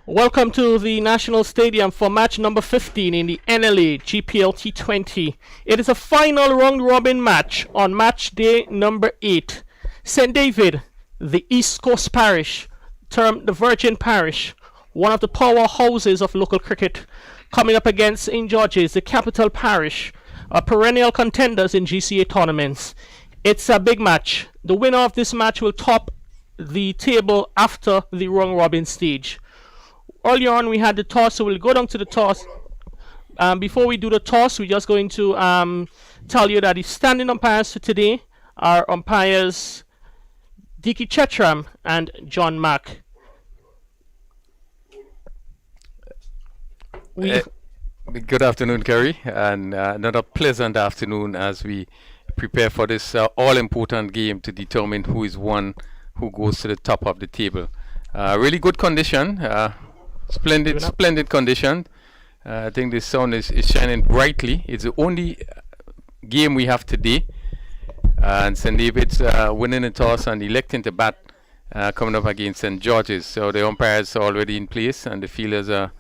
Welcome to the National Stadium for match number 15 in the NLA GPL T20. It is a final round-robin match on match day number 8. St. David, the East Coast parish, termed the Virgin Parish, one of the powerhouses of local cricket, coming up against St. George's, the capital parish, perennial contenders in GCA tournaments. It's a big match. The winner of this match will top the table after the round-robin stage. Earlier on, we had the toss, so we'll go down to the toss. Before we do the toss, we're just going to tell you that the standing umpires for today are umpires Diki Chetram and John Mack. Good afternoon, Kerry, and another pleasant afternoon as we prepare for this all-important game to determine who goes to the top of the table. Really good condition. Splendid condition. I think the sun is shining brightly. It's the only game we have today. And St. David's winning the toss and electing to bat coming up against St. George's. So the umpires are already in place and the fielders are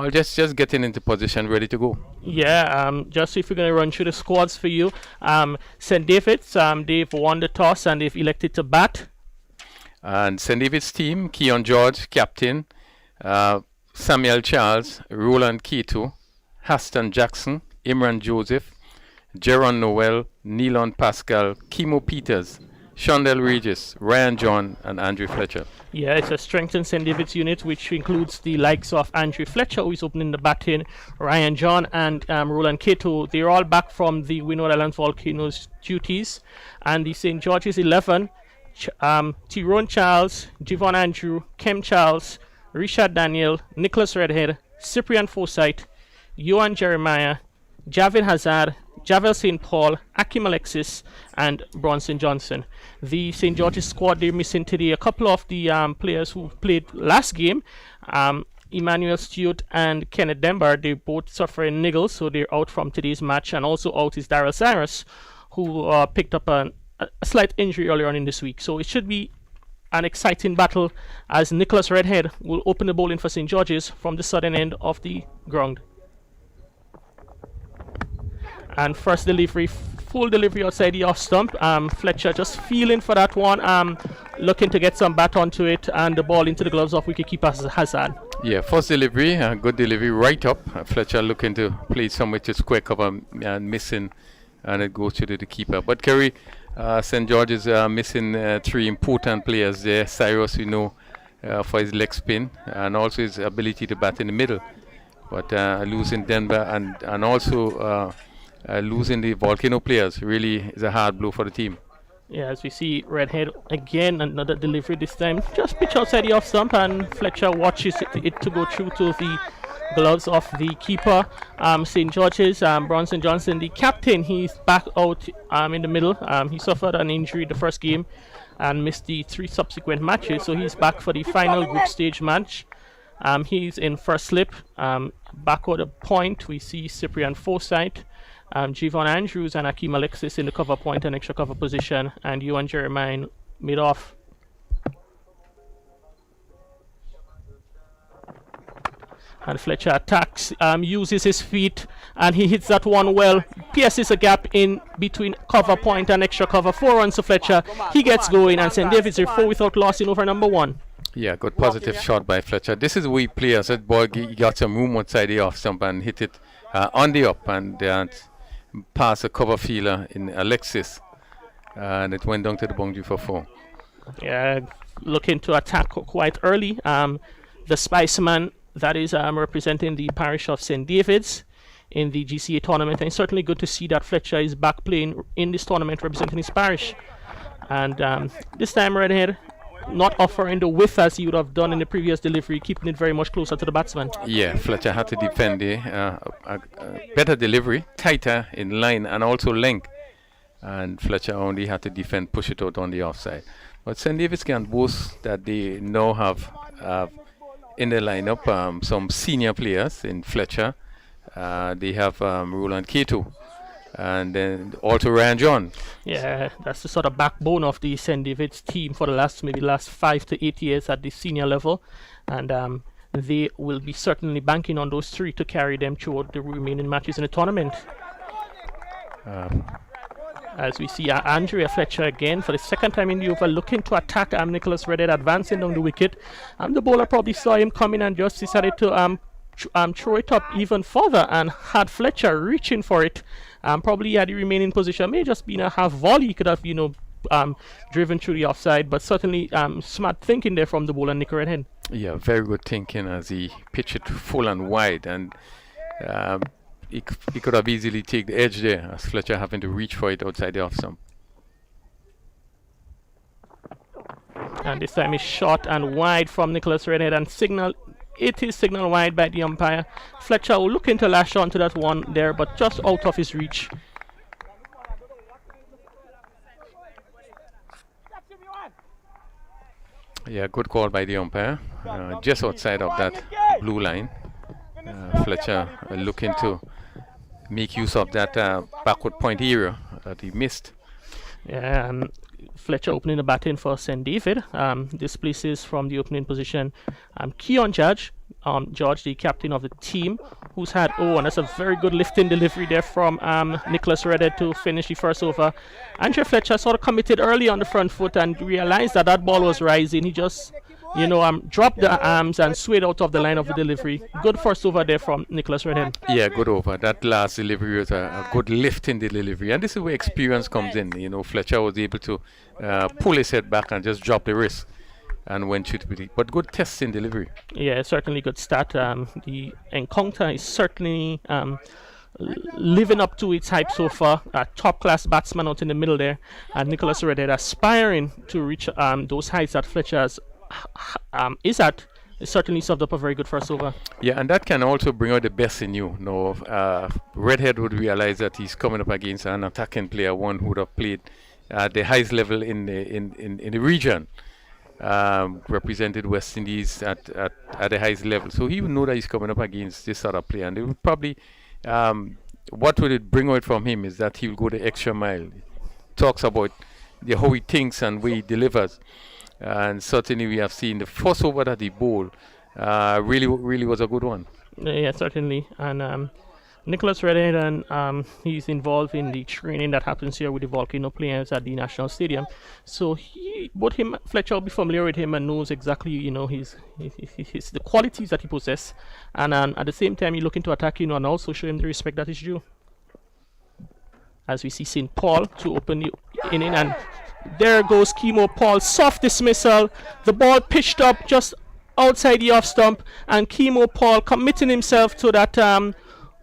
just getting into position, ready to go. Yeah, just if we're going to run through the squads for you. St. David's, they've won the toss and they've elected to bat. And St. David's team, Keon George, captain. Samuel Charles, Roland Kato, Haston Jackson, Imran Joseph, Jaron Noel, Neilon Pascal, Kimo Peters, Shondell Regis, Ryan John, and Andrew Fletcher. Yeah, it's a strengthened St. David's unit, which includes the likes of Andrew Fletcher, who is opening the batting, Ryan John, and Roland Kato. They're all back from the Windward Islands Volcanoes duties. And the St. George's 11, Tyrone Charles, Javon Andrew, Kem Charles, Richard Daniel, Nicholas Redhead, Cyprian Forsyth, Johan Jeremiah, Javid Hazard, Javel St. Paul, Akim Alexis, and Bronson Johnson. The St. George's squad, they're missing today a couple of the players who played last game. Emmanuel Stewart and Kenneth Denver, they both suffering niggles, so they're out from today's match. And also out is Daryl Cyrus, who picked up a slight injury earlier on in this week. So it should be an exciting battle as Nicholas Redhead will open the bowling for St. George's from the southern end of the ground. And first delivery, full delivery outside the off stump. Fletcher just feeling for that one, looking to get some bat onto it, and the ball into the gloves of wicketkeeper Hazard. Yeah, first delivery, good delivery right up. Fletcher looking to play somewhere to square cover and missing, and it goes to the keeper. But Kerry, St. George's missing 3 important players there. Cyrus, we know, for his leg spin and also his ability to bat in the middle. But losing Denver and also losing the Volcano players really is a hard blow for the team. Yeah, as we see Redhead again, another delivery this time. Just pitch outside the off stump, and Fletcher watches it to go through to the gloves of the keeper. St. George's, Bronson Johnson, the captain, he's back out in the middle. He suffered an injury the first game and missed the 3 subsequent matches, so he's back for the final group stage match. He's in first slip. Back at the point, we see Cyprian Forsyth, Javon Andrews, and Akim Alexis in the cover point and extra cover position, and Johan Jeremiah mid off. And Fletcher attacks, uses his feet, and he hits that one well. Pierces a gap in between cover point and extra cover. 4 runs to Fletcher. He gets going, and St. David's are 4 without loss in over number 1. Yeah, good positive shot by Fletcher. This is where he plays. That ball got some room outside the off stump and hit it on the up and pass a cover fielder in Alexis. And it went down to the boundary for 4. Yeah, looking to attack quite early. The Spiceman, that is representing the parish of St. David's in the GCA tournament, and it's certainly good to see that Fletcher is back playing in this tournament representing his parish. And this time Redhead not offering the width as he would have done in the previous delivery, keeping it very much closer to the batsman. Yeah, Fletcher had to defend a better delivery, tighter in line and also length, and Fletcher only had to defend, push it out on the offside. But St. David's can boast that they now have in the lineup some senior players in Fletcher. They have Roland Kato, and then also Ryan John. Yeah, that's the sort of backbone of the St. David's team for the last 5 to 8 years at the senior level. And they will be certainly banking on those 3 to carry them throughout the remaining matches in the tournament. As we see Andrea Fletcher again for the second time in the over, looking to attack Nicholas Redhead, advancing down the wicket. The bowler probably saw him coming and just decided to throw it up even further, and had Fletcher reaching for it, probably had the remaining position, may just been a half volley. He could have, driven through the offside, but certainly smart thinking there from the bowler, Nick Redhead. Yeah, very good thinking as he pitched it full and wide, and he could have easily taken the edge there, as Fletcher having to reach for it outside the off stump. And this time is short and wide from Nicholas Redhead, and it is signaled wide by the umpire. Fletcher will look to lash onto that one there, but just out of his reach. Yeah, good call by the umpire. Just outside of that blue line. Fletcher looking to make use of that backward point area that he missed. Yeah, Fletcher opening the batting for St. David. This places from the opening position Keon George, the captain of the team, who's had, and that's a very good lifting delivery there from Nicholas Redhead to finish the first over. Andrea Fletcher sort of committed early on the front foot and realized that ball was rising. He just dropped the arms and swayed out of the line of the delivery. Good first over there from Nicholas Redhead. Yeah, good over. That last delivery was a good lift in the delivery, and this is where experience comes in. Fletcher was able to pull his head back and just drop the wrist and went through with it. But good test in delivery. Yeah, certainly good start. The encounter is certainly living up to its hype so far. A top-class batsman out in the middle there, and Nicholas Redhead aspiring to reach those heights that Fletcher's is at. It certainly served up a very good first over. Yeah, and that can also bring out the best in you. Redhead would realize that he's coming up against an attacking player, one who would have played at the highest level in the region, represented West Indies at the highest level. So he would know that he's coming up against this sort of player, and it would probably what would it bring out from him is that he will go the extra mile. He talks about how he thinks and way he delivers. And certainly we have seen the first over that he bowled really was a good one. Yeah, certainly. And Nicholas Redhead, and he's involved in the training that happens here with the Volcano players at the National Stadium. So Fletcher will be familiar with him and knows exactly, his the qualities that he possesses. And at the same time, he's looking to attack, and also show him the respect that is due. As we see St. Paul to open the inning, and there goes Kemo Paul, soft dismissal. The ball pitched up just outside the off stump, and Kemo Paul committing himself to that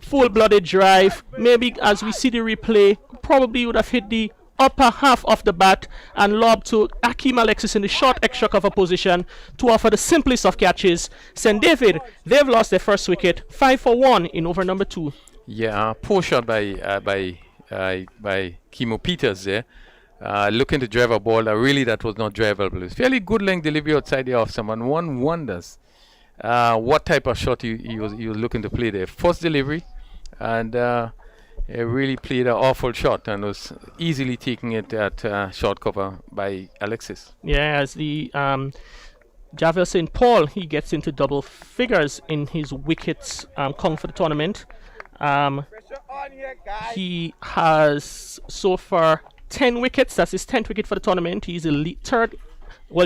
full-blooded drive. Maybe as we see the replay, probably would have hit the upper half of the bat and lobbed to Akeem Alexis in the short extra cover position to offer the simplest of catches. St. David, they've lost their first wicket, 5 for 1 in over number 2. Yeah, poor shot by Kemo Peters there. Looking to drive a ball that was not drivable. It's fairly good length delivery outside the off stump, and one wonders what type of shot he was looking to play there. First delivery, and he really played an awful shot and was easily taking it at short cover by Alexis. Yeah, as the Javier St. Paul, he gets into double figures in his wickets count for the tournament. He has so far 10 wickets. That's his 10th wicket for the tournament. He's the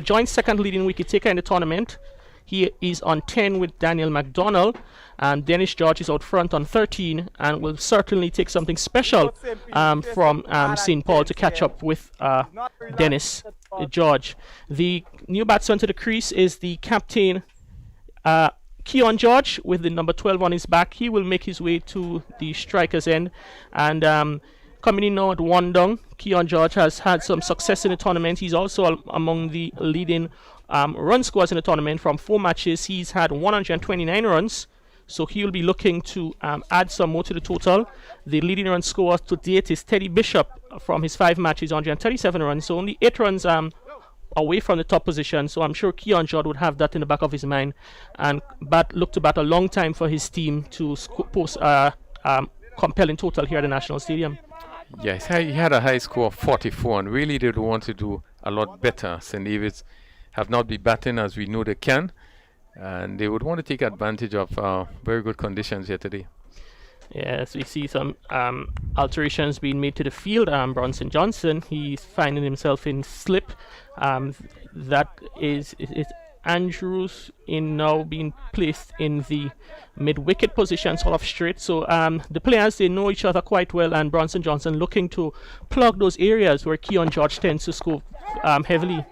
joint second leading wicket taker in the tournament. He is on 10 with Daniel McDonnell, and Dennis George is out front on 13, and will certainly take something special from St. Paul to catch up with Dennis George. The new batsman to the crease is the captain, Keon George, with the number 12 on his back. He will make his way to the striker's end, and coming in now at 1 down, Keon George has had some success in the tournament. He's also among the leading run scorers in the tournament. From 4 matches, he's had 129 runs. So he'll be looking to add some more to the total. The leading run scorer to date is Teddy Bishop from his 5 matches, 137 runs. So only 8 runs away from the top position. So I'm sure Keon George would have that in the back of his mind and look to bat a long time for his team to post a compelling total here at the National Stadium. Yes, he had a high score of 44 and really did want to do a lot better. St. David's have not been batting as we know they can. and they would want to take advantage of very good conditions here today. Yes, we see some alterations being made to the field. Bronson Johnson, he's finding himself in slip. That is Andrews in now being placed in the mid-wicket position, sort of straight. So the players, they know each other quite well, and Bronson Johnson looking to plug those areas where Keon George tends to score heavily.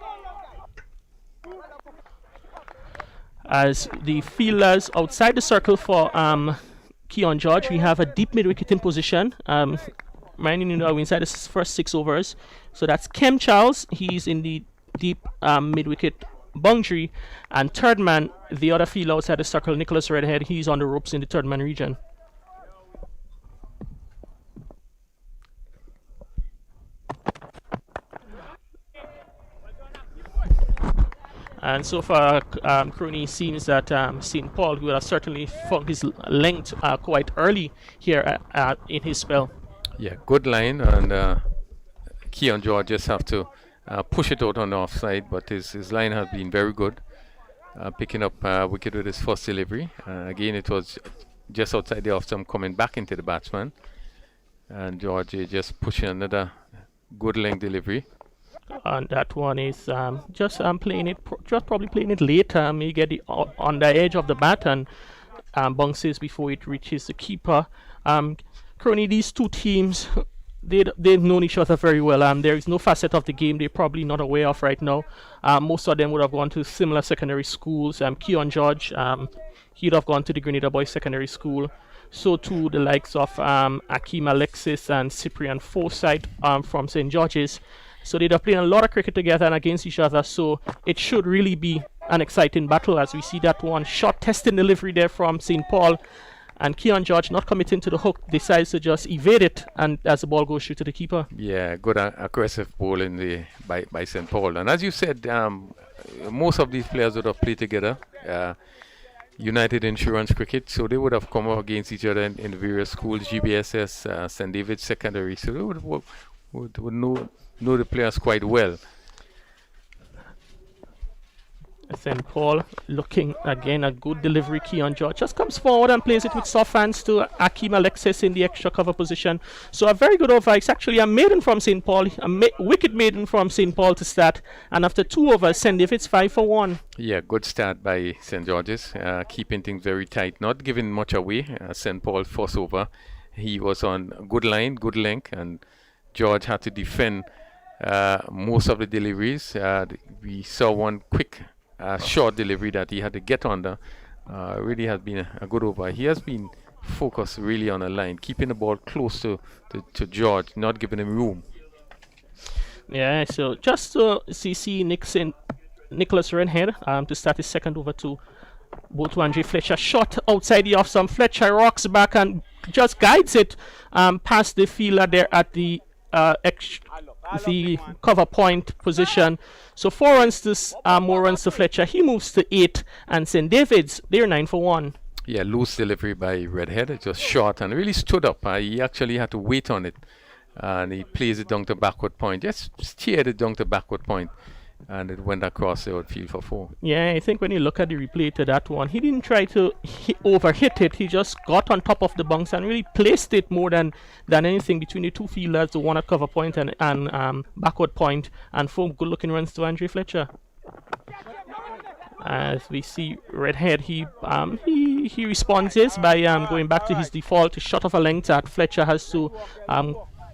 As the fielders outside the circle for Keon George, we have a deep mid-wicket in position. Minding you now inside the first 6 overs. So that's Kem Charles. He's in the deep mid-wicket boundary, and third man, the other fielder outside the circle, Nicholas Redhead. He's on the ropes in the third man region. And so far, Crony seems that St. Paul would have certainly found his length quite early here in his spell. Yeah, good line, and Keon George just have to push it out on the offside, but his line has been very good, picking up wicket with his first delivery. Again, it was just outside the off stump, coming back into the batsman, and George just pushing another good length delivery. And that one is just playing it, just probably playing it late. You get it on the edge of the bat and bounces before it reaches the keeper. Currently, these two teams, they've known each other very well. There is no facet of the game they're probably not aware of right now. Most of them would have gone to similar secondary schools. Keon George, he'd have gone to the Grenada Boys Secondary School. So too the likes of Akeem Alexis and Cyprian Forsyth from St. George's. So they'd have played a lot of cricket together and against each other. So it should really be an exciting battle, as we see that one shot testing delivery there from St. Paul. And Keon George, not committing to the hook, decides to just evade it, and as the ball goes through to the keeper. Yeah, good aggressive ball in by St. Paul. And as you said, most of these players would have played together. United Insurance Cricket, so they would have come up against each other in various schools, GBSS, St. David's Secondary, so they would know the players quite well. St. Paul looking again, a good delivery. Keon George just comes forward and plays it with soft hands to Akeem Alexis in the extra cover position. So a very good over. It's actually a maiden from St. Paul, wicket maiden from St. Paul to start. And after 2 overs, St. David's 5 for 1. Yeah, good start by St. George's, keeping things very tight, not giving much away. St. Paul first over, he was on a good line, good length, and George had to defend most of the deliveries. We saw one quick short delivery that he had to get under. Really has been a good over. He has been focused really on a line, keeping the ball close to George, not giving him room. Yeah, so just to see Nicholas Redhead to start his second over to Andre Fletcher. Shot outside the off stump. Fletcher rocks back and just guides it past the fielder there at the cover point position. So 4 runs to more runs to Fletcher. He moves to 8, and St. David's, they're 9 for 1. Yeah, loose delivery by Redhead. It was short and really stood up. He actually had to wait on it, and he plays it down to backward point. Just steered it down to backward point, and it went across the outfield for 4. Yeah, I think when you look at the replay to that one, he didn't try to overhit it. He just got on top of the bunks and really placed it more than anything between the two fielders, the one at cover point and backward point, and 4 good-looking runs to Andre Fletcher. As we see Redhead, he responds by going back to his default shot of a length that Fletcher has to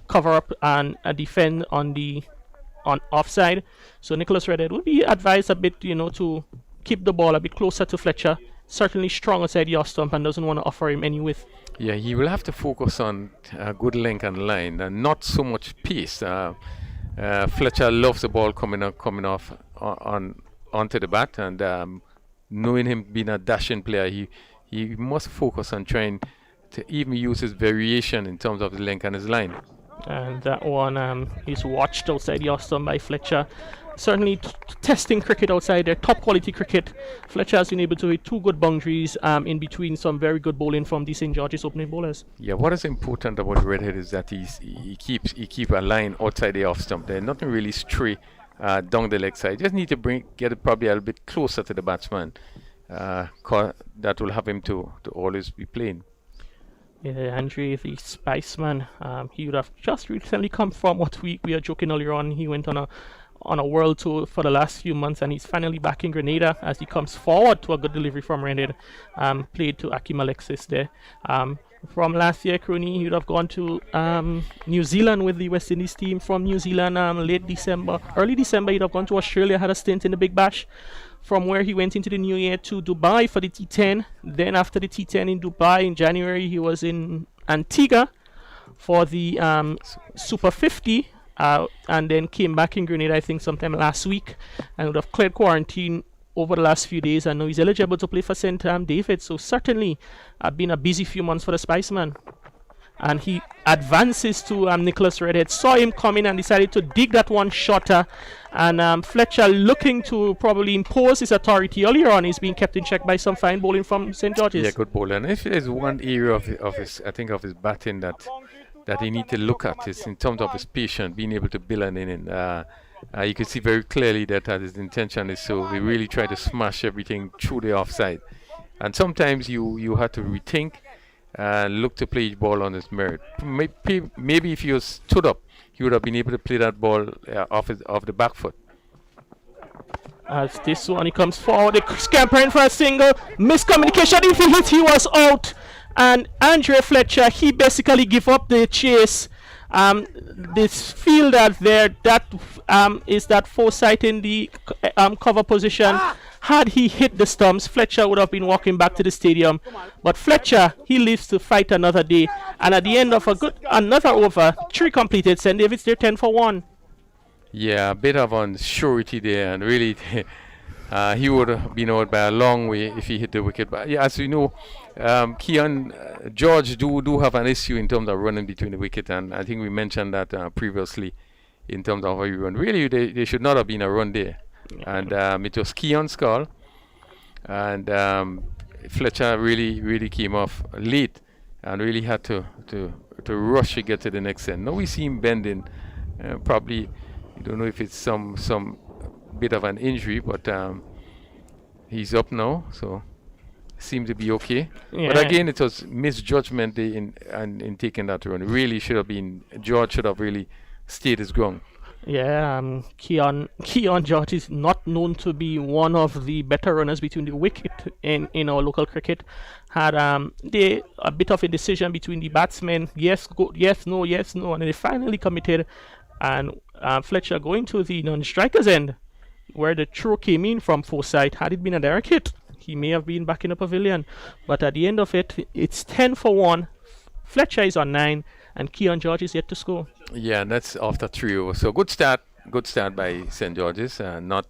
cover up and defend on offside. So Nicholas Redhead will be advised a bit, to keep the ball a bit closer to Fletcher. Certainly strong outside the off stump and doesn't want to offer him any width. Yeah, he will have to focus on good length and line and not so much pace. Fletcher loves the ball coming off onto the bat, and knowing him being a dashing player, he must focus on trying to even use his variation in terms of the length and his line. And that one is watched outside the off stump by Fletcher. Certainly testing cricket outside there, top quality cricket. Fletcher has been able to hit 2 good boundaries in between some very good bowling from the St. George's opening bowlers. Yeah, what is important about Redhead is that he keeps a line outside the off stump there, nothing really stray down the leg side. Just need to get it probably a little bit closer to the batsman. that will have him to always be playing. Yeah, Andre, the Spiceman, he would have just recently come from what we are joking earlier on. He went on a world tour for the last few months, and he's finally back in Grenada as he comes forward to a good delivery from Rented. Played to Akim Alexis there. From last year, Crony, he would have gone to New Zealand with the West Indies team. From New Zealand, early December, he'd have gone to Australia, had a stint in the Big Bash, from where he went into the new year to Dubai for the T10. Then after the T10 in Dubai in January, he was in Antigua for the Super 50, and then came back in Grenada, I think, sometime last week, and would have cleared quarantine over the last few days. I know he's eligible to play for St. David, so certainly been a busy few months for the Spiceman. And he advances to Nicholas Redhead, saw him coming and decided to dig that one shotter. And Fletcher, looking to probably impose his authority earlier on, is being kept in check by some fine bowling from St. George's. Yeah, good bowler. And if there's one area of his batting that he need to look at is in terms of his patience, being able to build an inning. You can see very clearly that his intention is to really try to smash everything through the offside. And sometimes you have to rethink and look to play each ball on its merit. Maybe if he was stood up, he would have been able to play that ball off the back foot. As this one, he comes forward, scampering for a single, miscommunication. If he hit, he was out. And Andre Fletcher, he basically give up the chase. This fielder there, that is that foresight in the cover position. Had he hit the stumps, Fletcher would have been walking back to the stadium. But Fletcher, he lives to fight another day. And at the end of another over, 3 completed, St. David's there 10 for 1. Yeah, a bit of unsurety there, and really he would have been out by a long way if he hit the wicket. But yeah, as we know, Keon George do have an issue in terms of running between the wicket, and I think we mentioned that previously in terms of how you run. Really, they should not have been a run there. And it was Keon's call, and Fletcher really came off late and really had to rush to get to the next end. Now we see him bending, probably, I don't know if it's some bit of an injury, but he's up now, so seemed to be okay. Yeah. But again, it was misjudgment in taking that run. Really should have been, George should have really stayed his ground. Yeah, Keon George is not known to be one of the better runners between the wicket in our local cricket. Had a bit of a decision between the batsmen, yes, no, and they finally committed. And Fletcher going to the non-striker's end, where the throw came in from foresight. Had it been a direct hit, he may have been back in the pavilion. But at the end of it, it's 10 for 1. Fletcher is on 9, and Keon George is yet to score. Yeah, and that's after 3 overs. So good start by St. George's, not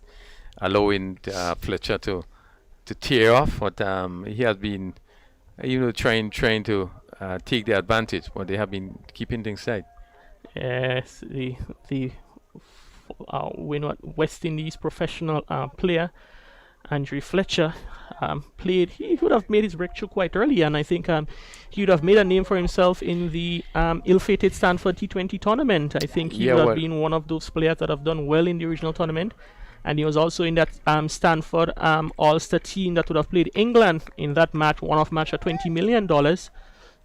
allowing Fletcher to tear off. But he has been, trying to take the advantage, but they have been keeping things tight. Yes, the West Indies professional player Andre Fletcher played. He would have made his breakthrough quite early, and I think he would have made a name for himself in the ill-fated Stanford T20 tournament. I think he would have been one of those players that have done well in the regional tournament, and he was also in that Stanford All-Star team that would have played England in that one-off match at $20 million.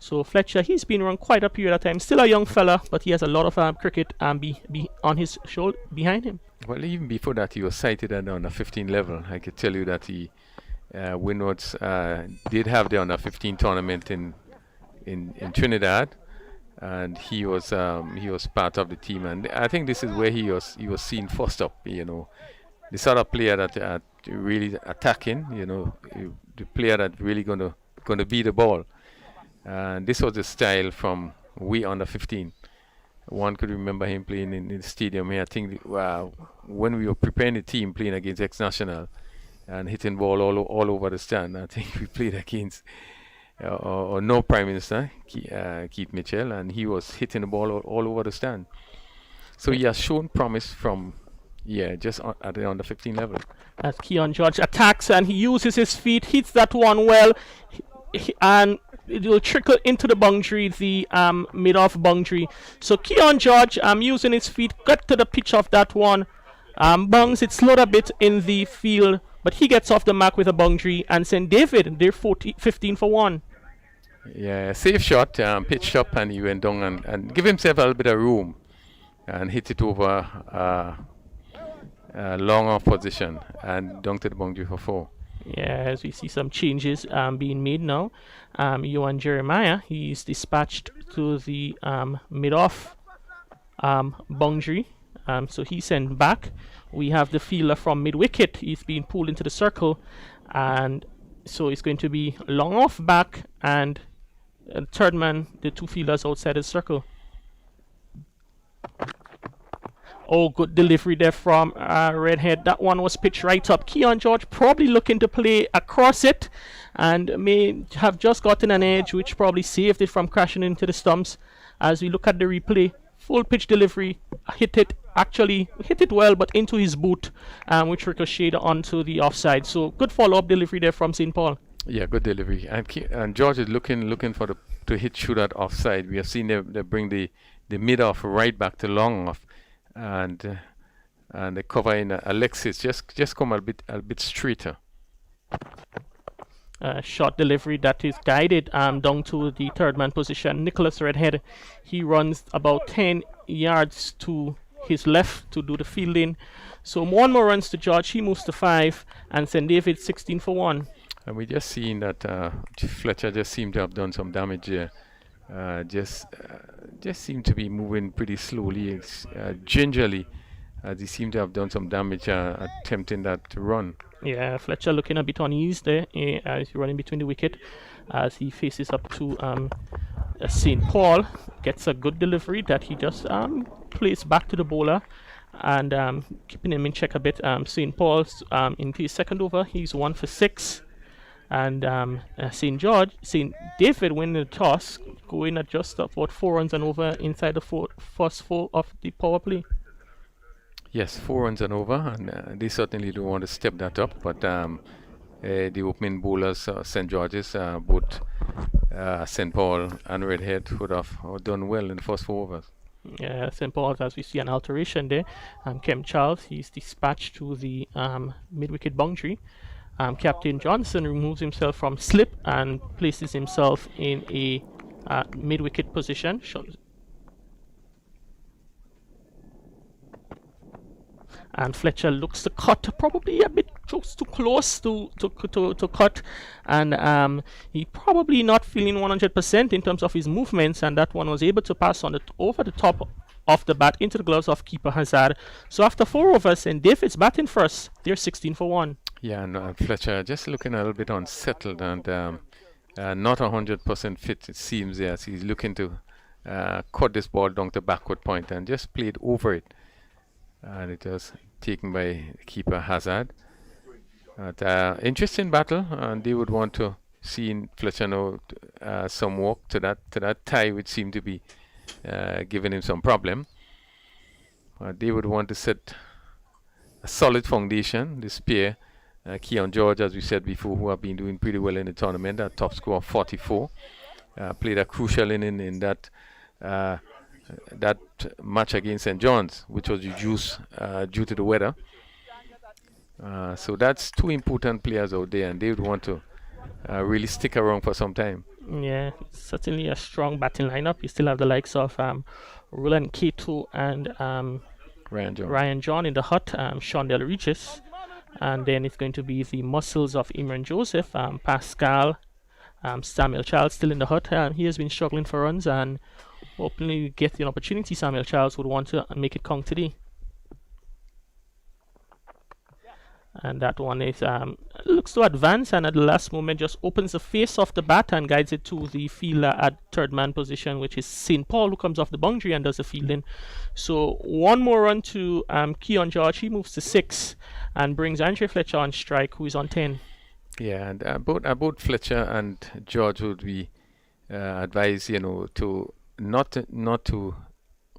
So Fletcher, he's been around quite a period of time. Still a young fella, but he has a lot of cricket be on his shoulder behind him. Well, even before that, he was cited at the under 15 level. I could tell you that he Windwards did have the under 15 tournament in Trinidad, and he was part of the team. And I think this is where he was seen first up. The sort of player that really attacking. The player that really gonna beat the ball. And this was the style from way under 15. One could remember him playing in the stadium here. I think when we were preparing the team, playing against ex-national and hitting ball all over the stand. I think we played against no Prime Minister, Keith Mitchell, and he was hitting the ball all over the stand. So he has shown promise from just at the under 15 level. As Keon George attacks and he uses his feet, hits that one well, and it will trickle into the boundary, the mid-off boundary. So Keon George using his feet, got to the pitch of that one, bounce it slowed a bit in the field, but he gets off the mark with a boundary, and St. David, they're 15 for 1. Yeah, safe shot, pitched up, and he went down and give himself a little bit of room and hit it over long off position and down to the boundary for 4. Yeah, as we see some changes being made now. Johan Jeremiah, he's dispatched to the mid-off boundary, so he's sent back. We have the fielder from mid-wicket. He's being pulled into the circle, and so it's going to be long off back and third man, the 2 fielders outside the circle. Oh, good delivery there from Redhead. That one was pitched right up. Keon George probably looking to play across it and may have just gotten an edge, which probably saved it from crashing into the stumps. As we look at the replay, full pitch delivery, hit it well, but into his boot, which ricocheted onto the offside. So good follow-up delivery there from St. Paul. Yeah, good delivery. And George is looking for to hit shoot that offside. We have seen they bring the mid-off right back to long off. And the cover in Alexis just come a bit straighter. Short delivery that is guided down to the third man position. Nicholas Redhead, he runs about 10 yards to his left to do the fielding. So 1 more runs to George. He moves to 5, and St. David 16 for 1. And we just seen that Fletcher just seemed to have done some damage here. Just seemed to be moving pretty slowly, gingerly, as he seemed to have done some damage attempting that run. Yeah, Fletcher looking a bit uneasy there as he's running between the wicket as he faces up to St. Paul. Gets a good delivery that he just plays back to the bowler and keeping him in check a bit. St. Paul's into his second over, he's 1 for 6. And St. David winning the toss, going at just about 4 runs and over inside the first 4 of the power play. Yes, 4 runs and over, and they certainly don't want to step that up. But the opening bowlers, St. George's, both St. Paul and Redhead would have done well in the first 4 overs. Yeah, St. Paul's, as we see an alteration there. Kem Charles, he's dispatched to the mid-wicket boundary. Captain Johnson removes himself from slip and places himself in a mid-wicket position. And Fletcher looks to cut, probably a bit too close to cut, and he probably not feeling 100% in terms of his movements, and that one was able to pass on over the top of the bat into the gloves of keeper Hazard. So after 4 overs, and David's batting first, they're 16 for 1. Yeah, and Fletcher just looking a little bit unsettled and not 100% fit, it seems, yes. He's looking to cut this ball down to backward point and just played over it. And it was taken by keeper Hazard. Interesting battle, and they would want to see in Fletcher now some walk to that tie, which seemed to be giving him some problem. They would want to set a solid foundation, this pair. Keon George, as we said before, who have been doing pretty well in the tournament, a top score of 44, played a crucial inning in that match against St. John's, which was reduced due to the weather. So that's 2 important players out there, and they would want to really stick around for some time. Yeah, certainly a strong batting lineup. You still have the likes of Roland Kato and Ryan John in the hut, Shondell Regis. And then it's going to be the muscles of Imran Joseph, Pascal, Samuel Charles still in the hut. He has been struggling for runs, and hopefully get the opportunity Samuel Charles would want to make it count today. And that one is looks to advance, and at the last moment just opens the face of the bat and guides it to the fielder at third man position, which is St. Paul, who comes off the boundary and does the fielding. So 1 more run to Keon George. He moves to 6 and brings Andre Fletcher on strike, who is on 10. Yeah, and both Fletcher and George would be advised, to not to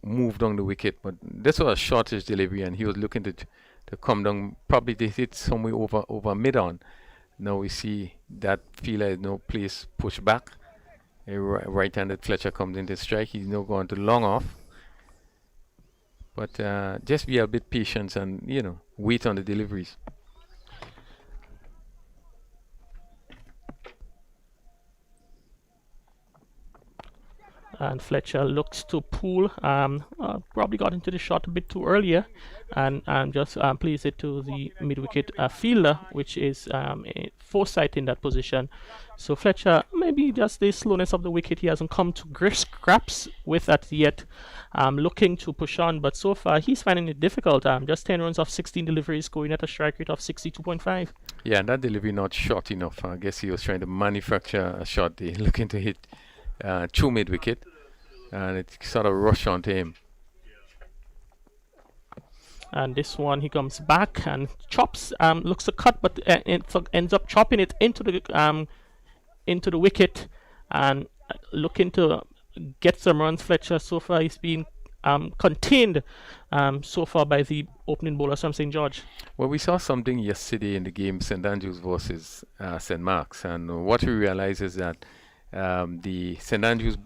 move down the wicket, but this was a shortish delivery, and he was looking to come down, probably to hit somewhere over mid-on. Now we see that fielder is no place push back. A right-handed Fletcher comes into strike. He's now going to long off. But just be a bit patient and, wait on the deliveries. And Fletcher looks to pull. Probably got into the shot a bit too earlier, and just plays it to the mid-wicket fielder, which is Forsyth in that position. So Fletcher, maybe just the slowness of the wicket, he hasn't come to scraps with that yet. Looking to push on, but so far he's finding it difficult. Just 10 runs off 16 deliveries, going at a strike rate of 62.5. Yeah, and that delivery not short enough. I guess he was trying to manufacture a shot. They looking to hit true mid-wicket, and it sort of rushed onto him. And this one, he comes back and chops, looks to cut, but ends up chopping it into the wicket, and looking to get some runs. Fletcher so far he's been contained so far by the opening bowler from St. George. Well, we saw something yesterday in the game, St. Andrews versus St. Mark's, and what we realized is that the St. Andrews,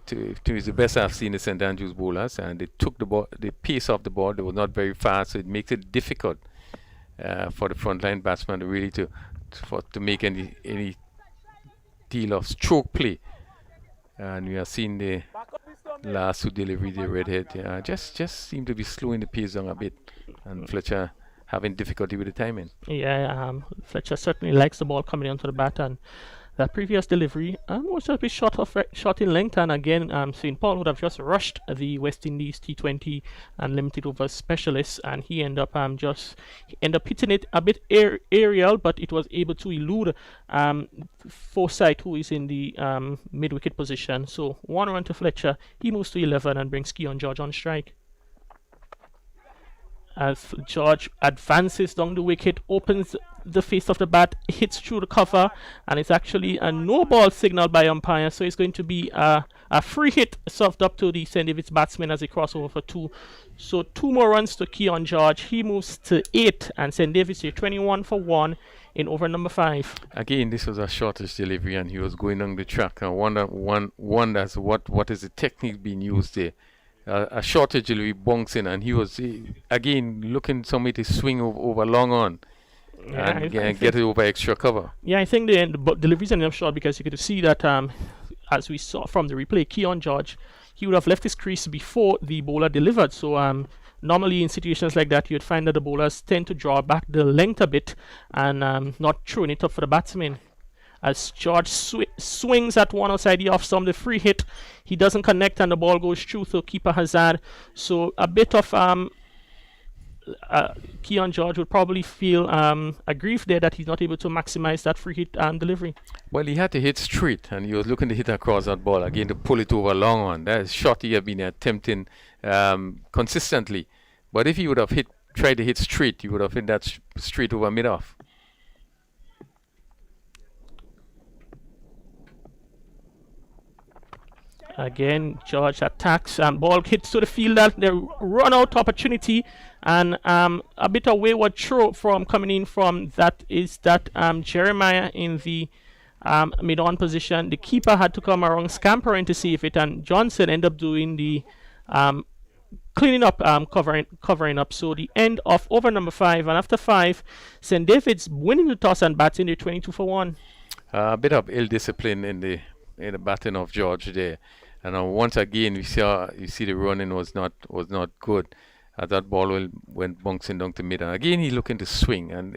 to the best I've seen the St. Andrews bowlers, and they took the pace of the ball. They were not very fast, so it makes it difficult for the frontline batsman to really to make any deal of stroke play. And we have seen the last two delivery, the redhead, just seem to be slowing the pace down a bit, and Fletcher having difficulty with the timing. Yeah, Fletcher certainly likes the ball coming onto the bat, and that previous delivery was just a bit short in length, and again St. Paul would have just rushed the West Indies T20 and limited over specialists, and he ended up hitting it a bit aerial, but it was able to elude Forsyth, who is in the mid-wicket position. So 1 run to Fletcher, he moves to 11 and brings Keon George on strike. As George advances down the wicket, opens the face of the bat, hits through the cover, and it's actually a no ball signal by umpire, so it's going to be a free hit served up to the St. David's batsman as they cross over for 2. So 2 more runs to Keon George. He moves to 8, and St. David's here 21 for 1 in over number 5. Again, this was a shortish delivery, and he was going on the track. I wonders what is the technique being used there. A shortage delivery bonks in, and he was again looking somebody to swing over long on. Yeah, and get it over extra cover. Yeah, I think the deliveries ended up short because you could see that, as we saw from the replay, Keon George, he would have left his crease before the bowler delivered. So normally in situations like that, you'd find that the bowlers tend to draw back the length a bit and not throwing it up for the batsman. As George swings at one outside the off stump, the free hit, he doesn't connect and the ball goes through to keeper Hazard. So a bit of Keon George would probably feel aggrieved there that he's not able to maximize that free hit delivery. Well, he had to hit straight, and he was looking to hit across that ball again to pull it over long on. That shot he had been attempting consistently. But if he would have tried to hit straight, he would have hit that straight over mid-off. Again, George attacks and ball hits to the fielder. The run out opportunity and a bit of wayward throw from coming in from that is that Jeremiah in the mid-on position. The keeper had to come around scampering to see if it, and Johnson ended up doing the cleaning up, covering up. So the end of over number 5, and after 5, St. David's winning the toss and batting the 22 for 1. A bit of ill discipline in the batting of George there, and once again you see the running was not good. That ball went bouncing down to mid, and again he's looking to swing, and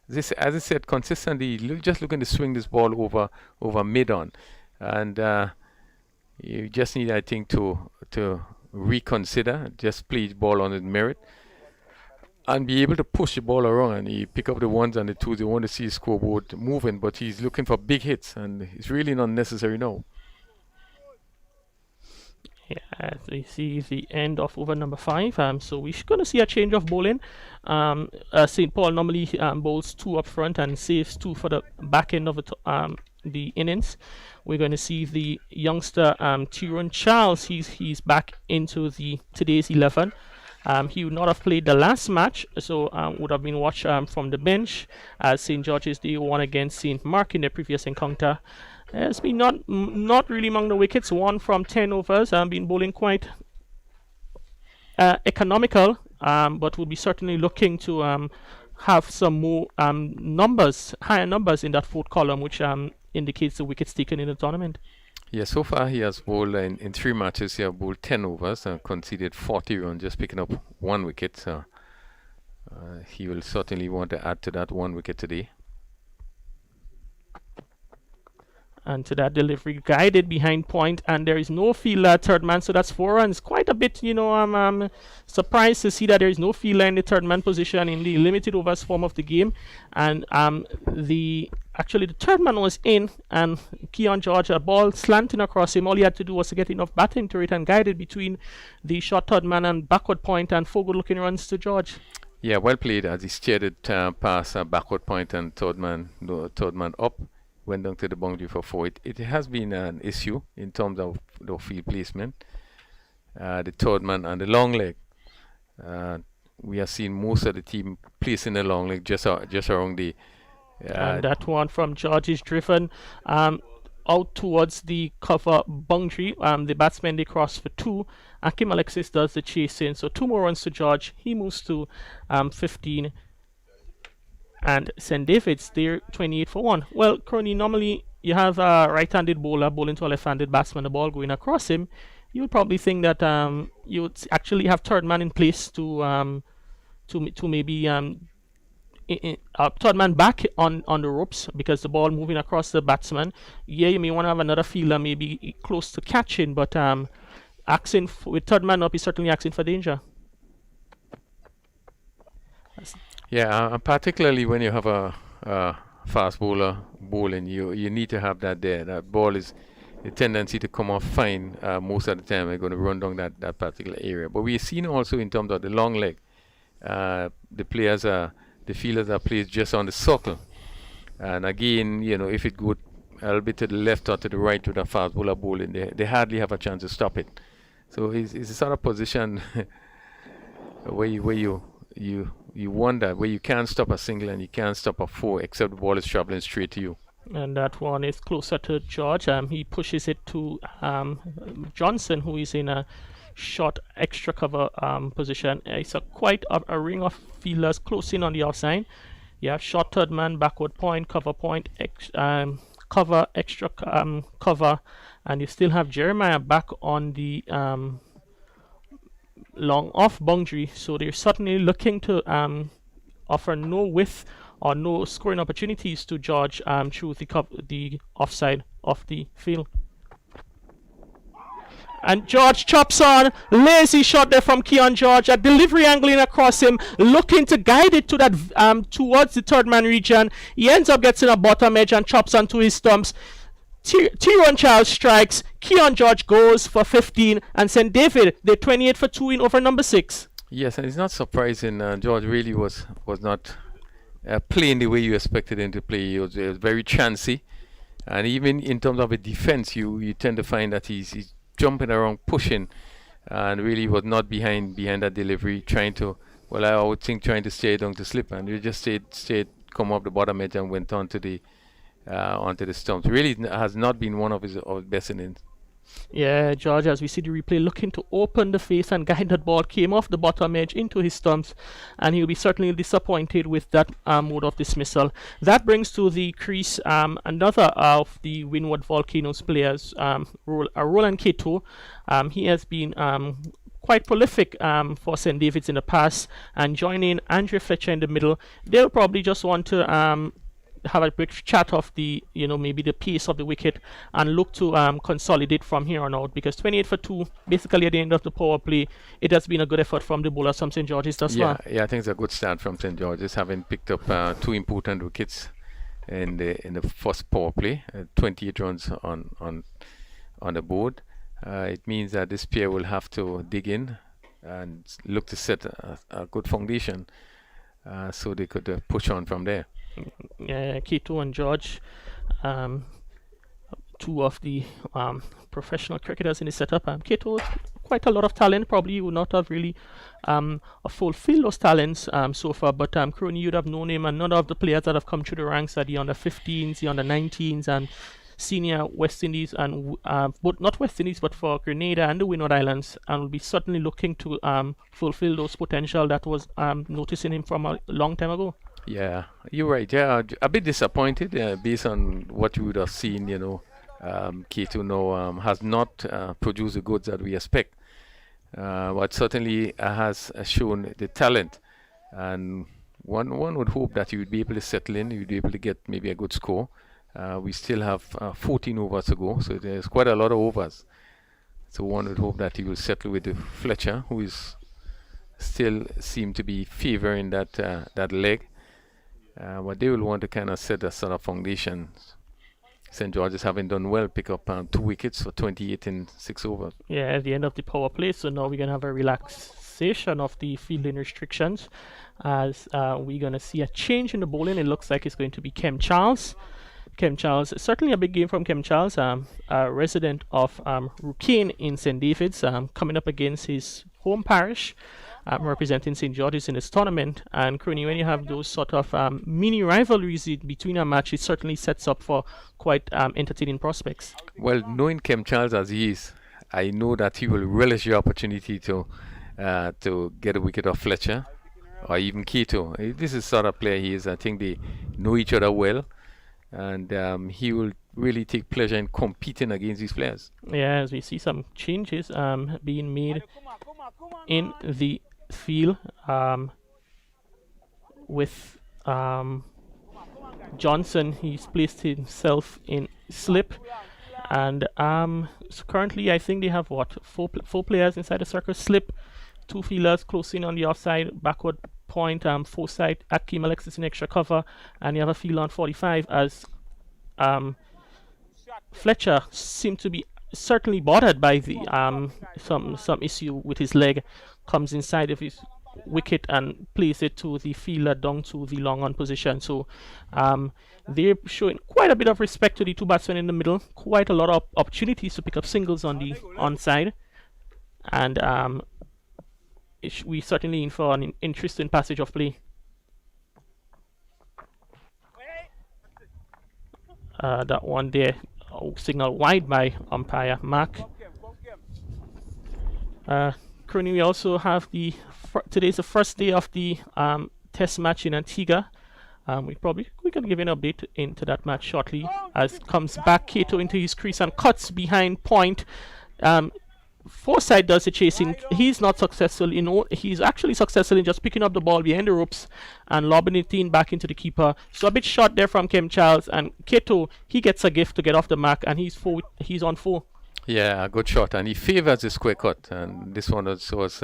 this, as I said, consistently just looking to swing this ball over mid on, and you just need, I think, to reconsider, just play the ball on its merit and be able to push the ball around, and he pick up the 1s and the 2s. They want to see his scoreboard moving, but he's looking for big hits, and it's really not necessary now. Yeah, so you see the end of over number 5. So we're going to see a change of bowling. St. Paul normally bowls 2 up front and saves 2 for the back end of the innings. We're going to see the youngster Tyrone Charles. He's back into today's 11. He would not have played the last match, so would have been watched from the bench, as St. George's they won against St. Mark in their previous encounter. Has been not really among the wickets, 1 from 10 overs, been bowling quite economical, but will be certainly looking to have some more higher numbers in that 4th column, which indicates the wickets taken in the tournament. Yeah, so far he has bowled in 3 matches. He has bowled 10 overs and conceded 40 runs, just picking up 1 wicket. So he will certainly want to add to that 1 wicket today. And to that delivery, guided behind point, and there is no fielder, third man, so that's 4 runs. Quite a bit, I'm surprised to see that there is no fielder in the third man position in the limited overs form of the game. And the third man was in, and Keon George, a ball slanting across him. All he had to do was to get enough batting to it and guided between the short third man and backward point, and 4 good looking runs to George. Yeah, well played as he steered it past a backward point and third man up. Went down to the boundary for 4. It has been an issue in terms of the field placement. The third man and the long leg. We have seen most of the team placing the long leg just around the. And that one from George is driven out towards the cover boundary. The batsman, they cross for 2. Akim Alexis does the chasing. So 2 more runs to George. He moves to 15. And St. David's, they're 28 for 1. Well, Crony, normally you have a right-handed bowler bowling to a left-handed batsman, the ball going across him. You would probably think that you would actually have third man in place to maybe third man back on the ropes because the ball moving across the batsman. Yeah, you may want to have another fielder maybe close to catching, but asking with third man up is certainly asking for danger. Yeah, and particularly when you have a fast bowler bowling, you need to have that there. That ball is a tendency to come off fine most of the time. We're going to run down that particular area. But we've seen also in terms of the long leg, the fielders are placed just on the circle. And again, if it goes a little bit to the left or to the right with a fast bowler bowling, they hardly have a chance to stop it. So it's a sort of position where you wonder where you can't stop a single and you can't stop a 4 except the ball is traveling straight to you. And that one is closer to George. He pushes it to Johnson, who is in a short extra cover position. It's quite a ring of fielders close in on the outside. You have short third man, backward point, cover point, cover, extra cover, and you still have Jeremiah back on the long off boundary, so they're certainly looking to offer no width or no scoring opportunities to George through the offside of the field. And George chops on, lazy shot there from Keon George, a delivery angling across him, looking to guide it to that towards the third man region. He ends up getting a bottom edge and chops onto his stumps. Tyrone Charles strikes, Keon George goes for 15, and St. David, they're 28 for 2 in over number 6. Yes, and it's not surprising. George really was not playing the way you expected him to play. He was very chancy, and even in terms of a defense, you tend to find that he's jumping around, pushing, and really was not behind that delivery, trying to stay down to slip, and you just stayed, come off the bottom edge and went onto the stumps. Really has not been one of his best innings. Yeah, George, as we see the replay, looking to open the face and guide that ball, came off the bottom edge into his stumps, and he'll be certainly disappointed with that mode of dismissal. That brings to the crease another of the Windward Volcanoes players, Roland Kato. He has been quite prolific for St. David's in the past, and joining Andre Fletcher in the middle, they'll probably just want to have a quick chat of the maybe the pace of the wicket and look to consolidate from here on out, because 28 for 2 basically at the end of the power play, it has been a good effort from the bowlers from St. George's thus far. Yeah, I think it's a good start from St. George's, having picked up 2 important wickets in the first power play, 28 runs on the board. It means that this pair will have to dig in and look to set a good foundation so they could push on from there. Kato and George, 2 of the professional cricketers in the setup. Kato, quite a lot of talent. Probably would not have really fulfilled those talents so far, but Crony, you'd have known him, and none of the players that have come through the ranks are the under 15s, the under 19s, and senior West Indies, and but not West Indies, but for Grenada and the Windward Islands, and will be certainly looking to fulfill those potential that was noticing him from a long time ago. Yeah, you're right. Yeah, a bit disappointed based on what you would have seen, Kato now has not produced the goods that we expect, but certainly has shown the talent. And one would hope that he would be able to settle in, he would be able to get maybe a good score. We still have 14 overs to go, so there's quite a lot of overs. So one would hope that he will settle with the Fletcher, who is still seem to be favoring that leg. But they will want to kind of set a sort of foundation. St. George's having done well, pick up 2 wickets for 28 in 6 overs. Yeah, at the end of the power play, so now we're going to have a relaxation of the fielding restrictions as we're going to see a change in the bowling. It looks like it's going to be Kem Charles. Kem Charles, certainly a big game from Kem Charles, a resident of Rukane in St. David's, coming up against his home parish, representing St. George's in this tournament. And Crony, when you have those sort of mini rivalries between a match, it certainly sets up for quite entertaining prospects. Well, knowing Kem Charles as he is, I know that he will relish the opportunity to get a wicket off Fletcher or even Kato. This is the sort of player he is. I think they know each other well, and he will really take pleasure in competing against these players. Yeah, as we see some changes being made in the field with Johnson. He's placed himself in slip, and so currently I think they have four players inside the circle. Slip, 2 fielders close in on the offside, backward point, 4 side. Akeem Alexis in extra cover, and you have a field on 45 as Fletcher seemed to be certainly bothered by the some issue with his leg, comes inside of his wicket and plays it to the fielder down to the long on position. So they're showing quite a bit of respect to the 2 batsmen in the middle, quite a lot of opportunities to pick up singles on the onside, and we certainly in for an interesting passage of play. That one there, signal wide by umpire Mark. Currently we also have today's the first day of the test match in Antigua. We can give an update into that match shortly, as comes back Kato into his crease and cuts behind point. Forsyth does the chasing. He's not successful he's actually successful in just picking up the ball behind the ropes and lobbing it in back into the keeper. So a bit short there from Kem Charles, and Kato, he gets a gift to get off the mark, and he's on 4. Yeah, a good shot, and he favors the square cut, and this one was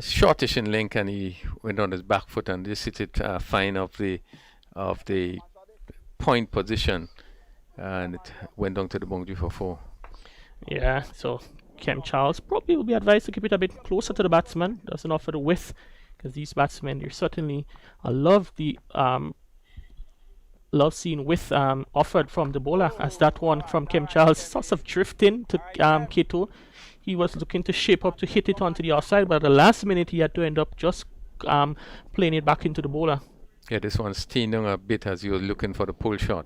shortish in length, and he went on his back foot and just hit it fine of the point position, and it went down to the boundary for 4. Yeah, so Kem Charles probably will be advised to keep it a bit closer to the batsman, doesn't offer the width, because these batsmen, they certainly love seeing width offered from the bowler, as that one from Kem Charles sort of drifting to Kato. He was looking to shape up to hit it onto the offside, but at the last minute he had to end up just playing it back into the bowler. Yeah, this one's staying down a bit as he was looking for the pull shot.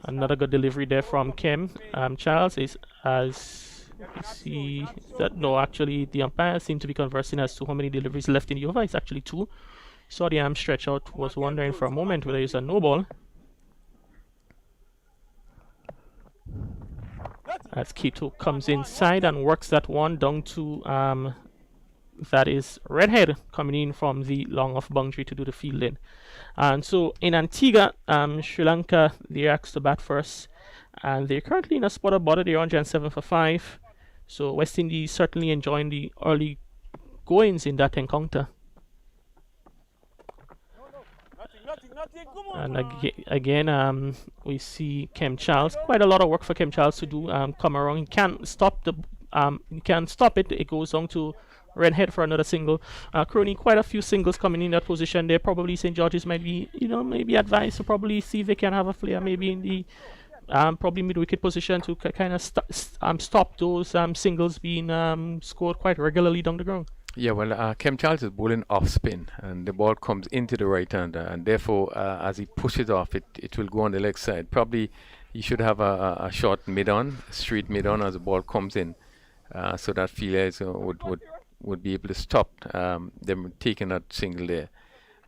Another good delivery there from Kem Charles is as you see that actually the umpire seemed to be conversing as to how many deliveries left in the over. It's actually 2. Saw the arm stretch out, was wondering for a moment whether it's a no ball. As Kato comes inside and works that one down to that is Redhead coming in from the long off boundary to do the fielding. And so in Antigua, Sri Lanka, they're asked to bat first, and they're currently in a spot of bother. They're 107 for 5. So West Indies certainly enjoying the early goings in that encounter. And again, we see Kem Charles. Quite a lot of work for Kem Charles to do. Come around, he can't stop it. It goes on to Redhead for another single. Crony, quite a few singles coming in that position there. Probably St. George's might be, maybe advised to probably see if they can have a flare maybe in the probably mid-wicket position to kind of stop those singles being scored quite regularly down the ground. Yeah, well, Kem Charles is bowling off spin, and the ball comes into the right hander, and therefore, as he pushes off, it will go on the leg side. Probably he should have a short mid-on, straight mid-on as the ball comes in, so that fielders would be able to stop them taking that single there.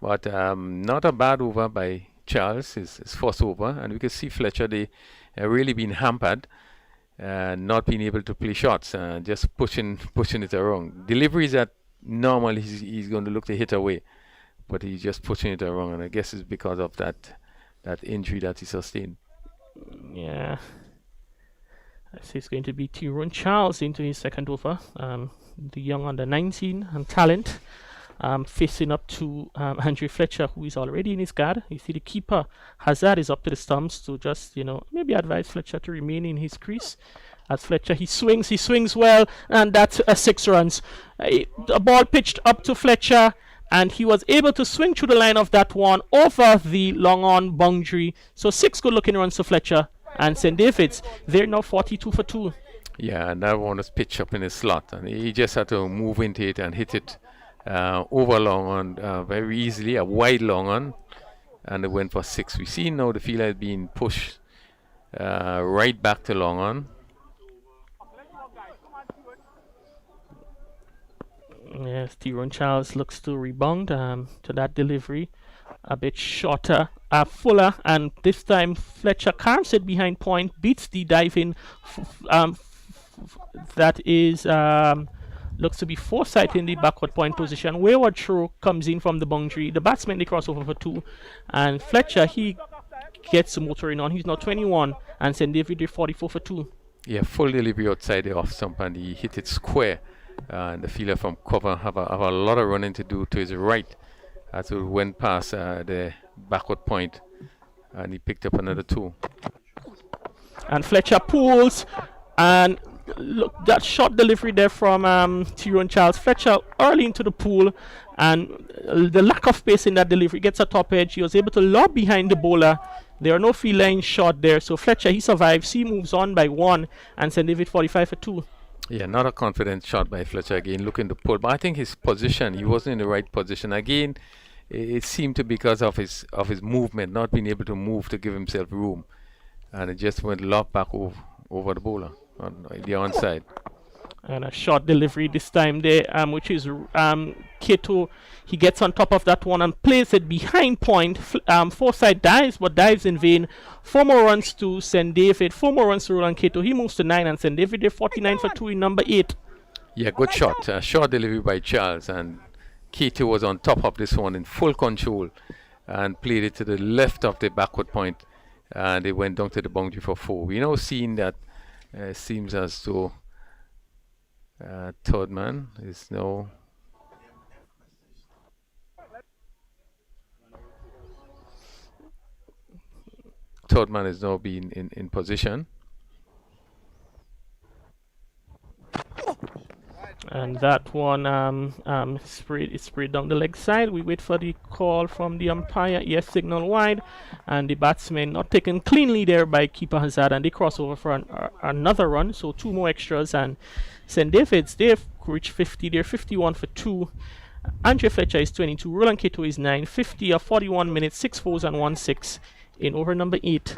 But not a bad over by Charles, his first over, and we could see Fletcher, they really been hampered, not being able to play shots, just pushing it around. Deliveries that normally he's going to look to hit away, but he's just pushing it around, and I guess it's because of that injury that he sustained. Yeah. I see it's going to be Tyrone Charles into his second over. The young under 19 and talent. Facing up to Andrew Fletcher, who is already in his guard. You see the keeper, Hazard, is up to the stumps to just, maybe advise Fletcher to remain in his crease. As Fletcher, he swings well, and that's 6 runs. The ball pitched up to Fletcher, and he was able to swing through the line of that one over the long on boundary. So 6 good looking runs to Fletcher. And St. David's, they're now 42 for 2. Yeah, and that one was pitched up in his slot, and he just had to move into it and hit it over long on very easily, a wide long on, and it went for 6. We see now the field has been pushed right back to long on. Yes, Tyrone Charles looks to rebound to that delivery. A bit shorter, fuller, and this time Fletcher carves it behind point, beats the diving that is looks to be Forsyth in the backward point position. Wayward throw comes in from the boundary. The batsman, they cross over for 2, and Fletcher, he gets the motoring on. He's now 21, and St. David, they're 44 for 2. Yeah, full delivery outside the off stump, and he hit it square. And the fielder from cover have a lot of running to do to his right. As it went past the backward point, and he picked up another 2. And Fletcher pulls, and look, that short delivery there from Tyrone Charles. Fletcher early into the pool, and the lack of pace in that delivery gets a top edge. He was able to lob behind the bowler. There are no field line shot there, so Fletcher, he survives. He moves on by 1, and St. David 45 for 2. Yeah, not a confident shot by Fletcher again, looking to pull. But I think his position, he wasn't in the right position. Again, it seemed to be because of his movement, not being able to move to give himself room. And it just went lob back over the bowler on the onside. And a short delivery this time there, which is Kato. He gets on top of that one and plays it behind point. Forsyth dives, but dives in vain. 4 more runs to St. David. 4 more runs to Roland Kato. He moves to 9, and St. David, they're 49 for 2 in number 8. Yeah, good shot. Short delivery by Charles, and Kato was on top of this one in full control and played it to the left of the backward point, and they went down to the boundary for 4. We now seeing that seems as though third man is now being in position. And that one sprayed down the leg side. We wait for the call from the umpire. Yes, signal wide, and the batsman not taken cleanly there by keeper Hazard, and they cross over for another run. So 2 more extras, and St. David's, they've reached 50. They're 51 for 2. Andre Fletcher is 22. Roland Kato is 9. 50 of 41 minutes, 6 fours and 1 6 in over number 8.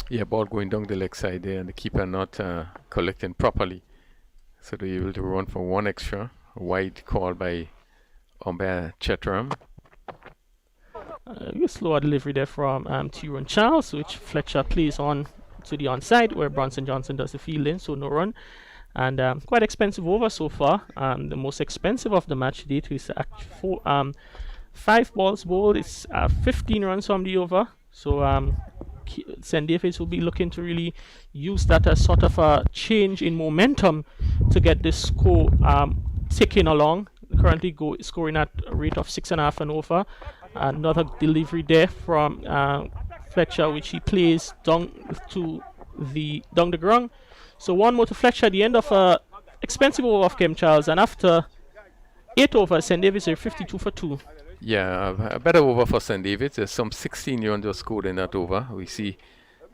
Yeah, ball going down the leg side there, and the keeper not collecting properly. So they're able to run for 1 extra. A wide call by umpire Chetram. A slower delivery there from Tyrone Charles, which Fletcher plays on to the onside, where Bronson Johnson does the fielding, so no run. And quite expensive over so far. The most expensive of the match date is 5 balls bowled. It's 15 runs from the over. So St. David's will be looking to really use that as sort of a change in momentum to get this score ticking along. Currently scoring at a rate of 6.5 and over. Another delivery there from Fletcher, which he plays down the ground. So 1 more to Fletcher at the end of a expensive over of Kem Charles, and after 8 overs, St. David's are 52 for 2. Yeah, a better over for St. David's. There's some 16 runs just scored in that over. We see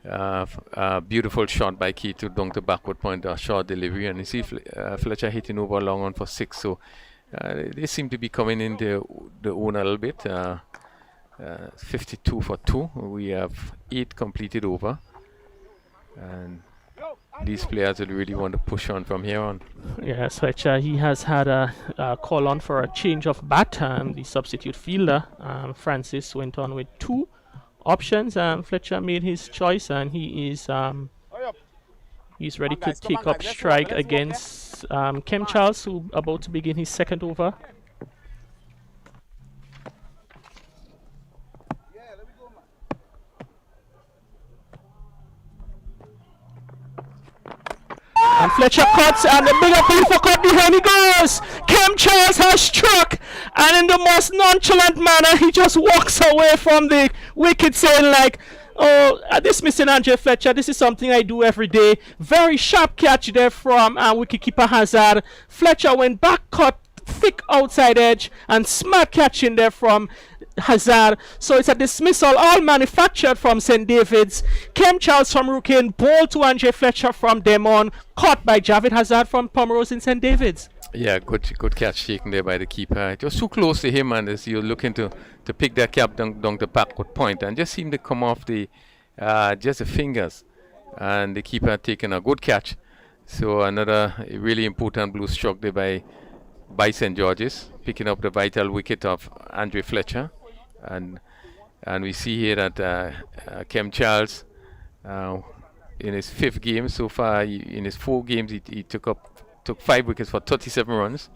a beautiful shot by Kato down the backward point, a short delivery, and you see Fletcher hitting over long on for 6. So they seem to be coming in the own a little bit. 52 for 2. We have 8 completed over, and these players will really want to push on from here on. Yes, Fletcher, he has had a call on for a change of bat. The substitute fielder, Francis, went on with 2 options. Fletcher made his choice, and he is he's ready to take up strike against Kem Charles, who about to begin his second over. And Fletcher cuts, and the bigger play for cut behind he goes. Kem Charles has struck, and in the most nonchalant manner, he just walks away from the wicket, saying like, "Oh, dismissing Andre Fletcher. This is something I do every day." Very sharp catch there from wicketkeeper Hazard. Fletcher went back, cut thick outside edge, and smart catch in there from Hazard. So it's a dismissal, all manufactured from St. David's. Kem Charles from Rookin, ball to Andre Fletcher from Demon, caught by Javid Hazard from Pomeroy in St. David's. Yeah, good catch taken there by the keeper. It was too close to him, and as you're looking to pick that cap down the backward point, and just seemed to come off the just the fingers, and the keeper taking a good catch. So another really important blue struck there by St. George's, picking up the vital wicket of Andre Fletcher, and we see here that Kem Charles in his 5th game so far, in his 4 games he took 5 wickets for 37 runs.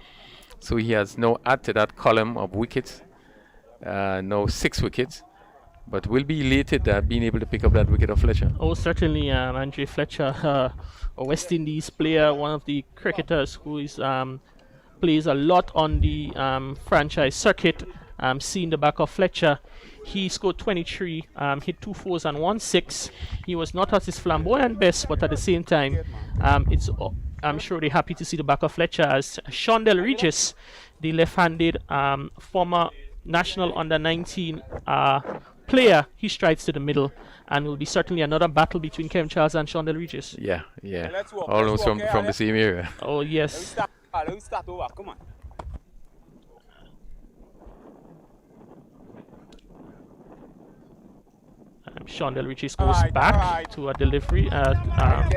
So he has now added that column of wickets, now 6 wickets, but will be elated being able to pick up that wicket of Fletcher. Oh, certainly, Andre Fletcher, a West Indies player, one of the cricketers who is plays a lot on the franchise circuit. Seeing the back of Fletcher, he scored 23, hit 2 4s and 1 6. He was not at his flamboyant best, but at the same time, I'm sure they're happy to see the back of Fletcher, as Shondell Regis, the left-handed former national under-19 player, he strides to the middle, and will be certainly another battle between Kem Charles and Shondell Regis. Yeah, almost from the same area. Oh yes. Let me start over. Come on. Shondell Regis goes back to a delivery,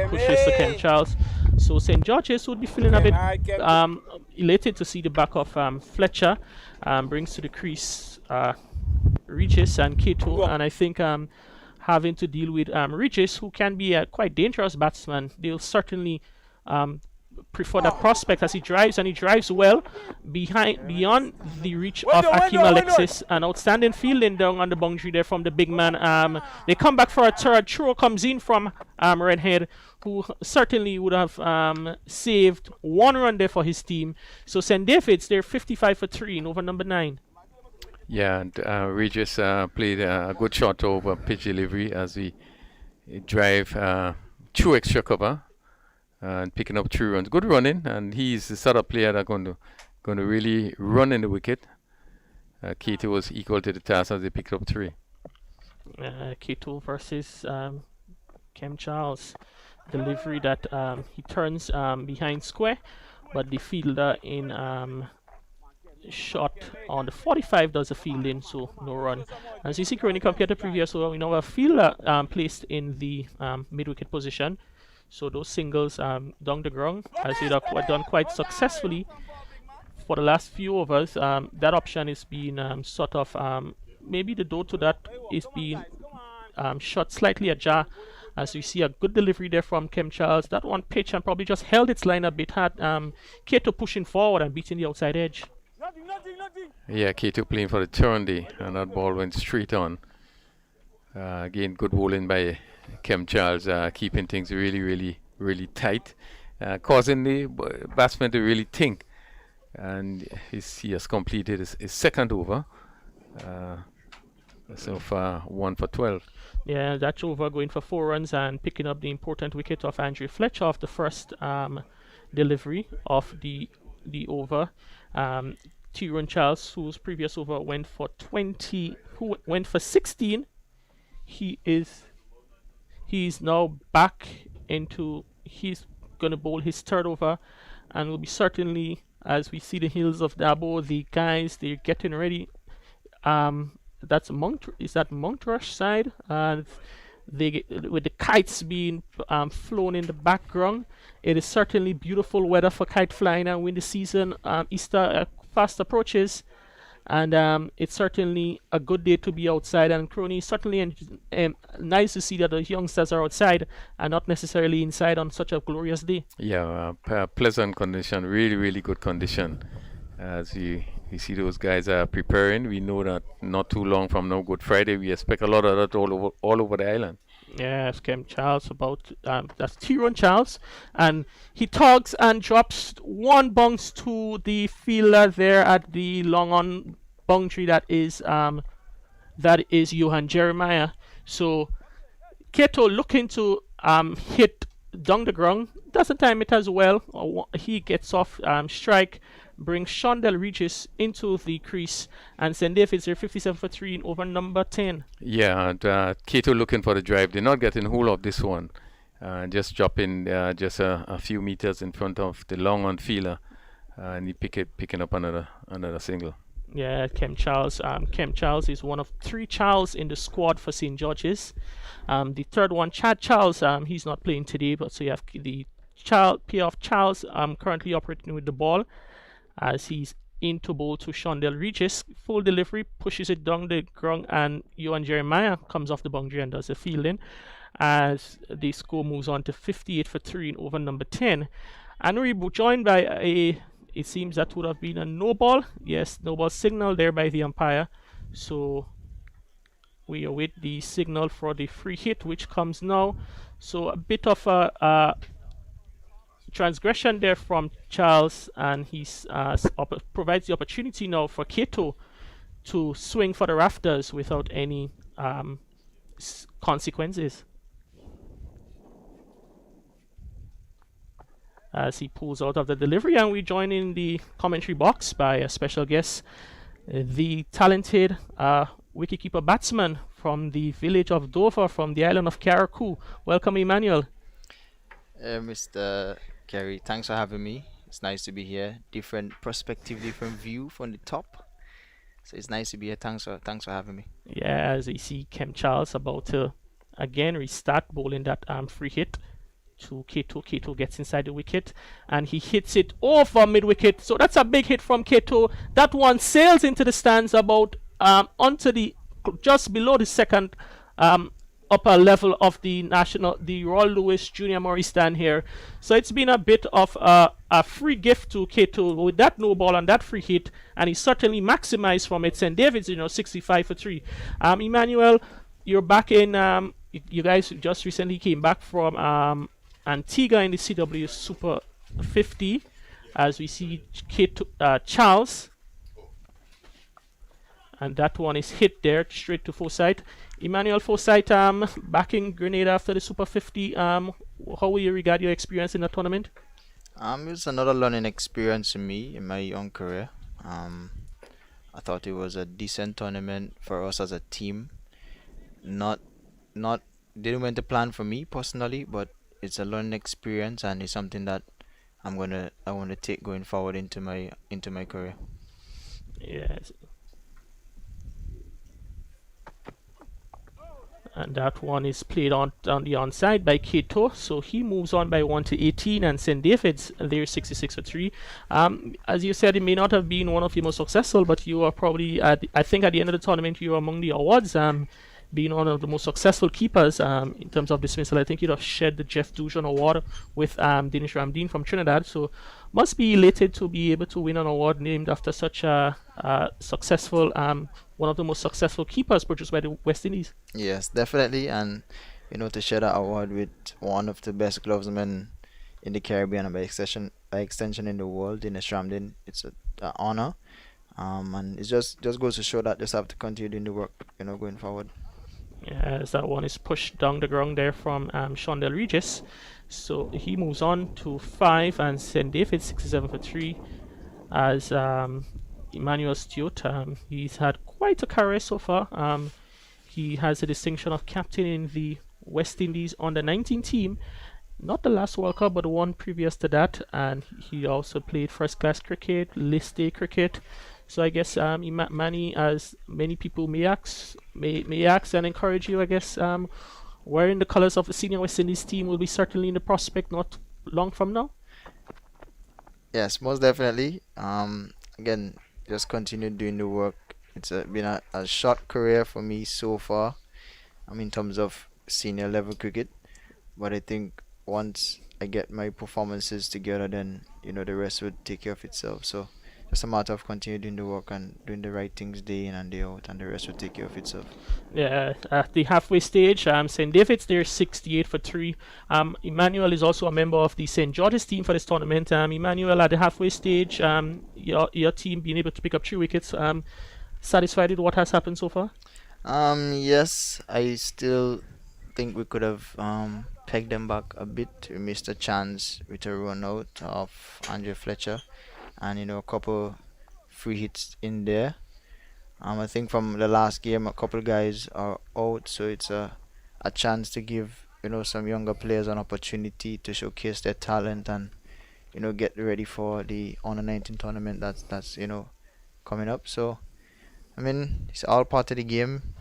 pushes to Kem Charles. So St. George's would be feeling a bit elated to see the back of Fletcher. Brings to the crease Regis and Kato, and I think having to deal with Regis, who can be a quite dangerous batsman. They'll certainly prefer that prospect, as he drives, and he drives well beyond the reach of Akeem Alexis. An outstanding fielding down on the boundary there from the big man. They come back for a third. Throw comes in from Redhead, who certainly would have saved 1 run there for his team. So St. David's, they're 55 for 3 in over number 9. Yeah, and Regis played a good shot over pitch delivery as we drive through extra cover and picking up 3 runs. Good running, and he's the sort of player that's going to really run in the wicket. Kato was equal to the task as they picked up 3. Kato versus Kem Charles. Delivery that he turns behind square, but the fielder in shot on the 45 does a fielding, so no run. As you see, currently compared to previous over, we now have a fielder placed in the mid-wicket position. So those singles down the ground, as they have done quite successfully for the last few overs. That option is being sort of maybe the door to that is being shot slightly ajar, as we see a good delivery there from Kem Charles. That one pitch and probably just held its line a bit, had Kato pushing forward and beating the outside edge. Yeah, Kato playing for the turn day, and that ball went straight on. Again, good bowling by Kem Charles, keeping things really tight, causing the batsman to really think. And he has completed his second over. So far, 1 for 12. Yeah, that over going for 4 runs and picking up the important wicket of Andre Fletcher off the first delivery of the over. Tyrone Charles, whose previous over went for 20, who went for 16. He's now back into, he's going to bowl his third over, and will be certainly, as we see the hills of Dabo, the guys, they're getting ready. That's Montrush side, and with the kites being flown in the background. It is certainly beautiful weather for kite flying, and when the season Easter fast approaches, and it's certainly a good day to be outside. And Crony, certainly nice to see that the youngsters are outside and not necessarily inside on such a glorious day. Yeah, pleasant condition, really, really good condition. As you see those guys are preparing, we know that not too long from now, Good Friday, we expect a lot of that all over the island. Yes, Kem Charles that's Tyrone Charles, and he tugs and drops one bounce to the fielder there at the long on boundary. That is Johan Jeremiah. So Kato looking to hit down the ground, doesn't time it as well. He gets off strike, brings Shondell Regis into the crease, and St. David's there 57 for 3 in over number 10. Yeah, and Kato looking for the drive. They're not getting hold of this one. Just dropping just a few meters in front of the long on fielder, and he picking up another single. Yeah, Kem Charles. Kem Charles is one of 3 Charles in the squad for St. George's. The third one, Chad Charles, he's not playing today, but so you have the pair of Charles currently operating with the ball as he's into bowl to Shondell Regis. Full delivery, pushes it down the ground, and Johan Jeremiah comes off the boundary and does the fielding as the score moves on to 58 for 3 in over number 10. And we're joined by it seems that would have been a no ball. Yes, no ball signal there by the umpire. So we await the signal for the free hit, which comes now. So a bit of a transgression there from Charles, and he provides the opportunity now for Kato to swing for the rafters without any consequences. As he pulls out of the delivery, and we join in the commentary box by a special guest, the talented wicketkeeper batsman from the village of Dover, from the island of Carriacou. Welcome, Emmanuel. Mr. Kerry, thanks for having me. It's nice to be here. Different perspective, different view from the top. So it's nice to be here. Thanks for having me. Yeah, as we see Kem Charles about to again restart bowling that free hit to Kato. Kato gets inside the wicket and he hits it over mid wicket. So that's a big hit from Kato. That one sails into the stands about onto the just below the second upper level of the Royal Lewis Junior Murray stand here. So it's been a bit of a free gift to Kato with that no ball and that free hit, and he certainly maximized from it. St. David's 65 for 3. Emmanuel, you're back in you guys just recently came back from Antigua in the CW Super 50, as we see Charles, and that one is hit there straight to Forsyth. Emmanuel, Forsyth back in Grenada after the Super 50. How will you regard your experience in the tournament? It's another learning experience for me in my young career. I thought it was a decent tournament for us as a team. Not didn't went to plan for me personally, but it's a learning experience and it's something that I want to take going forward into my career. Yes. And that one is played on the onside by Kato, so he moves on by 1 to 18, and St. David's there 66 for 3. As you said, it may not have been one of your most successful, but you are probably I think at the end of the tournament you were among the awards. Being one of the most successful keepers in terms of dismissal. I think you'd have shared the Jeff Dujon Award with Dinesh Ramdeen from Trinidad, so must be elated to be able to win an award named after such a successful, one of the most successful keepers produced by the West Indies. Yes, definitely, and to share that award with one of the best glovesmen in the Caribbean and by extension in the world, Dinesh Ramdeen, it's an honor, and it just goes to show that just have to continue doing the work, going forward. Yes, that one is pushed down the ground there from Shondell Regis. So he moves on to 5, and St. David 67 for 3 as Emmanuel Stewart. He's had quite a career so far. He has the distinction of captain in the West Indies under 19 team. Not the last World Cup, but the one previous to that. And he also played first class cricket, list day cricket. So I guess Manny, as many people may ask and encourage you, I guess wearing the colours of the senior West Indies team will be certainly in the prospect not long from now. Yes, most definitely. Again, just continue doing the work. It's been a short career for me so far. In terms of senior level cricket, but I think once I get my performances together, then the rest would take care of itself. So just a matter of continuing doing the work and doing the right things day in and day out, and the rest will take care of itself. Yeah, at the halfway stage, St. David's there 68 for 3. Emmanuel is also a member of the St. George's team for this tournament. Emmanuel, at the halfway stage, your team being able to pick up 3 wickets, satisfied with what has happened so far? Yes, I still think we could have pegged them back a bit. We missed a chance with a run out of Fletcher, and a couple free hits in there. I think from the last game, a couple guys are out, so it's a chance to give some younger players an opportunity to showcase their talent and get ready for the under 19 tournament that's coming up. So it's all part of the game.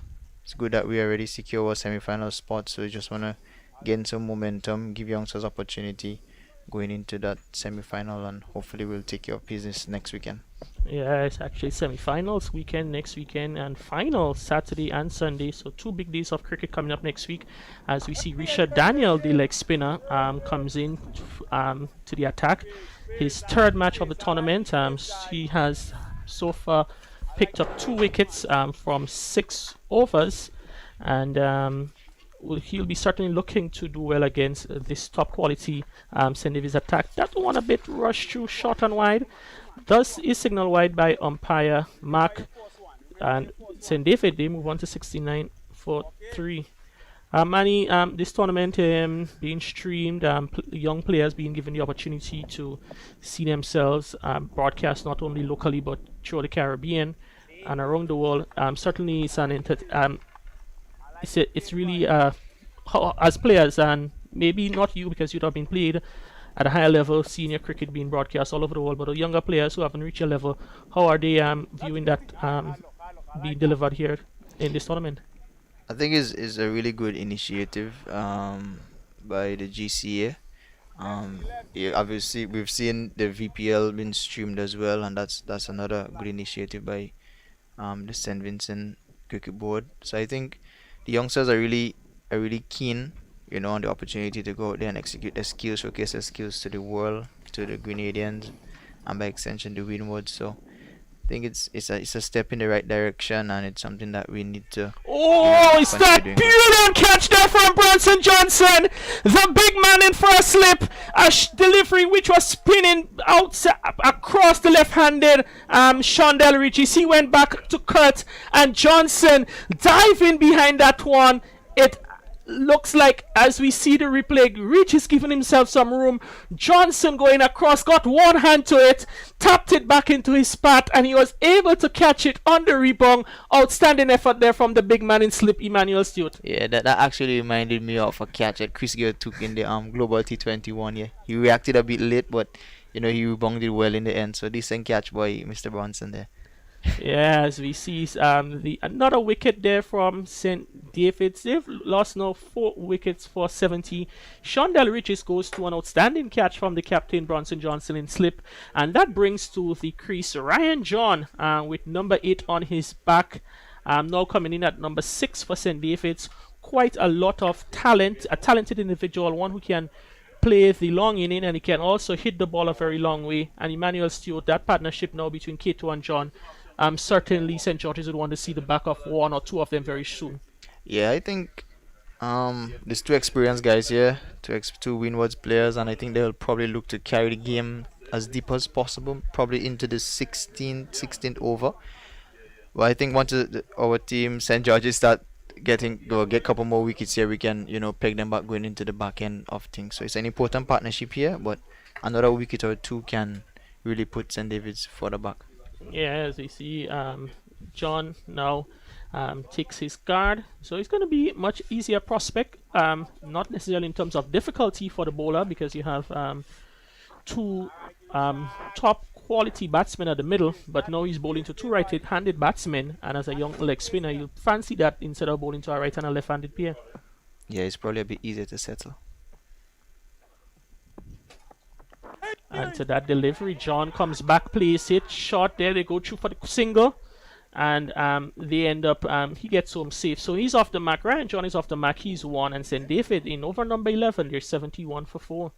It's good that we already secure our semi-final spot, so we just want to gain some momentum, give youngsters opportunity going into that semi-final, and hopefully we'll take care of business next weekend. Yeah, it's actually semi-finals weekend next weekend and finals Saturday and Sunday. So 2 big days of cricket coming up next week as we see Richard Daniel, the leg spinner, comes in to the attack. His 3rd match of the tournament. He has so far picked up 2 wickets from 6 overs, and he'll be certainly looking to do well against this top quality St. David's attack. That one a bit rushed through short and wide. Thus is signal wide by umpire Mark, and St. David, they move on to 69 for 3. Manny, this tournament being streamed, young players being given the opportunity to see themselves broadcast not only locally but through the Caribbean and around the world. Certainly, it's really as players, and maybe not you because you'd have been played at a higher level, senior cricket being broadcast all over the world, but the younger players who haven't reached your level, how are they viewing that being delivered here in this tournament? I think is a really good initiative by the GCA. Yeah, obviously we've seen the VPL being streamed as well, and that's another good initiative by the St. Vincent Cricket Board. So I think the youngsters are really keen, on the opportunity to go out there and execute their skills, showcase their skills to the world, to the Grenadians, and by extension the Windward. So I think it's a step in the right direction, and it's something that we need to. Oh, it's that brilliant catch there from Bronson Johnson, the big man in for a slip, delivery which was spinning out across the left-handed Shondell Richie. He went back to Kurt, and Johnson diving behind that one. It looks like, as we see the replay, Rich is giving himself some room. Johnson going across, got one hand to it, tapped it back into his path, and he was able to catch it on the rebound. Outstanding effort there from the big man in slip, Emmanuel Stewart. Yeah, that actually reminded me of a catch that Chris Gale took in the global T20 one. Yeah, he reacted a bit late, but he rebounded well in the end. So decent catch by Mr. Bronson there. Yeah, as we see another wicket there from St. David's. They've lost now 4 wickets for 70. Shondell Riches goes to an outstanding catch from the captain Bronson Johnson in slip, and that brings to the crease Ryan John with number 8 on his back, now coming in at number 6 for St. David's. Quite a lot of talent, a talented individual, one who can play the long inning, and he can also hit the ball a very long way. And Emmanuel Stewart, that partnership now between Kato and John, certainly St. George's would want to see the back of 1 or 2 of them very soon. Yeah, I think there's 2 experienced guys here, 2 Windwards players, and I think they'll probably look to carry the game as deep as possible, probably into the 16th over. But I think once our team, St. George's, get a couple more wickets here, we can peg them back going into the back end of things. So it's an important partnership here, but another wicket or 2 can really put St. David's further back. Yeah, as we see, John now takes his guard, so it's going to be much easier prospect, not necessarily in terms of difficulty for the bowler, because you have 2 top quality batsmen at the middle, but now he's bowling to 2 right-handed batsmen, and as a young leg spinner, you fancy that instead of bowling to a right and a left-handed pair. Yeah, it's probably a bit easier to settle. And to that delivery, John comes back, plays it, shot there. They go through for the single, and they end up. He gets home safe, so he's off the mark. Ryan John is off the mark. He's 1, and St. David in over number 11. They're 71 for 4.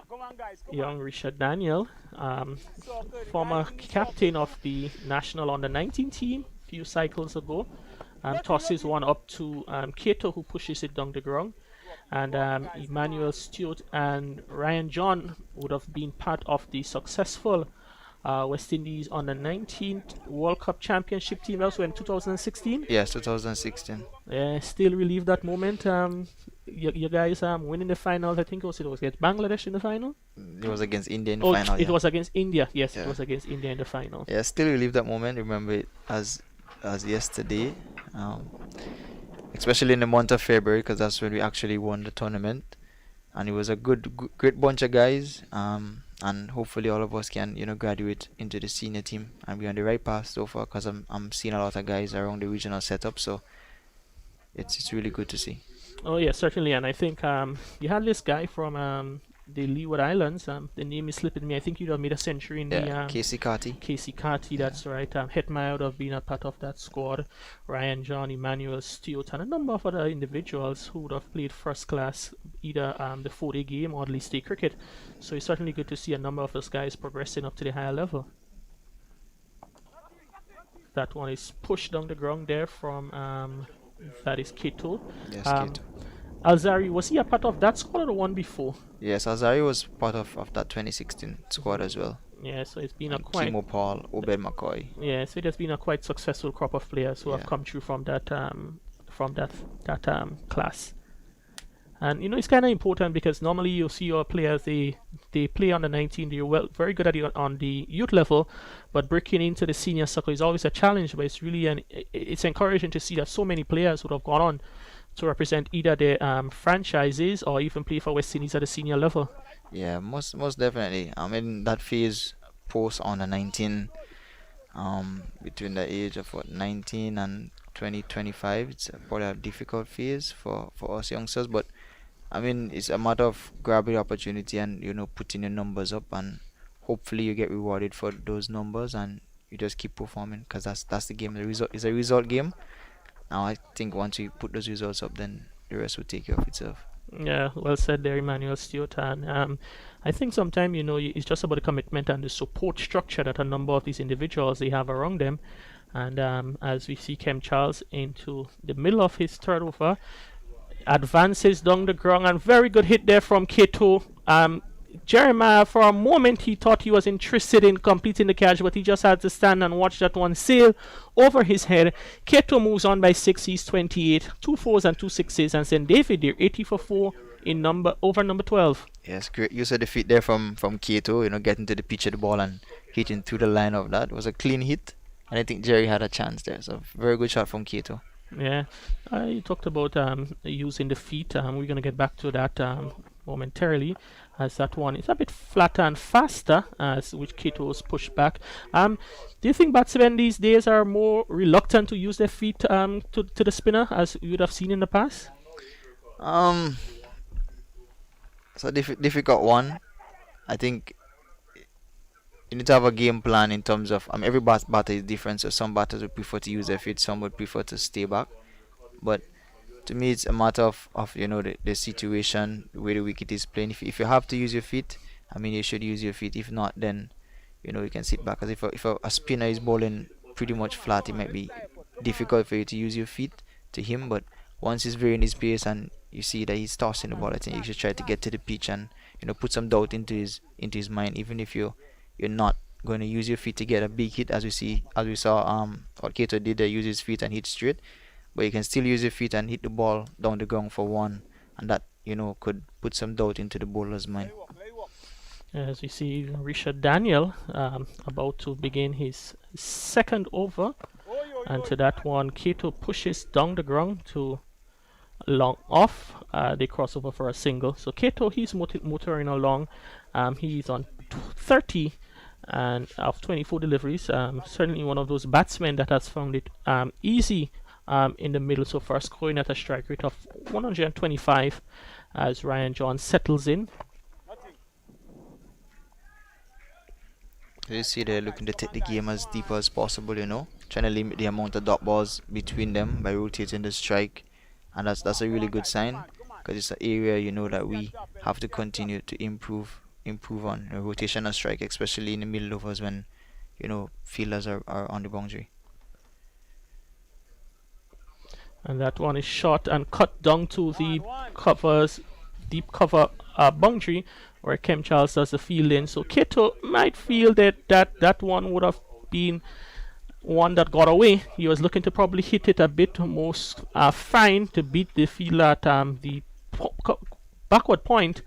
Come on, guys. Come Young Richard Daniel, former captain of the national under 19 team a few cycles ago, tosses one up to Kato, who pushes it down the ground. And Emmanuel Stewart and Ryan John would have been part of the successful West Indies under 19th World Cup Championship team also in 2016. Yes, 2016. Still relive that moment. You guys winning the final. I think it was against Bangladesh in the final. It was against India in the final. It Yeah. was against India. Yes, Yeah. it was against India in the final. Yeah, still relive that moment. Remember it as yesterday, especially in the month of February, because that's when we actually won the tournament, and it was a great bunch of guys. And hopefully all of us can graduate into the senior team and be on the right path so far. Because I'm seeing a lot of guys around the regional setup, so it's really good to see. Oh yeah, certainly. And I think you had this guy from the Leeward Islands. The name is slipping me. I think you'd have made a century in the Casey Carty. Casey Carty, that's right. Hetmeyer would have been a part of that squad. Ryan John, Emmanuel Stewart, and a number of other individuals who would have played first class, either the 4-day game or at least day cricket. So it's certainly good to see a number of those guys progressing up to the higher level. That one is pushed down the ground there from that is Kato. Yes, Kato. Alzari, was he a part of that squad or the one before? Yes, Azari was part of that 2016 squad as well. Yeah, so it's been And a quite Kimo Paul, Obed McCoy. yeah, so it has been a quite successful crop of players who have Yeah. come through from that class. And it's kind of important because normally you see your players they play on the 19, they're very good at it on the youth level, but breaking into the senior circle is always a challenge. But it's really it's encouraging to see that so many players would have gone on to represent either their franchises or even play for West Indies at the senior level. Yeah, most definitely. I mean that phase post under 19, between the age of 19 and 25, it's probably a difficult phase for us youngsters. But I mean, it's a matter of grabbing the opportunity and putting your numbers up, and hopefully you get rewarded for those numbers, and you just keep performing, because that's the game. The result is a result game. Now I think once you put those results up, then the rest will take care of itself. Yeah, well said there, Emmanuel Stewart. And I think sometimes, it's just about the commitment and the support structure that a number of these individuals they have around them. And as we see Kem Charles into the middle of his third over, advances down the ground, and very good hit there from Kato. Jeremiah, for a moment, he thought he was interested in completing the catch, but he just had to stand and watch that one sail over his head. Kato moves on by 6. He's 28, 2 4s and 2 6s, and St. David, they're 80 for 4 in over number 12. Yes, great use of the feet there from Kato, getting to the pitch of the ball and hitting through the line of that. It was a clean hit, and I think Jerry had a chance there. So very good shot from Kato. Yeah, you talked about using the feet. We're going to get back to that momentarily, as that one is a bit flatter and faster, as which Kato was pushed back. Do you think batsmen these days are more reluctant to use their feet to the spinner, as you would have seen in the past? It's a difficult one. I think you need to have a game plan in terms of every batter is different, so some batters would prefer to use their feet, some would prefer to stay back. But to me, it's a matter of the situation, where the wicket is playing. If you have to use your feet, you should use your feet. If not, then you can sit back. Because if a spinner is bowling pretty much flat, it might be difficult for you to use your feet to him. But once he's very in his pace and you see that he's tossing the ball, I think you should try to get to the pitch and put some doubt into his mind, even if you're not going to use your feet to get a big hit, as we saw what Kato did. Use his feet and hit straight, but you can still use your feet and hit the ball down the ground for one, and that could put some doubt into the bowler's mind. As we see Richard Daniel about to begin his second over, and to that one Kato pushes down the ground to long off. They cross over for a single. So Kato, he's motoring along. He's on 30 and of 24 deliveries. Certainly one of those batsmen that has found it easy in the middle so far, scoring at a strike rate of 125. as Ryan John settles in. You see they're looking to take the game as deep as possible, trying to limit the amount of dot balls between them by rotating the strike, and that's a really good sign, because it's an area that we have to continue to improve on rotation and strike, especially in the middle overs when fielders are on the boundary. And that one is shot and cut down to the deep cover boundary, where Kem Charles does the fielding. So Kato might feel that one would have been one that got away. He was looking to probably hit it a bit more fine to beat the fielder at the backward point,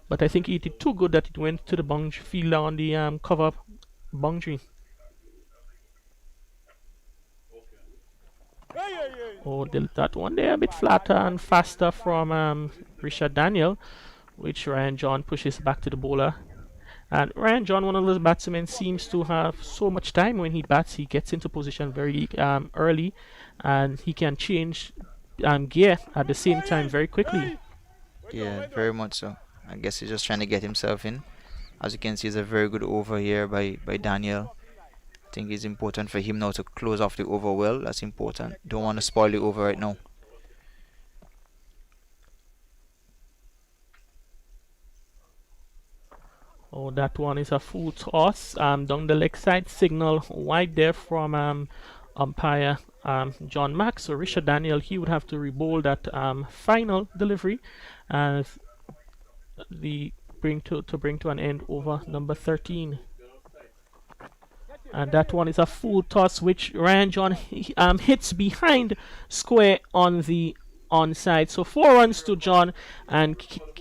but I think he did too good that it went to the boundary fielder on the cover boundary. Oh, that one there a bit flatter and faster from Richard Daniel, which Ryan John pushes back to the bowler. And Ryan John, one of those batsmen, seems to have so much time when he bats. He gets into position very early, and he can change gear at the same time very quickly. Yeah, very much so. I guess he's just trying to get himself in. As you can see, it's a very good over here by Daniel. I think it's important for him now to close off the over well. That's important. Don't want to spoil the over right now. Oh, that one is a full toss down the leg side, signal wide there from umpire John Mack. So Richard Daniel, he would have to re-bowl that final delivery as bring to an end over number 13. And that one is a full toss, which Ryan John hits behind square on the onside. So 4 runs to John, and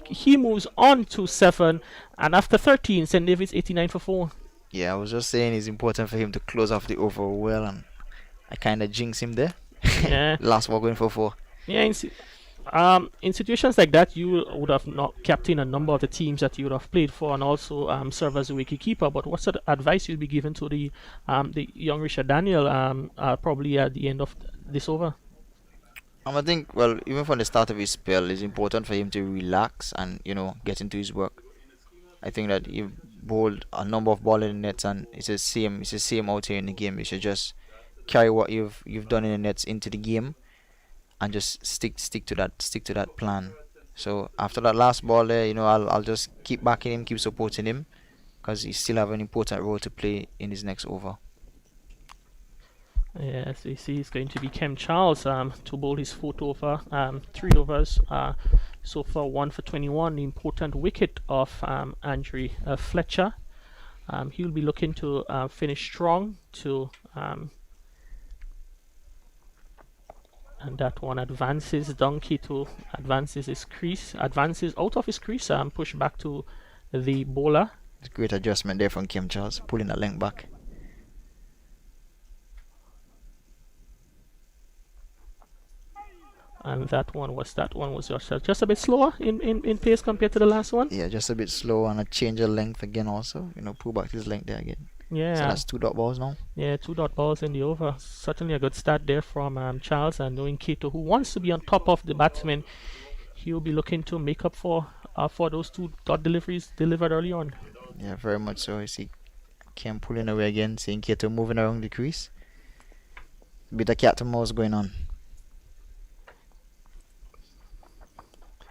he moves on to 7. And after 13, St. David's 89 for 4. Yeah, I was just saying it's important for him to close off the over well, and I kind of jinxed him there. Yeah. Last ball going for 4. Yeah, in situations like that, you would have not captained a number of the teams that you would have played for, and also serve as a wicketkeeper. But what's the advice you'll be given to the young Richard Daniel probably at the end of this over? I think, well, even from the start of his spell, it's important for him to relax and get into his work. I think that he bowled a number of balls in the nets, and it's the same out here in the game. You should just carry what you've done in the nets into the game, and just stick to that plan. So after that last ball there, I'll just keep backing him, keep supporting him, because he still have an important role to play in his next over. Yes, we see it's going to be Kem Charles to bowl his 4th over, 3 overs so far, 1 for 21. The important wicket of Andrew Fletcher. He'll be looking to finish strong to and that one advances. Kato advances out of his crease, push back to the bowler. It's a great adjustment there from Kem Charles, pulling that length back. And that one was just a bit slower in pace compared to the last one. Yeah, just a bit slow, and a change of length again also. Pull back his length there again. Yeah. So that's 2 dot balls now. Yeah, 2 dot balls in the over. Certainly a good start there from Charles, and knowing Kato, who wants to be on top of the batsman, he'll be looking to make up for those 2 dot deliveries delivered early on. Yeah, very much so. I see Kem pulling away again, seeing Kato moving around the crease. Bit of cat and mouse going on.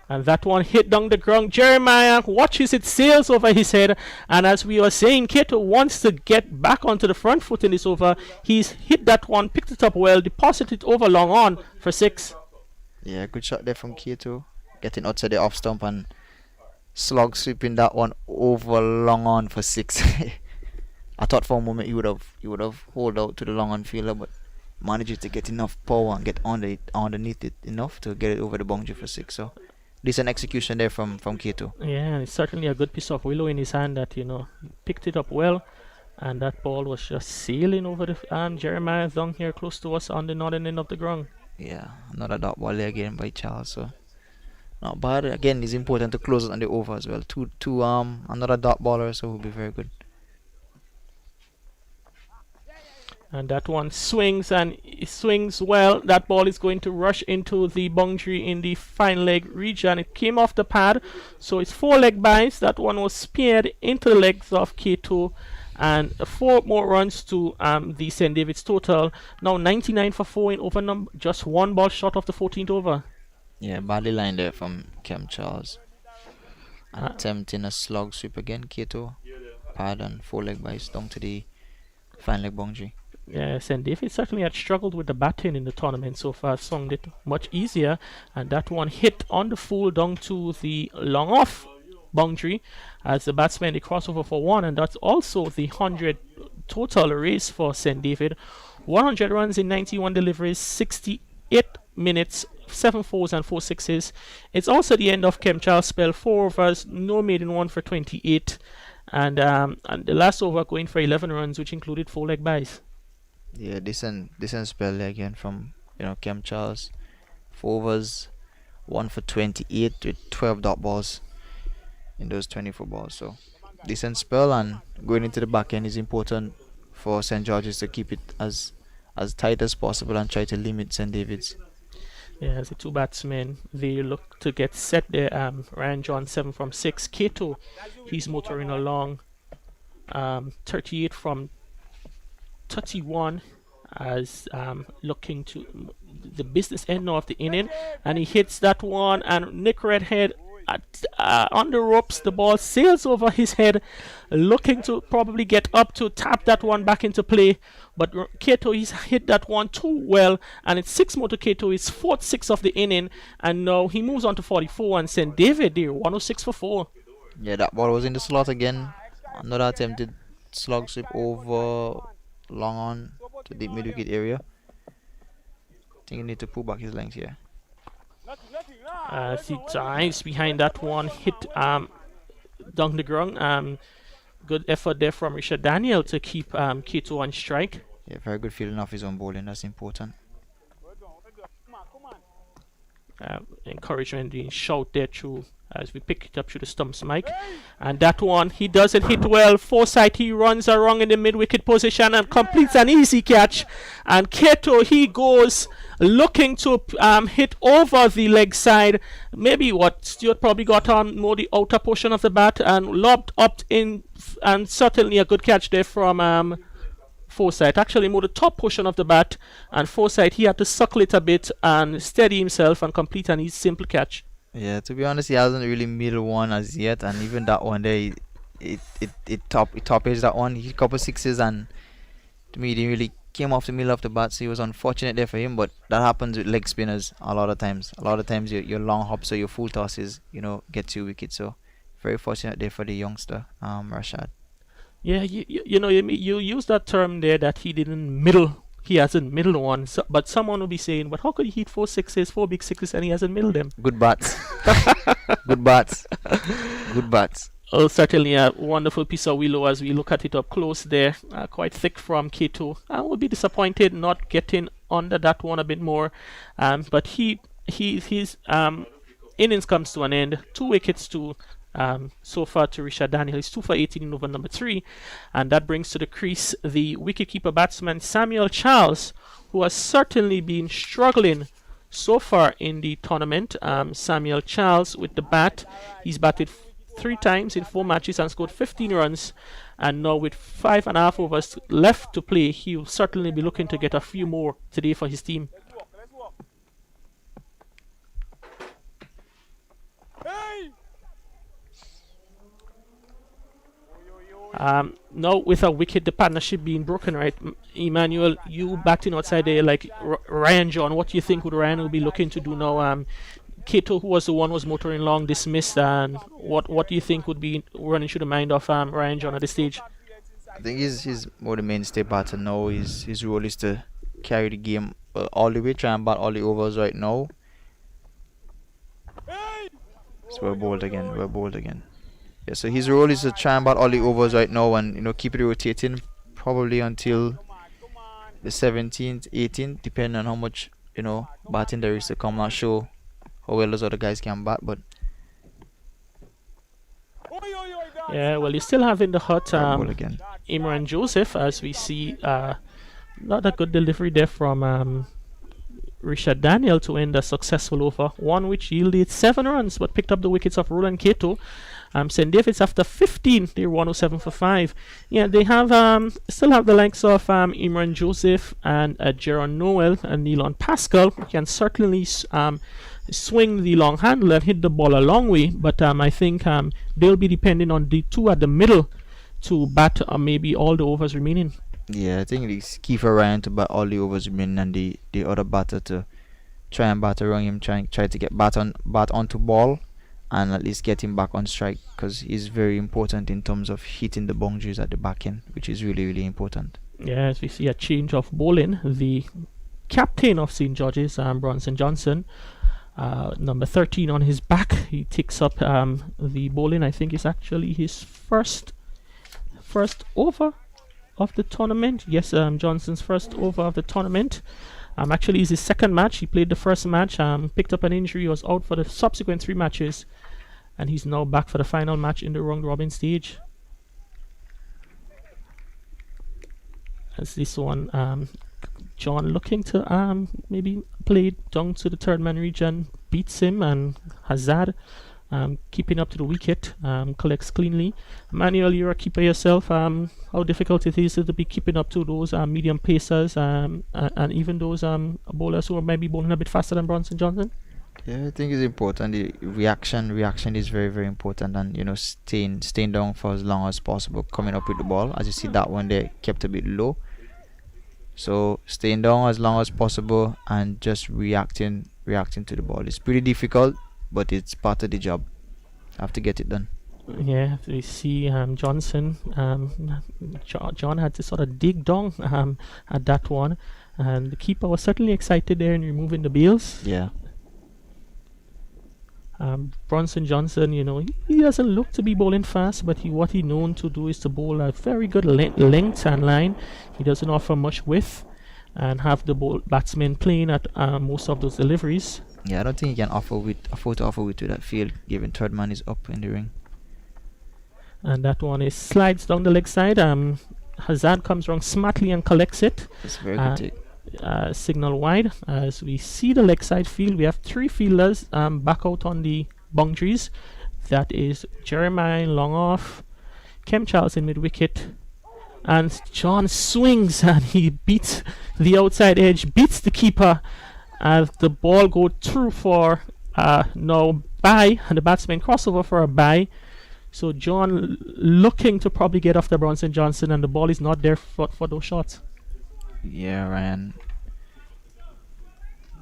And that one hit down the ground. Jeremiah watches it, sails over his head. And as we were saying, Kato wants to get back onto the front foot in this over. He's hit that one, picked it up well, deposited it over long on for 6. Yeah, good shot there from Kato. Getting outside the off stump and slog sweeping that one over long on for 6. I thought for a moment he would have hold out to the long on fielder, but managed to get enough power and get underneath it enough to get it over the boundary for 6. So decent execution there from Kato. Yeah, it's certainly a good piece of willow in his hand that picked it up well, and that ball was just sailing over the Jeremiah down here close to us on the northern end of the ground. Yeah, another dot ball there again by Charles. So not bad. Again, it's important to close it on the over as well. Another dot baller, so will be very good. And that one swings, and it swings well. That ball is going to rush into the boundary in the fine leg region. It came off the pad, so it's 4 leg byes. That one was speared into the legs of Kato, and 4 more runs to the St. David's total. Now 99 for 4 in over number, just 1 ball short of the 14th over. Yeah, badly lined there from Kem Charles. Attempting a slog sweep again, Kato. Pad and 4 leg byes down to the fine leg boundary. Yeah, St. David certainly had struggled with the batting in the tournament so far. Found it much easier, and that one hit on the full down to the long off boundary as the batsman they crossover for 1, and that's also the 100 total race for St. David. 100 runs in 91 deliveries, 68 minutes, 7 fours and 4 sixes. It's also the end of Kem Charles' spell. 4 overs, no maiden one for 28, and the last over going for 11 runs, which included 4 leg byes. Yeah, decent spell there again from Kem Charles. 4 overs, 1 for 28 with 12 dot balls in those 24 balls. So decent spell, and going into the back end is important for St. George's to keep it as tight as possible and try to limit St. David's. Yeah, as the 2 batsmen, they look to get set there. Ryan John 7 from 6. Kato, he's motoring along. 38 from 31 as looking to the business end of the inning, and he hits that one, and Nick Redhead on the ropes. The ball sails over his head, looking to probably get up to tap that one back into play, but Kato, he's hit that one too well, and it's 6 more to Kato. His 4th 6 of the inning, and now he moves on to 44, and St. David there 106 for 4. Yeah, that ball was in the slot again. Another attempted slog sweep over long on to deep mid wicket area. I think he need to pull back his length here. He dives behind that one, hit down the ground. Good effort there from Richard Daniel to keep Kato on strike. Yeah, very good feeling off his own bowling. That's important. Encouragement being shout there through as we pick it up through the stumps mic, and that one he doesn't hit well. Forsyth, he runs around in the mid wicket position and completes an easy catch, and Kato, he goes looking to hit over the leg side. Maybe what Stuart probably got on more the outer portion of the bat and lobbed up in, and certainly a good catch there from Forsyth. Actually more the top portion of the bat, and Forsyth, he had to suckle it a bit and steady himself and complete an easy simple catch. Yeah, to be honest, he hasn't really middle one as yet, and even that one there, it top edged that one. He hit a couple sixes, and to me, he really came off the middle of the bat, so it was unfortunate there for him. But that happens with leg spinners a lot of times. A lot of times your long hops or your full tosses, get you wicket. So very fortunate there for the youngster, Rashad. Yeah, you use that term there that he didn't middle. He hasn't middled one, but someone will be saying, but how could he hit 4 sixes, 4 big sixes, and he hasn't middled them? Good bats. Good bats. Good bats. Oh, certainly a wonderful piece of willow as we look at it up close there. Quite thick from Kato. I will be disappointed not getting under that one a bit more. But his innings comes to an end. 2 wickets to so far to Richard Daniel. He's 2 for 18 in over number 3, and that brings to the crease the wicketkeeper batsman Samuel Charles, who has certainly been struggling so far in the tournament. Samuel Charles with the bat, he's batted 3 times in 4 matches and scored 15 runs, and now with 5.5 overs left to play, he will certainly be looking to get a few more today for his team. Now with a wicket, the partnership being broken, right? Emmanuel, you batting outside there like Ryan John. What do you think would Ryan will be looking to do now? Kato, who was the one was motoring long, dismissed, and what do you think would be running through the mind of Ryan John at this stage? I think he's more the mainstay batter now. His role is to carry the game all the way, try and bat all the overs right now. So we're bowled again. Yeah, so his role is to try and bat all the overs right now and keep it rotating probably until the 17th, 18th, depending on how much batting there is to come. Not sure how well those other guys can bat, but yeah, well, you still have in the hut Imran Joseph, as we see Not a good delivery there from Richard Daniel to end a successful over, one which yielded 7 runs but picked up the wickets of Roland Kato. St. David's after 15, they're 107 for 5. Yeah, they have still have the likes of Imran Joseph and Jaron Noel and Neilon Pascal, who can certainly swing the long handle and hit the ball a long way, but I think they'll be depending on the two at the middle to bat maybe all the overs remaining. Yeah, I think it's key for Ryan to bat all the overs remaining and the other batter to try and bat around him, try to get bat onto ball and at least get him back on strike, because he's very important in terms of hitting the boundaries at the back end, which is really, really important. Yeah, as we see a change of bowling, the captain of St. George's, Bronson Johnson, number 13 on his back, he takes up the bowling. I think it's actually his first over of the tournament. Yes, Johnson's first over of the tournament. Actually, it's his second match. He played the first match, picked up an injury, was out for the subsequent 3 matches, and he's now back for the final match in the round robin stage. As this one, John looking to maybe play down to the third man region, beats him, and Hazard keeping up to the wicket, collects cleanly. Manuel, you're a keeper yourself. How difficult it is to be keeping up to those medium pacers and even those bowlers who are maybe bowling a bit faster than Bronson Johnson? Yeah, I think it's important. The reaction is very, very important, and staying down for as long as possible, coming up with the ball. As you see, that one they kept a bit low, so staying down as long as possible and just reacting to the ball. It's pretty difficult, but it's part of the job. I have to get it done. Yeah, we see Johnson. John had to sort of dig down at that one, and the keeper was certainly excited there in removing the bails. Yeah. Bronson Johnson, he doesn't look to be bowling fast, but what he's known to do is to bowl a very good length and line. He doesn't offer much width and have the batsmen playing at most of those deliveries. Yeah, I don't think he can afford to offer width to that field, given third man is up in the ring. And that one is slides down the leg side. Hazard comes wrong smartly and collects it. It's a very good take. Signal wide. As we see the leg side field, we have 3 fielders back out on the boundaries. That is Jeremiah long off, Kem Charles in mid wicket, and John swings and he beats the outside edge, beats the keeper as the ball go through for now bye, and the batsman crossover for a bye. So John looking to probably get after Bronson Johnson, and the ball is not there for those shots. Yeah, Ryan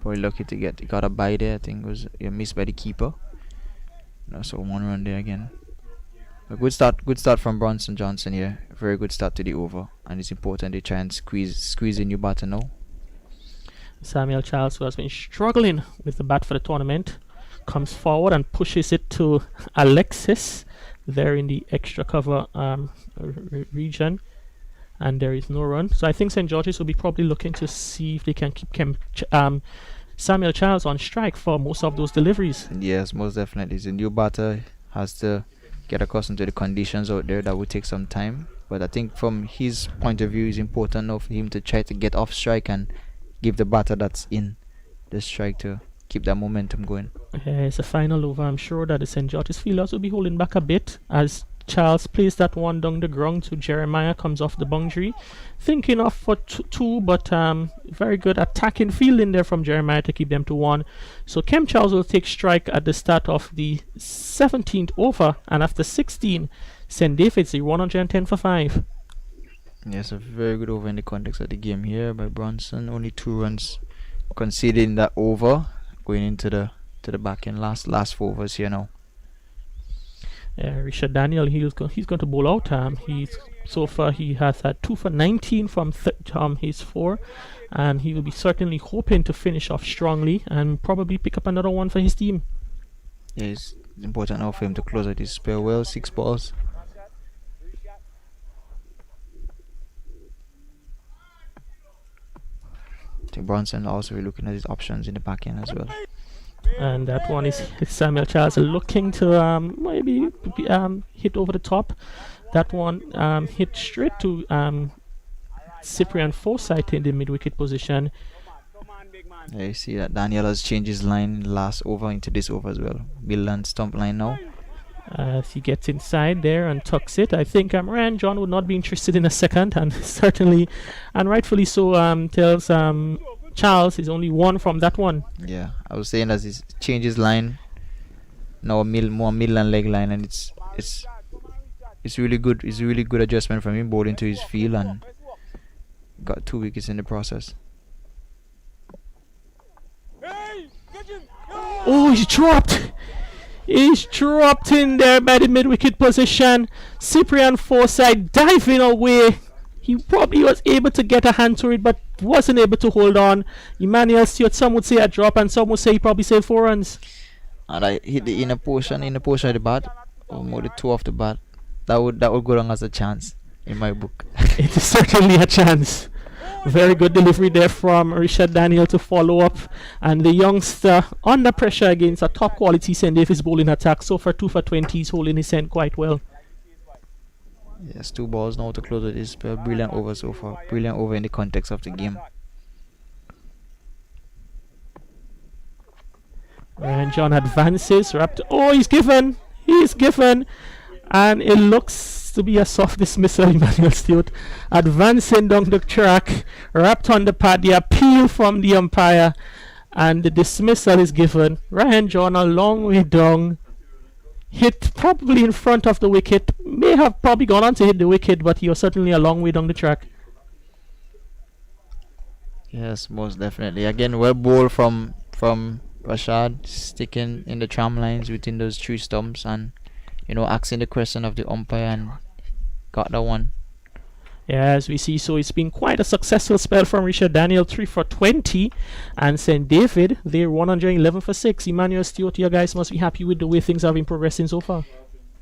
probably lucky to got a bye there. I think it was missed by the keeper. So 1 run there again. A good start from Bronson Johnson here. Very good start to the over, and it's important they try and squeeze a new batter now. Samuel Charles, who has been struggling with the bat for the tournament, comes forward and pushes it to Alexis there in the extra cover region, and there is no run. So I think St. George's will be probably looking to see if they can keep Samuel Charles on strike for most of those deliveries. Yes, most definitely. The new batter has to get accustomed to the conditions out there. That would take some time, but I think from his point of view, it's important now for him to try to get off strike and give the batter that's in the strike to keep that momentum going. It's a final over. I'm sure that the St. George's fielders will be holding back a bit as Charles plays that one down the ground to Jeremiah, comes off the boundary, thinking of for 2, but very good attacking fielding there from Jeremiah to keep them to 1. So Kem Charles will take strike at the start of the 17th over, and after 16, St. David's 110 for 5. Yes, a very good over in the context of the game here by Bronson. Only 2 runs conceded in that over, going into the back end. Last 4 overs here now. Richard Daniel, he's going to bowl out. So far he has had 2 for 19 from his 4, and he will be certainly hoping to finish off strongly and probably pick up another one for his team. Yeah, it's important now for him to close out his spell well. 6 balls. I think Bronson also looking at his options in the back end as well. And that one is Samuel Charles looking to maybe hit over the top. That one hit straight to Cyprian Forsyth in the mid-wicket position. Yeah, you see that Daniel has changed his line last over into this over as well. Bill and stump line now. As he gets inside there and tucks it, I think Ryan John would not be interested in a second, and certainly, and rightfully so, tells Charles is only one from that one. Yeah, I was saying as he's changed his line now, more middle and leg line, and it's really good. It's really good adjustment from him, bowling to his field, and got 2 wickets in the process. Oh, he's dropped. He's dropped in there by the mid-wicket position. Cyprian Forsyth diving away. He probably was able to get a hand to it, but wasn't able to hold on. Emmanuel Stewart, some would say a drop, and some would say he probably saved 4 runs. And I hit the inner portion of the bat, or more the toe of the bat. That would go down as a chance in my book. It is certainly a chance. Very good delivery there from Richard Daniel to follow up, and the youngster under pressure against a top quality St. David's bowling attack. So for 2 for 20, he's holding his end quite well. Yes, 2 balls now to close with this spell. Brilliant over so far. Brilliant over in the context of the game. And John advances. Oh, he's given. He's given. And it looks to be a soft dismissal. Emmanuel Stewart advancing down the track, wrapped on the pad. The appeal from the umpire, and the dismissal is given. Ryan John a long way down, hit probably in front of the wicket. May have probably gone on to hit the wicket, but he was certainly a long way down the track. Yes, most definitely. Again, well bowled from Rashad, sticking in the tram lines within those 3 stumps, and asking the question of the umpire, and got that one. Yeah, as we see, so it's been quite a successful spell from Richard Daniel, 3 for 20, and St. David, they're 111 for 6. Emmanuel Stewart, you guys must be happy with the way things have been progressing so far.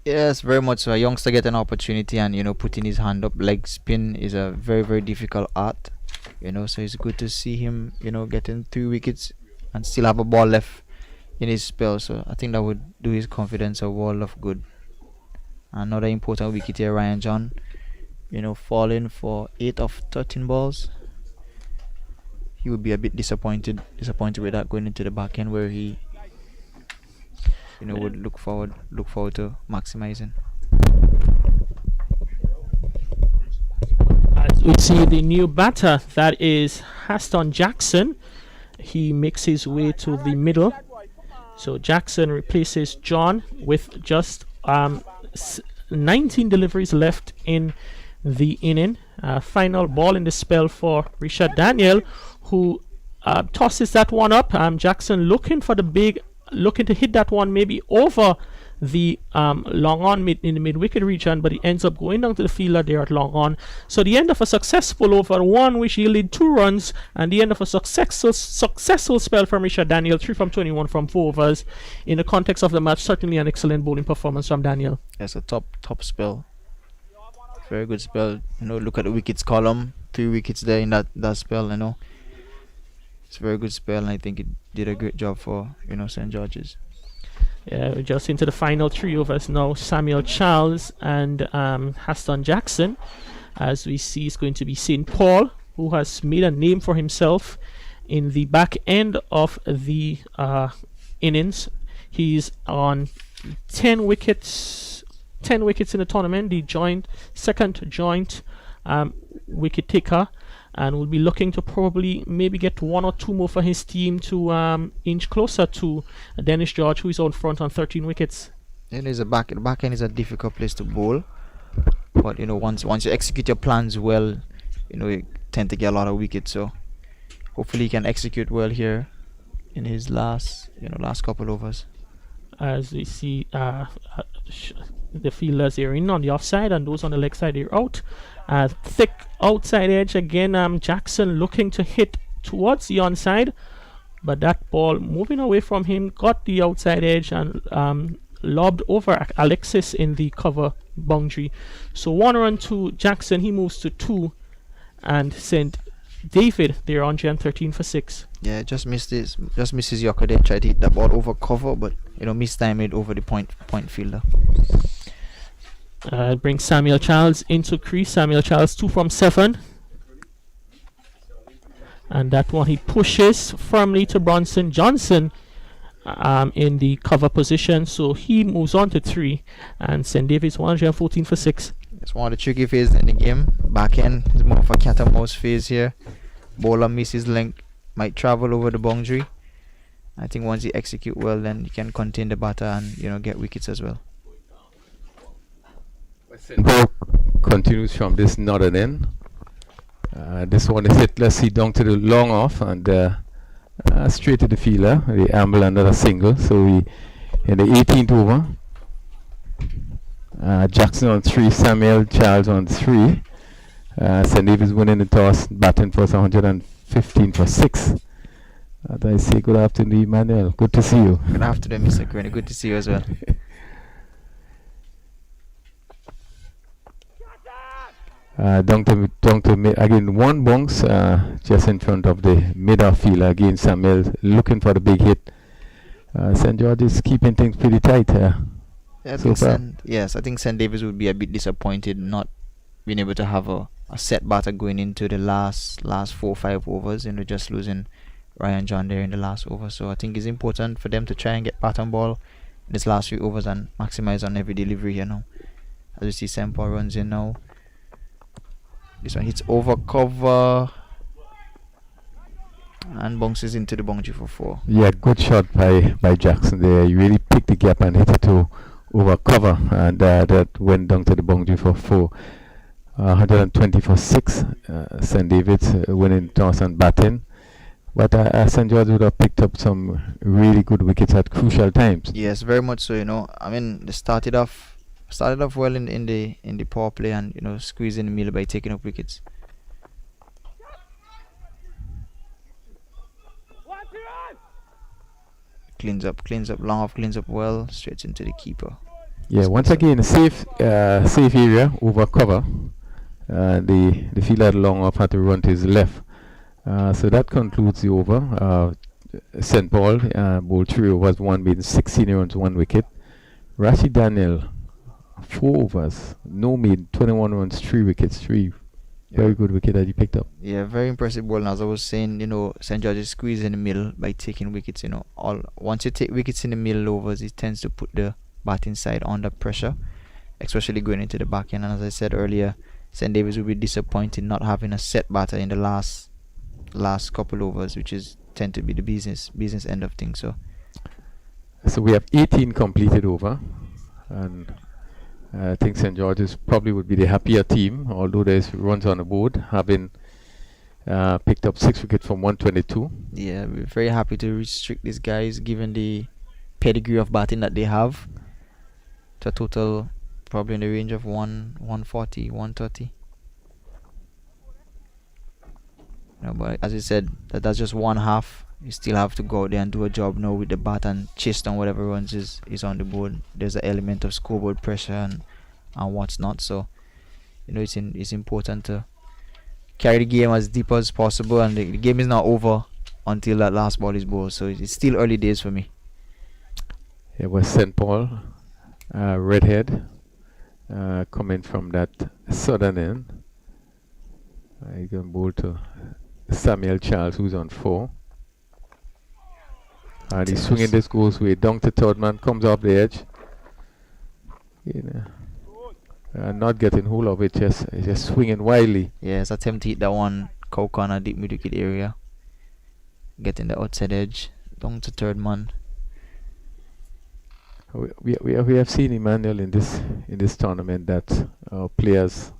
Yes, very much so. A youngster get an opportunity, and putting his hand up, leg spin is a very, very difficult art. So it's good to see him, getting 3 wickets and still have a ball left in his spell. So I think that would do his confidence a world of good. Another important wicket here, Ryan John, falling for 8 of 13 balls. He would be a bit disappointed with that going into the back end, where he would look forward to maximizing. As we see the new batter, that is Haston Jackson. He makes his way to the middle. So Jackson replaces John with just 19 deliveries left in the inning. Final ball in the spell for Richard Daniel, who tosses that one up. Jackson looking to hit that one maybe over the long on in the mid-wicket region, but he ends up going down to the fielder there at long on. So the end of a successful over, one which yielded 2 runs, and the end of a successful spell from Richard Daniel, 3 from 21 from 4 overs. In the context of the match, certainly an excellent bowling performance from Daniel. Yes, a top spell. Very good spell. Look at the wickets column. 3 wickets there in that spell. It's a very good spell, and I think it did a great job for St. George's. Yeah, we're just into the final 3 overs now. Samuel Charles and Haston Jackson. As we see, it's going to be St. Paul, who has made a name for himself in the back end of the innings. He's on 10 wickets in the tournament, the second joint wicket taker, and will be looking to probably maybe get 1 or 2 more for his team to inch closer to Dennis George, who is on front on 13 wickets. The back end is a difficult place to bowl, but once you execute your plans well, you tend to get a lot of wickets. So hopefully he can execute well here in his last couple overs. As we see, the fielders are in on the offside, and those on the leg side are out. Thick outside edge again. Jackson looking to hit towards the onside, but that ball moving away from him, got the outside edge and lobbed over Alexis in the cover boundary. So 1 run to Jackson, he moves to 2, and St. David, they're on 13 for 6. Yeah, just misses Yorker there. Tried to hit that ball over cover, but mistimed it over the point fielder. Brings Samuel Charles into crease. Samuel Charles 2 from 7. And that one he pushes firmly to Bronson Johnson in the cover position. So he moves on to 3. And St. David's 114 for 6. It's one of the tricky phases in the game. Back end is more of a cat and mouse phase here. Bowler misses length, might travel over the boundary. I think once you execute well, then you can contain the batter and get wickets as well. St. Paul continues from this northern end. This one is hit. Let's see, down to the long off and straight to the fielder. They amble another single. So we in the 18th over. Jackson on 3, Samuel Charles on 3. St. David's winning the toss, batting for 115 for 6. I say good afternoon, Emmanuel. Good to see you. Good afternoon, Mr. Granny. Good to see you as well. Down to again, one bounce just in front of the mid-off fielder. Again, Samuel looking for the big hit. St. George is keeping things pretty tight here. Yes, I think St. David's would be a bit disappointed not being able to have a set batter going into the last 4-5 overs, just losing Ryan John there in the last over. So I think it's important for them to try and get pattern ball in this last few overs and maximize on every delivery here now. As you see, St. Paul runs in now. This one hits over cover and bounces into the boundary for 4. Yeah, good shot by Jackson there. He really picked the gap and hit it to over cover, and that went down to the boundary for 4. 120 for 6. St. David's winning toss and batting. But St. George would have picked up some really good wickets at crucial times. Yes, very much so. I mean, they started off well in the power play and squeezing the middle by taking up wickets. Cleans up, long off, cleans up well, straight into the keeper. Yeah, once again, a safe area over cover. The fielder at long off had to run to his left. So that concludes the over. St. Paul bowled 3 overs, 1 beaten, 16 runs, 1 wicket. Rashid Daniel, 4 overs, no maiden, 21 runs, 3 wickets, 3. Very good wicket that he picked up. Yeah, very impressive ball. And as I was saying, St. George is squeezing in the middle by taking wickets. Once you take wickets in the middle overs, it tends to put the batting side under pressure, especially going into the back end. And as I said earlier, St. David's will be disappointed not having a set batter in the last couple overs, which tend to be the business end of things. So we have 18 completed over, and I think St. George's probably would be the happier team, although there's runs on the board, having picked up 6 wickets from 122. Yeah, we're very happy to restrict these guys, given the pedigree of batting that they have, to a total probably in the range of 140, 130. But as you said, that's just one half. You still have to go out there and do a job now with the bat and chase down whatever runs is on the board. There's an element of scoreboard pressure and what's not. So it's important to carry the game as deep as possible, and the game is not over until that last ball is bowled. So it's still early days for me. It was St. Paul, redhead, coming from that southern end. You can bowl to Samuel Charles, who's on 4. And he's swinging, this goes way down to third man, comes off the edge. Not getting hold of it, just swinging wildly. Yes, attempt to hit that one cow corner deep mid wicket area. Getting the outside edge, down to third man. We have seen, Emmanuel, in this tournament that players,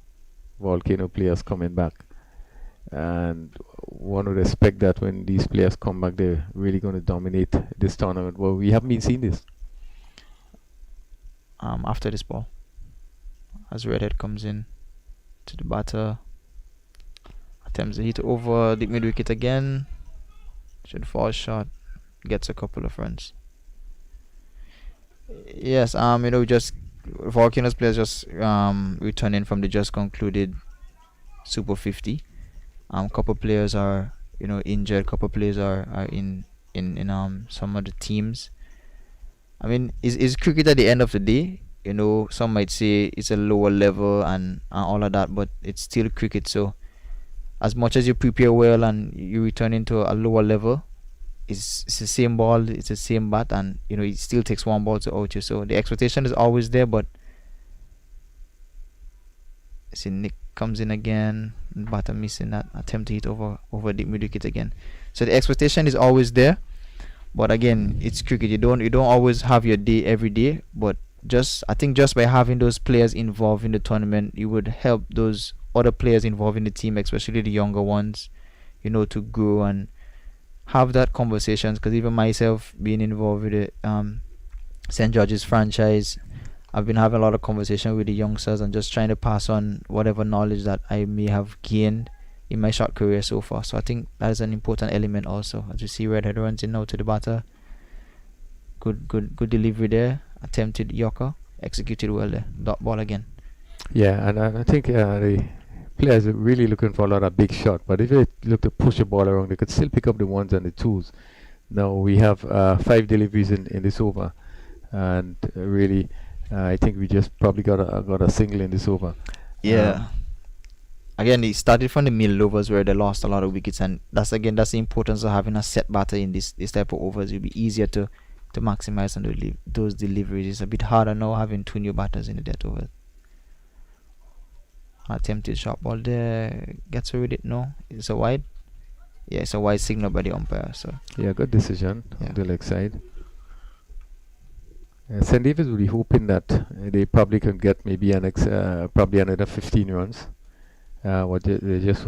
Volcano players, coming back, and one would expect that when these players come back, they're really going to dominate this tournament. Well, we haven't been seeing this. After this ball, as Redhead comes in to the batter, attempts to hit over the mid wicket again, should fall short, gets a couple of runs. Yes, just Volcano's players just returning from the just concluded Super 50. Couple players are injured. Couple players are in some of the teams. I mean, is cricket at the end of the day? Some might say it's a lower level and all of that, but it's still cricket. So as much as you prepare well and you return into a lower level, it's the same ball, it's the same bat, and it still takes one ball to out you. So the expectation is always there, but see Nick comes in again, batter missing that attempt to hit over the mid wicket again. So the expectation is always there, but again, it's cricket. You don't always have your day every day, but I think just by having those players involved in the tournament, you would help those other players involved in the team, especially the younger ones, to grow and have that conversations. Because even myself being involved with the St. George's franchise, I've been having a lot of conversation with the youngsters and just trying to pass on whatever knowledge that I may have gained in my short career so far. So I think that is an important element also. As you see, Redhead runs in now to the batter. Good delivery there. Attempted Yorker, executed well there. Dot ball again. Yeah, and I think the players are really looking for a lot of big shot. But if they look to push the ball around, they could still pick up the ones and the twos. Now we have 5 deliveries in this over, and really, I think we just probably got a single in this over. Yeah. Again, it started from the middle overs where they lost a lot of wickets, and that's the importance of having a set batter in this type of overs. It'll be easier to maximize on those deliveries. It's a bit harder now having 2 new batters in the death over. Attempted short ball there, gets away with it. No, it's a wide. Yeah, it's a wide signal by the umpire. So yeah, good decision on the leg side. St. David's will be hoping that they probably can get maybe probably another 15 runs. They just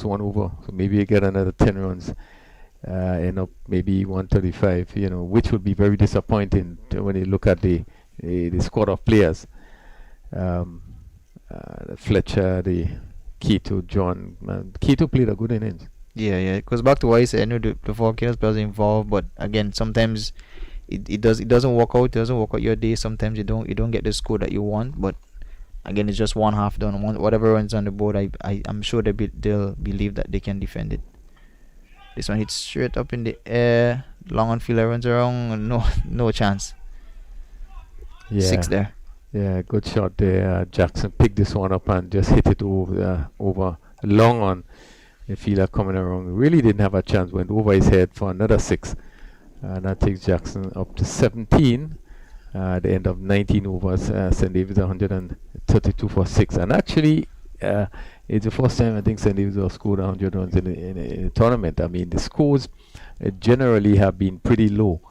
one over, so maybe they get another 10 runs. End up maybe 135, which would be very disappointing when you look at the squad of players. Fletcher, the Kato, John. Kato played a good innings. Yeah, it goes back to what I said. I know the 4 players involved, but again, sometimes it doesn't work out. It doesn't work out your day. Sometimes you don't get the score that you want, but again, it's just one half done. Whatever runs on the board, I'm sure they'll believe that they can defend it. This one hits straight up in the air. Long on fielder runs around. No chance. Yeah. 6 there. Yeah, good shot there. Jackson picked this one up and just hit it over long on. The fielder coming around really didn't have a chance. Went over his head for another 6. And that takes Jackson up to 17. At the end of 19 overs, St. David's 132 for 6. And actually, it's the first time I think St. David's have scored 100 runs in a tournament. I mean, the scores generally have been pretty low.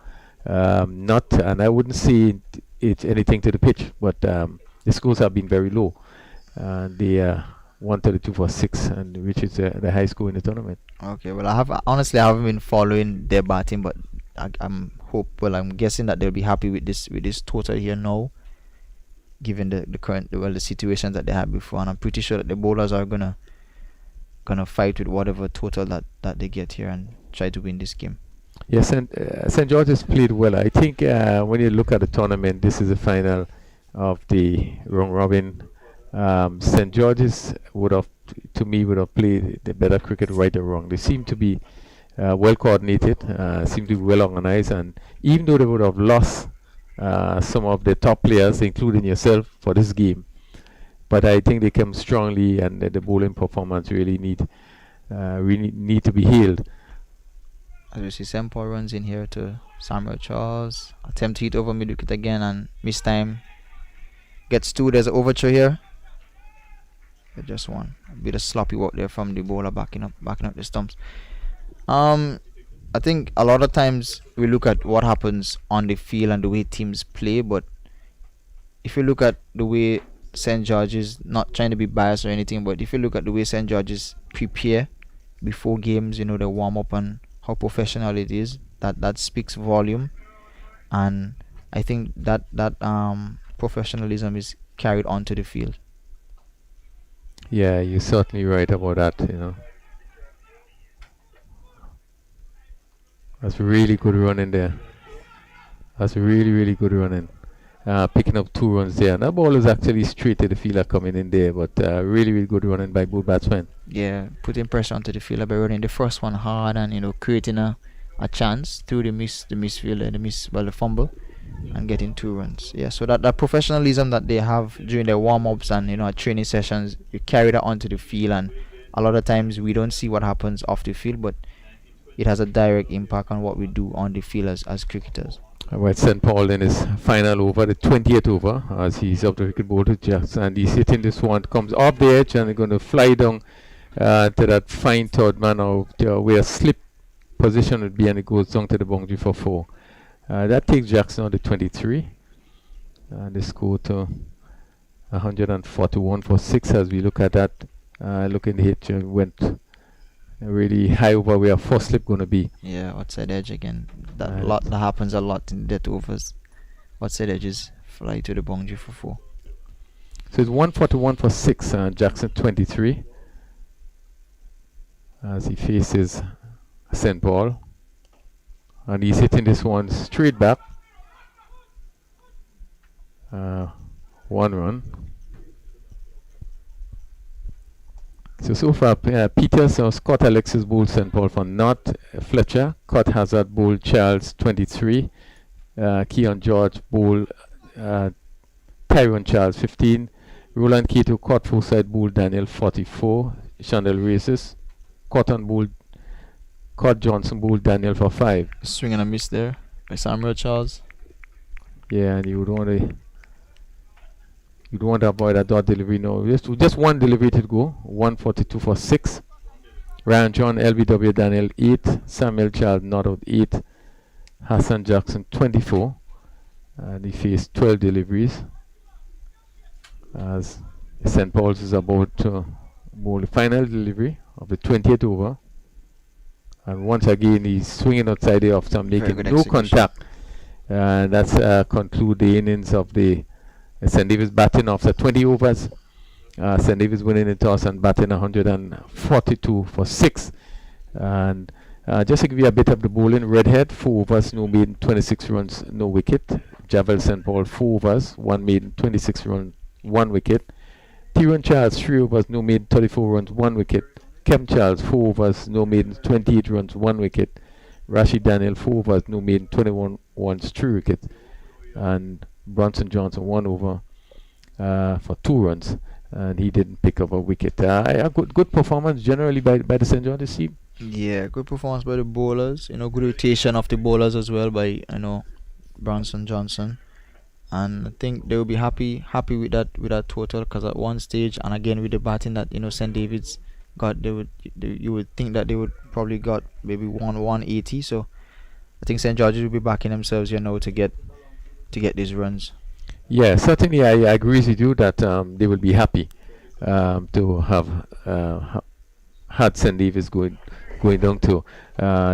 And I wouldn't say it's anything to the pitch, but the scores have been very low. And they 132 for 6, and which is the high score in the tournament. Okay, well, I haven't been following their batting, but I'm guessing that they'll be happy with this total here now, given the current the situations that they had before, and I'm pretty sure that the bowlers are gonna fight with whatever total that they get here and try to win this game. Yes, and St. George's played well. I think when you look at the tournament, this is the final of the round robin. St. George's would have played the better cricket, right or wrong. They seem to be well coordinated, seem to be well organized, and even though they would have lost some of the top players, including yourself, for this game, but I think they came strongly, and the bowling performance really need to be hailed. As you see, Semple runs in here to Samuel Charles. Attempt to hit over mid wicket again and miss time. Gets 2. There's an overture here. But just 1. A bit of sloppy work there from the bowler backing up the stumps. I think a lot of times we look at what happens on the field and the way teams play, but if you look at the way St. George's, not trying to be biased or anything, but if you look at the way St. George's prepare before games, they warm up and how professional it is, that speaks volume, and I think that professionalism is carried onto the field. Yeah, you're certainly right about that. That's really good running there. That's really, really good running. Picking up 2 runs there. And that ball is actually straight to the fielder coming in there, but really, really good running by both batsmen. Yeah, putting pressure onto the fielder by running the first one hard and creating a chance through the fumble, and getting 2 runs. Yeah, so that professionalism that they have during their warm-ups and training sessions, you carry that onto the field, and a lot of times we don't see what happens off the field, but it has a direct impact on what we do on the field as cricketers. All right, St. Paul in his final over, the 20th over, as he's up the wicket ball to Jackson, and he's hitting this one, comes off the edge and going to fly down to that fine third man, or where slip position would be, and it goes down to the boundary for 4. That takes Jackson on the 23, and they score to 141 for 6. As we look at that, look in the hit, went really high over where first slip going to be. Yeah, outside edge again. That happens a lot in death overs. Outside edges fly to the boundary for 4. So it's 141 for 6. Jackson 23 as he faces St. Paul, and he's hitting this one straight back. 1 run. So far, Peters or Scott Alexis bowled St. Paul for naught. Fletcher, Scott Hazard bowled Charles 23. Keon George bowled Tyrone Charles 15. Roland Kato, Caught Forsyth bowled Daniel 44. Chandel Races, Cotton bowled Caught Johnson bowled Daniel for 5. Swing and a miss there by Samuel Charles. Yeah, and you would want to avoid a dot delivery now. Just one delivery to go. 142 for 6. Ryan John, LBW Daniel 8. Samuel Child not out 8. Hassan Jackson 24. And he faced 12 deliveries. As St. Paul's is about to bowl the final delivery of the 20th over. And once again, he's swinging outside the off stump, making no contact. And that's conclude the innings of the St. David's batting after 20 overs. St. David's winning the toss and batting 142 for 6. And just to give you a bit of the bowling, Redhead 4 overs, no maiden, 26 runs, no wicket. Javel St. Paul 4 overs, 1 maiden, 26 runs, 1 wicket. Tyrone Charles 3 overs, no maiden, 34 runs, 1 wicket. Kevin Charles 4 overs, no maiden, 28 runs, 1 wicket. Rashid Daniel 4 overs, no maiden, 21 runs, 3 wickets. And Bronson Johnson 1 over for 2 runs, and he didn't pick up a wicket. A good performance generally by the St. George's team. Yeah, good performance by the bowlers. Good rotation of the bowlers as well by Bronson Johnson, and I think they will be happy with that total, because at one stage, and again with the batting that St. David's got, you would think that they would probably got maybe 180. So I think St. George's will be backing themselves to get these runs. Yeah, certainly I agree with you that they will be happy to have had St. David's going down to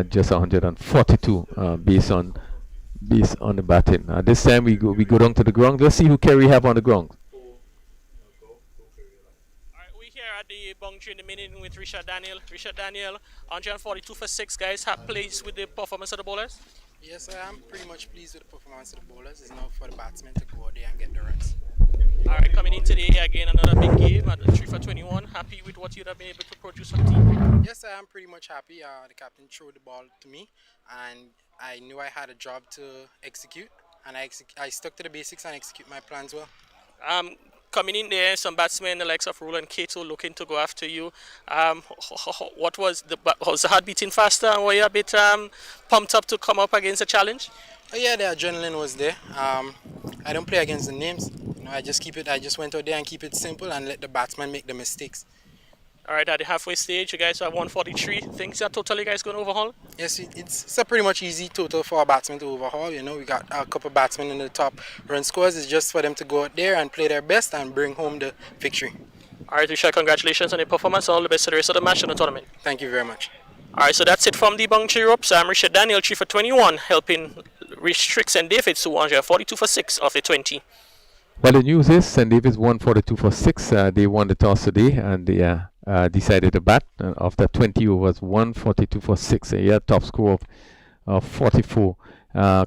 just 142 based on the batting. This time we go down to the ground. Let's see who Kerry have on the ground. We're here at the boundary in the minute with Richard Daniel. Richard Daniel, 142 for 6, guys. Pleased with the performance of the bowlers? Yes, I am pretty much pleased with the performance of the bowlers. It's now for the batsmen to go out there and get the runs. Alright, coming in today again, another big game at 3 for 21. Happy with what you'd have been able to produce for the team? Yes, I am pretty much happy. The captain threw the ball to me, and I knew I had a job to execute, and I stuck to the basics and execute my plans well. Coming in there, some batsmen, the likes of Roland Kato, looking to go after you. What was the heart beating faster, and were you a bit pumped up to come up against the challenge? Oh, yeah, the adrenaline was there. I don't play against the names. I just went out there and keep it simple and let the batsman make the mistakes. Alright, at the halfway stage, you guys have 143. Things that totally guys going to overhaul? Yes, it's a pretty much easy total for a batsman to overhaul. We got a couple batsmen in the top run scores. It's just for them to go out there and play their best and bring home the victory. Alright, Richard, congratulations on your performance and all the best for the rest of the match and the tournament. Thank you very much. Alright, so that's it from the boundary ropes. I'm Richard Daniel, 3 for 21, helping restrict St. David's to 142 for 6 of the 20. Well, the news is St. David's 142 for 6. They won the toss today, and they decided to bat after 20 overs, 142 for 6. A top score of 44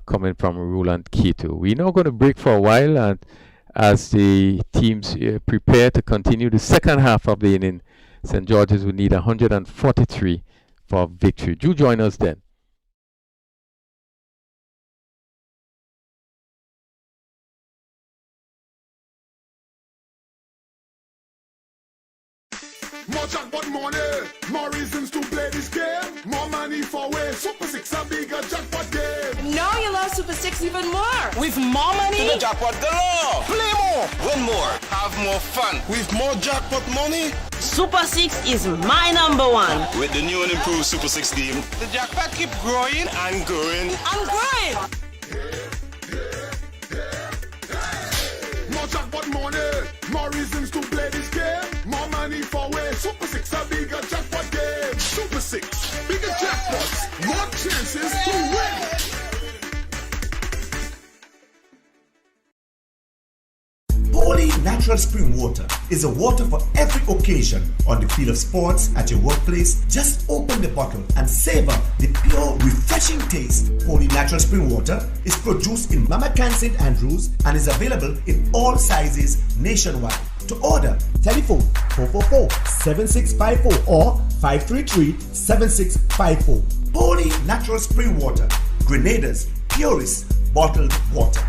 coming from Roland Kato. We're now going to break for a while, and as the teams prepare to continue the second half of the inning, St. George's will need 143 for victory. Do join us then. More jackpot money, more reasons to play this game. More money for way. Super 6 a bigger jackpot game. Now you love Super 6 even more. With more money To the jackpot galore. play more. Win more. Have more fun. With more jackpot money, Super 6 is my number one. With the new and improved Super 6 game, the jackpot keep growing and growing. I'm growing. more jackpot money, more reasons to play this game. More money for way. Super 6 a bigger jackpot game. Super 6, bigger jackpots, more chances to win. Holy natural spring water is a water for every occasion. On the field of sports, at your workplace, just open the bottle and savor the pure, refreshing taste. Holy natural spring water is produced in Mama Can St. Andrews and is available in all sizes nationwide. To order, telephone 444-7654 or 533-7654. Holy natural spring water, Grenada's purest bottled water.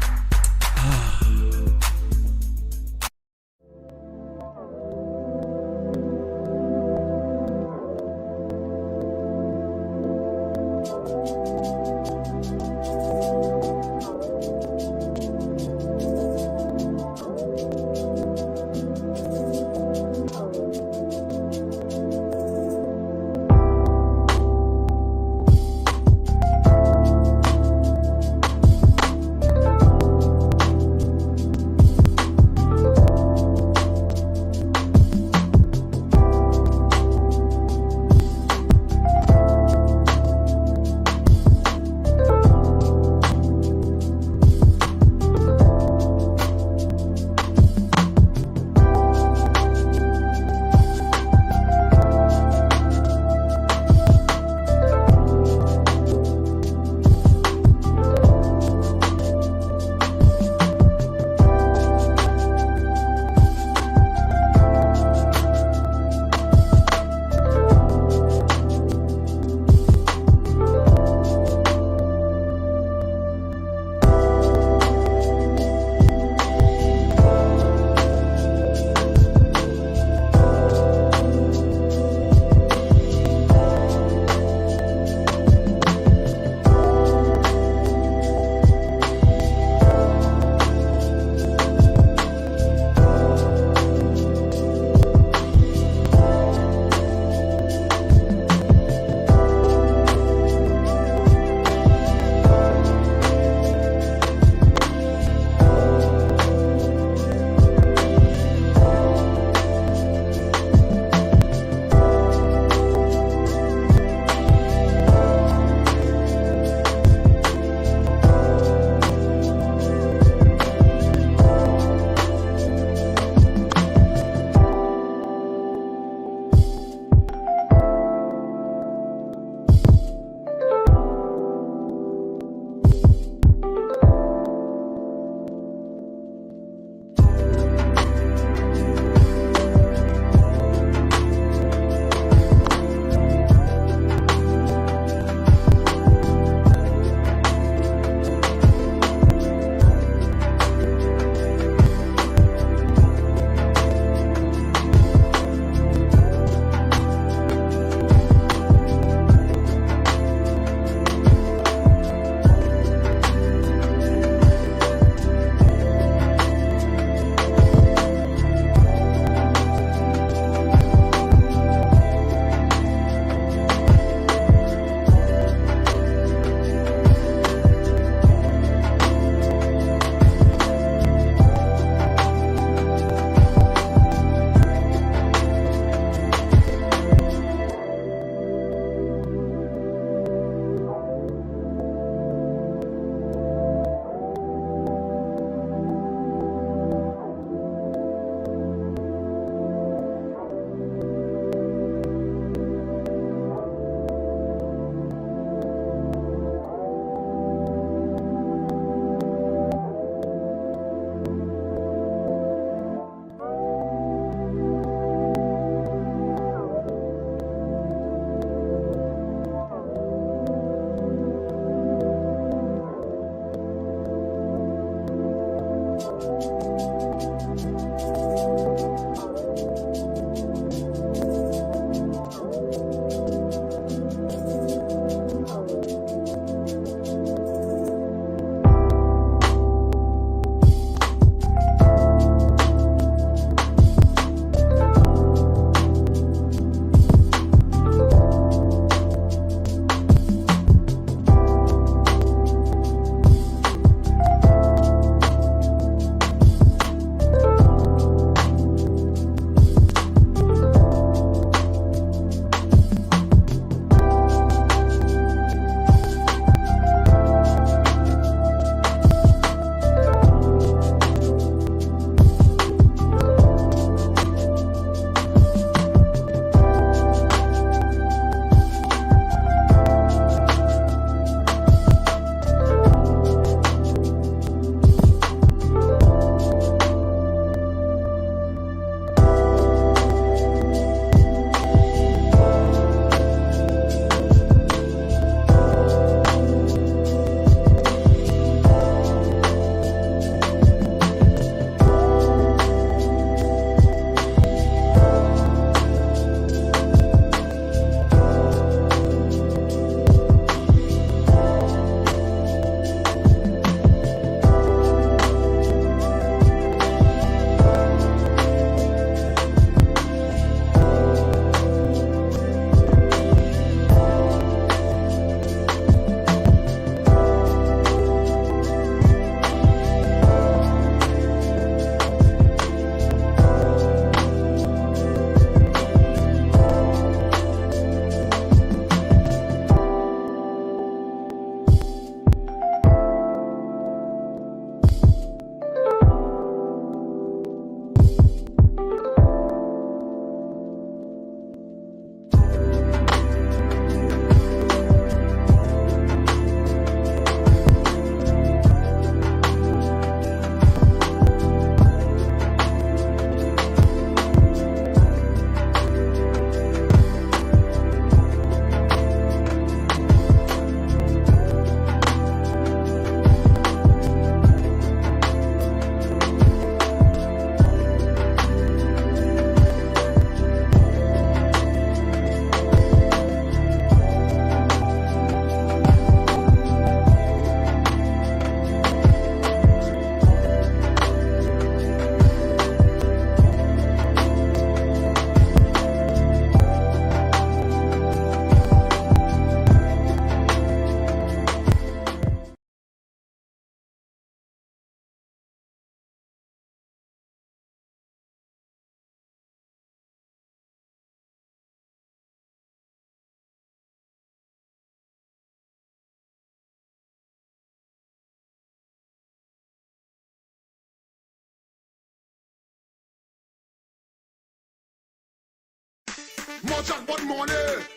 More jackpot money,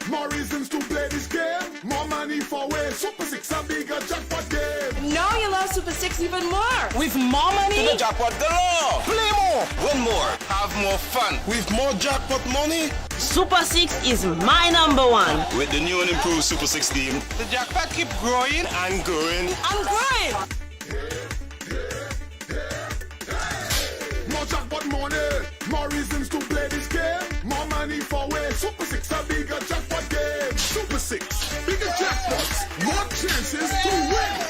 more reasons to play this game. More money for way. Super 6 a bigger jackpot game. Now you love Super 6 even more. With more money, to the jackpot galore. Play more, win more, have more fun. With more jackpot money, Super 6 is my number one. with the new and improved Super 6 game, the jackpot keep growing and growing. I'm growing. More jackpot money, more reasons to play this game. More money for way. Super 6 a bigger jackpot game. Super 6, bigger jackpots, more chances to win.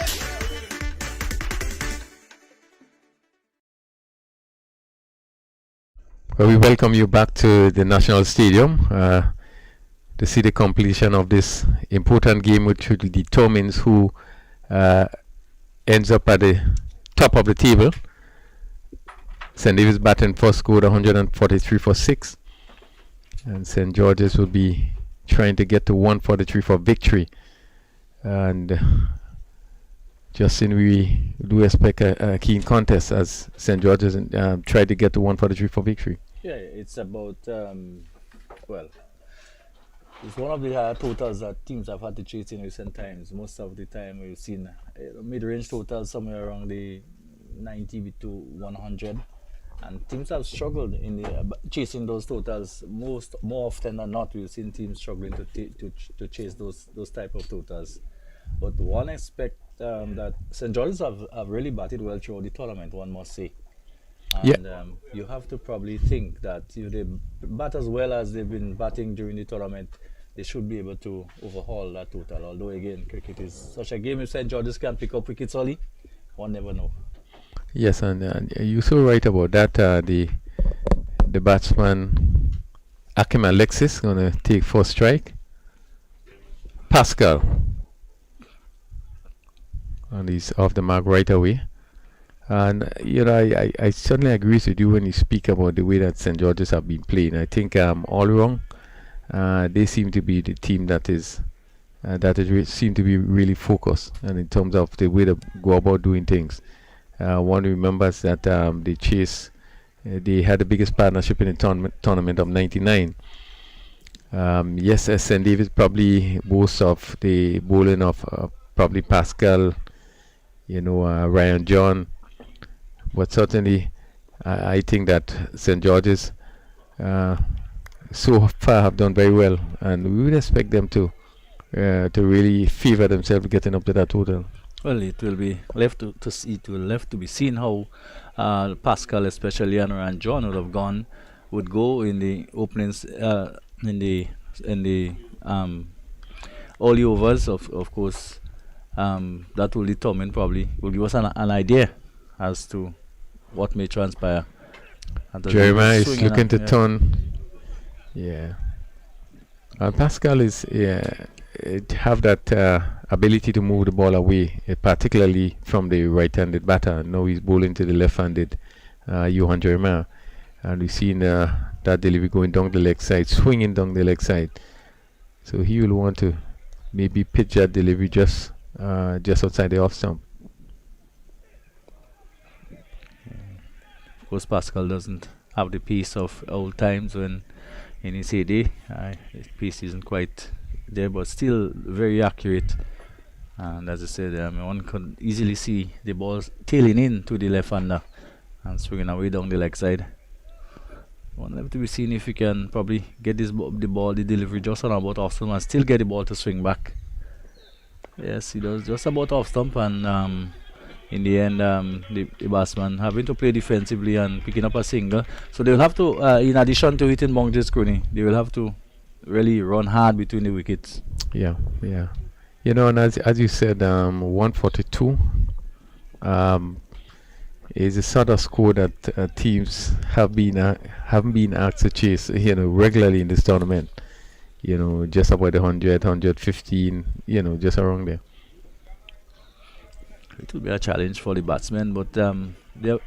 Well, we welcome you back to the National Stadium to see the completion of this important game, which will determine who ends up at the top of the table. St. David's batting first, scored 143 for 6, and St. George's will be trying to get to 143 for victory. And Justin, we do expect a keen contest as St. George's tried to get to 143 for victory. Yeah, it's about, well, it's one of the higher totals that teams have had to chase in recent times. Most of the time we've seen mid-range totals somewhere around the 90 to 100. And teams have struggled in the, chasing those totals. More often than not, we've seen teams struggling to chase those type of totals. But one aspect that St. George's have really batted well throughout the tournament, one must say. And you have to probably think that if they bat as well as they've been batting during the tournament, they should be able to overhaul that total. Although again, cricket is such a game. If St. George's can pick up wickets early, one never know. Yes, and you're so right about that. The batsman Akim Alexis gonna take first strike. Pascal, and he's off the mark right away. And you know, I certainly agree with you when you speak about the way that St. George's have been playing. I think all wrong. They seem to be the team that seem to be really focused, and in terms of the way they go about doing things. One remembers that they had the biggest partnership in the tournament of '99. Yes, St. David probably boasts of the bowling of probably Pascal, Ryan John, but certainly I think that St. George's so far have done very well, and we would expect them to really favor themselves getting up to that total. Well, it will be left to see. It will left to be seen how Pascal, especially, and Ryan John would go in the openings in the all the overs. Of course, that will determine, probably will give us an idea as to what may transpire. Jeremiah is looking to turn. Yeah. Pascal is have that ability to move the ball away, particularly from the right-handed batter. Now he's bowling to the left-handed Johan Jeremiah, and we've seen that delivery going down the leg side, swinging down the leg side. So he will want to maybe pitch that delivery just outside the off stump. Of course, Pascal doesn't have the pace of old times when in his heyday. His pace isn't quite there, but still very accurate. And as I said, one could easily see the ball tailing in to the left-hander and swinging away down the leg side. One have to be seen if he can probably get the delivery just on about off stump and still get the ball to swing back. Yes, he does just about off stump, and in the end, the batsman having to play defensively and picking up a single. So they will have to, in addition to hitting boundaries, they will have to really run hard between the wickets. Yeah. And as you said, 142 is a sort of score that teams haven't been asked to chase, regularly in this tournament. Just about 100, 115, just around there. It will be a challenge for the batsmen, but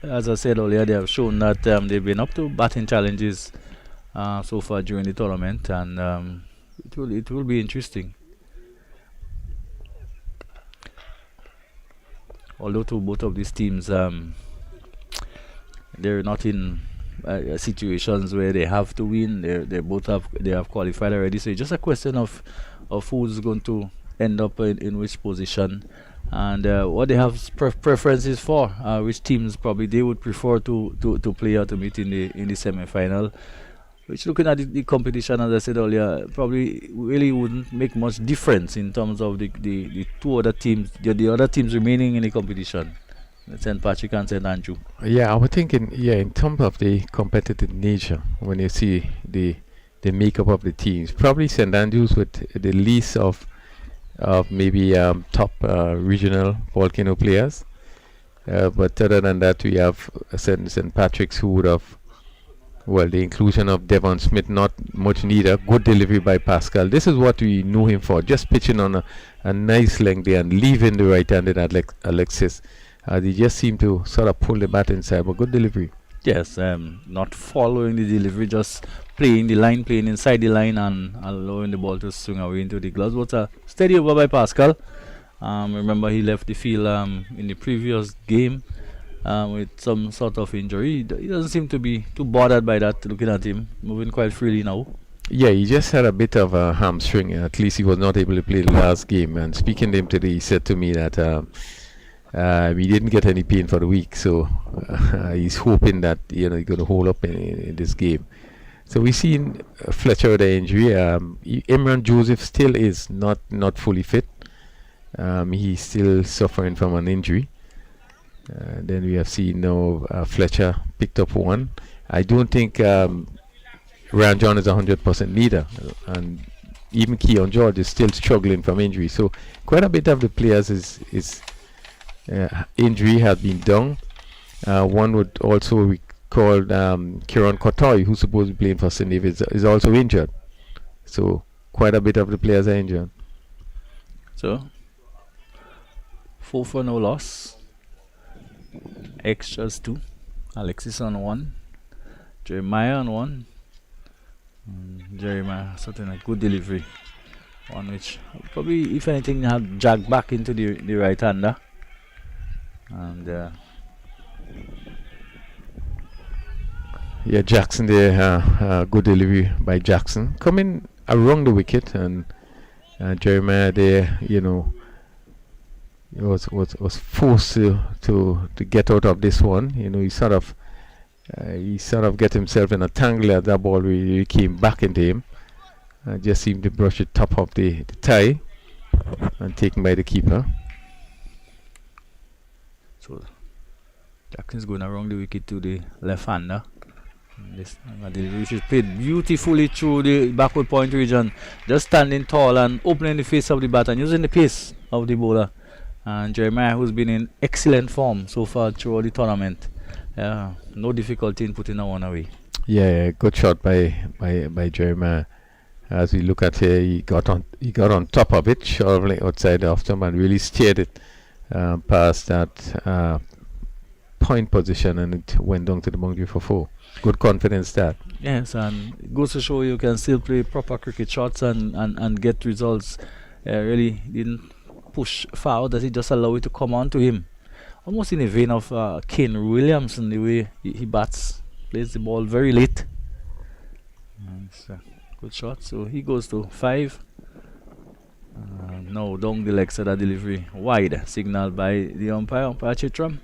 as I said earlier, they have shown that they've been up to batting challenges so far during the tournament, and it will be interesting. Although to both of these teams, they're not in situations where they have to win. They have qualified already. So it's just a question of who's going to end up in which position, and what they have preferences for, which teams probably they would prefer to play or to meet in the semi-final. Which, looking at the competition, as I said earlier, probably really wouldn't make much difference in terms of the two other teams, the other teams remaining in the competition, St. Patrick and St. Andrew. Yeah, I would think in terms of the competitive nature, when you see the makeup of the teams, probably St. Andrews with the least of maybe top regional volcano players. But other than that, we have St. Patrick's who would have, well, the inclusion of Devon Smith, not much needed. Good delivery by Pascal. This is what we knew him for, just pitching on a nice length there and leaving the right-handed Alexis. They just seem to sort of pull the bat inside, but good delivery. Yes, not following the delivery, just playing inside the line and allowing the ball to swing away into the gloves. But a steady over by Pascal. Remember, he left the field in the previous game with some sort of injury. He doesn't seem to be too bothered by that, looking at him, moving quite freely now. Yeah, he just had a bit of a hamstring. At least he was not able to play the last game. And speaking to him today, he said to me that he didn't get any pain for the week. So he's hoping that he's going to hold up in this game. So we've seen Fletcher with the injury. Imran Joseph still is not fully fit. He's still suffering from an injury. Then we have seen now Fletcher picked up one. I don't think Ryan John is 100% neither, and even Keon George is still struggling from injury. So quite a bit of the players is injury has been done. One would also recall Kieran Kotoy, who's supposed to be playing for St. David's, is also injured. So quite a bit of the players are injured. So 4 for no loss. Extras 2. Alexis on 1. Jeremiah on 1. Jeremiah, certainly a good delivery. One which probably, if anything, have jagged back into the right hander. And yeah, Jackson there, good delivery by Jackson. Coming around the wicket, and Jeremiah there, was forced to get out of this one. He sort of get himself in a tangle at that ball. Really came back into him. Just seemed to brush the top of the tie and taken by the keeper. So Jackson's going around the wicket to the left-hander. This which is played beautifully through the backward point region, just standing tall and opening the face of the bat and using the pace of the bowler. And Jeremiah, who's been in excellent form so far throughout the tournament, no difficulty in putting that one away. Yeah, good shot by Jeremiah. As we look at here, he got on top of it, shoveling outside the off stump and really steered it past that point position, and it went down to the boundary for 4. Good confidence that. Yes, and it goes to show you can still play proper cricket shots and get results. Really didn't push far out, that he just allowed it to come on to him. Almost in the vein of Kane Williamson, the way he bats, plays the ball very late. It's a good shot. So he goes to 5. Now down the legs of that delivery, wide, signaled by the umpire Chitram.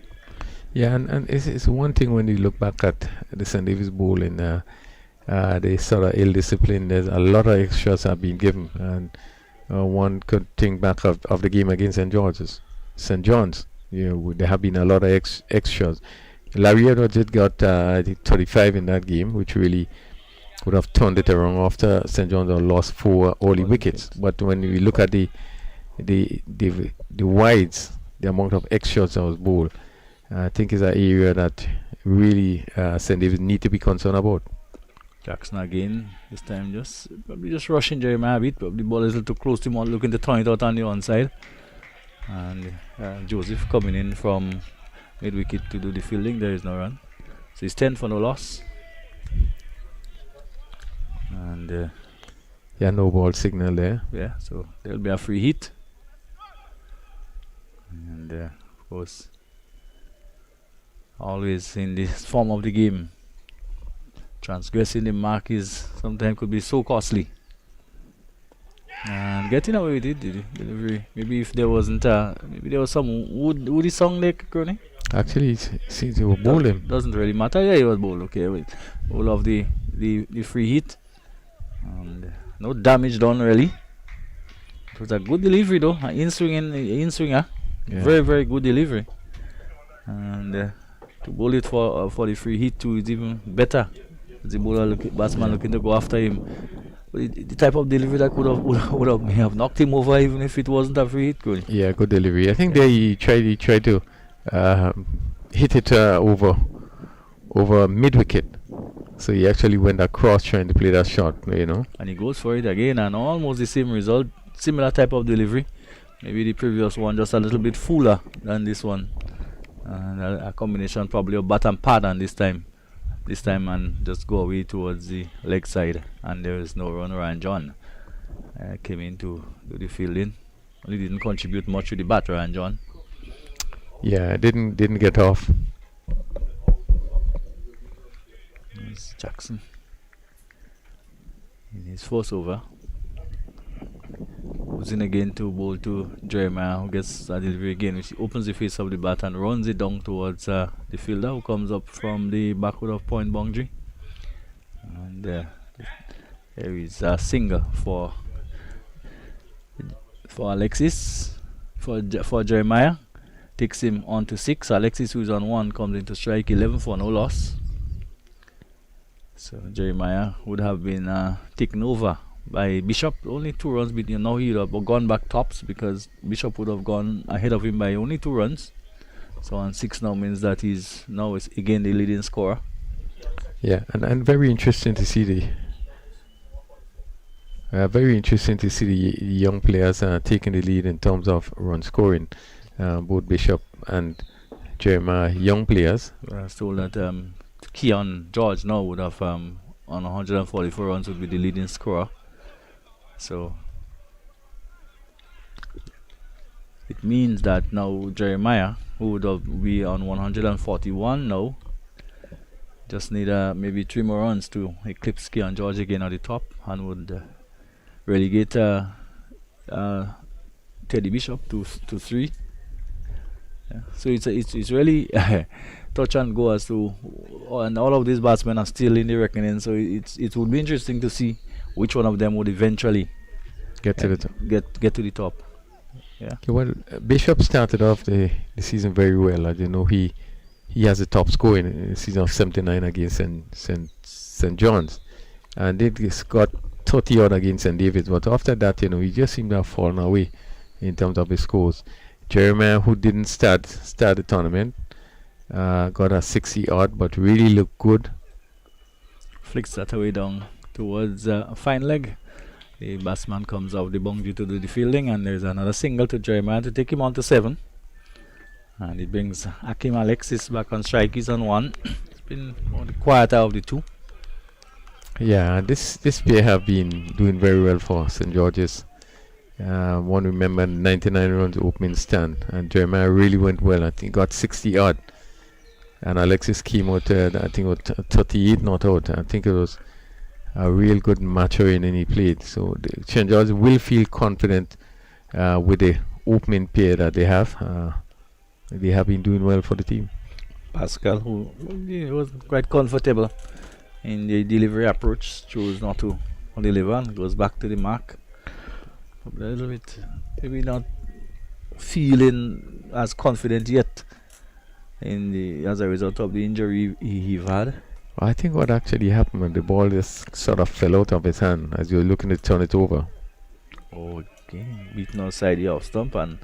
Yeah, and it's one thing when you look back at the St. David's bowling, they sort of ill-disciplined. There's a lot of extras have been given, and one could think back of the game against St. John's. There have been a lot of extras. Larry Edwards did got I think 35 in that game, which really would have turned it around after St. John's had lost 4 early wickets. But when we look at the wides, the amount of extras that was bowled, I think is an area that really St. David need to be concerned about. Jackson again, this time probably just rushing Jeremiah a bit, but the ball is a little too close to him, looking to turn it out on the onside. And Joseph coming in from mid-wicket to do the fielding. There is no run. So he's 10 for no loss. And no ball signal there. Yeah, so there'll be a free hit. And of course, always in this form of the game, transgressing the mark is sometimes could be so costly. And getting away with it, the delivery. Maybe if there wasn't, maybe there was some woody song there, Kearney. Actually, it seems to bowl him. Doesn't really matter. Yeah, he was bowled. Okay, wait. Bowl of the free hit. And no damage done really. It was a good delivery though. An in-swinger. Yeah. Very, very good delivery. And to bowl it for the free hit too is even better. The batsman looking to go after him. But the type of delivery that may have knocked him over even if it wasn't a free hit. Good. Yeah, good delivery. I think he tried to hit it over mid wicket. So he actually went across trying to play that shot, And he goes for it again, and almost the same result, similar type of delivery. Maybe the previous one just a little bit fuller than this one. And a combination probably of bat and pad on this time, and just go away towards the leg side. And there is no run. Ryan John came in to do the fielding. Only didn't contribute much to the bat, Ryan John. Yeah, didn't get off. It's Jackson in his first over. Goes in again to bowl to Jeremiah, who gets a delivery again, which opens the face of the bat and runs it down towards the fielder, who comes up from the backward of point boundary. And there is a single for Alexis, for Jeremiah. Takes him on to 6. Alexis, who is on 1, comes into strike 11 for no loss. So Jeremiah would have been taken over by Bishop. Only 2 runs between. Now he would have gone back tops because Bishop would have gone ahead of him by only 2 runs. So on 6 now means that he's now is again the leading scorer. Yeah, and very interesting to see the young players taking the lead in terms of run scoring. Both Bishop and Jeremiah, young players. I was told that Keon George now would have on 144 runs would be the leading scorer. So it means that now Jeremiah, who would be on 141 now, just need maybe 3 more runs to eclipse Keon George again at the top, and would relegate Teddy Bishop to 3. Yeah. So it's really touch and go as to, and all of these batsmen are still in the reckoning. So it would be interesting to see which one of them would eventually get to the top. Get to the top. Yeah. Okay, well, Bishop started off the season very well. As you know, he has the top score in the season of 79 against St. John's, and it got 30 odd against St. David's. But after that, he just seemed to have fallen away in terms of his scores. Jeremiah, who didn't start the tournament, got a 60 odd, but really looked good. Flicks that away down towards fine leg. The batsman comes out the boundary to do the fielding, and there's another single to Jeremiah to take him on to 7. And it brings Hakim Alexis back on strike. He's on 1. It's been one of the quieter of the 2. Yeah, this pair have been doing very well for St. George's. One remember 99 runs opening stand, and Jeremiah really went well. I think got 60 odd, and Alexis came out I think with 38 not out. I think it was a real good matcher in he played. So St. George will feel confident with the opening pair that they have. They have been doing well for the team. Pascal, who was quite comfortable in the delivery approach, chose not to deliver and goes back to the mark. A little bit, maybe not feeling as confident yet as a result of the injury he's had. I think what actually happened when the ball just sort of fell out of his hand as you're looking to turn it over. Okay, beaten outside the off stump, and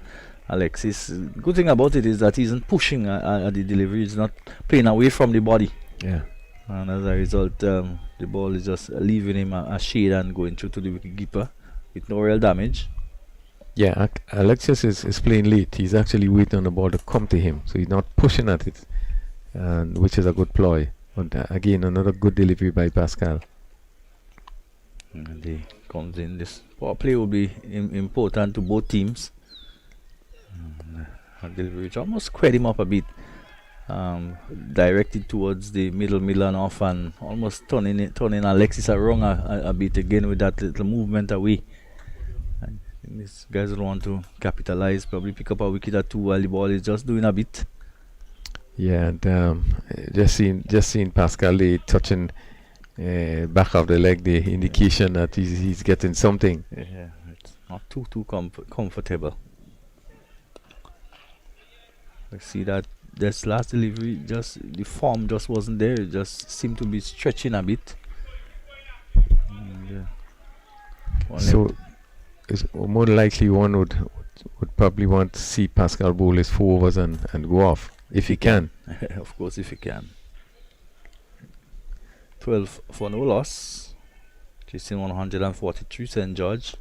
Alexis. Good thing about it is that he isn't pushing at the delivery; he's not playing away from the body. Yeah. And as a result, the ball is just leaving him a shade and going through to the wicketkeeper with no real damage. Yeah, Alexis is playing late. He's actually waiting on the ball to come to him, so he's not pushing at it, and which is a good ploy. But again, another good delivery by Pascal. And he comes in. This power play will be important to both teams. And delivery which almost squared him up a bit. directed towards the middle and off, and almost turning Alexis around a bit again with that little movement away. And these guys will want to capitalize, probably pick up a wicket or two while the ball is just doing a bit. Yeah, and just seeing Pascal Lee touching back of the leg, the indication that he's getting something. Yeah, it's not too comfortable. I see that this last delivery, just the form just wasn't there. It just seemed to be stretching a bit. And, so it's more likely one would probably want to see Pascal bowl his 4 overs and go off if he can. Of course, if he can. 12 for no loss. Chasing 143 St. George's.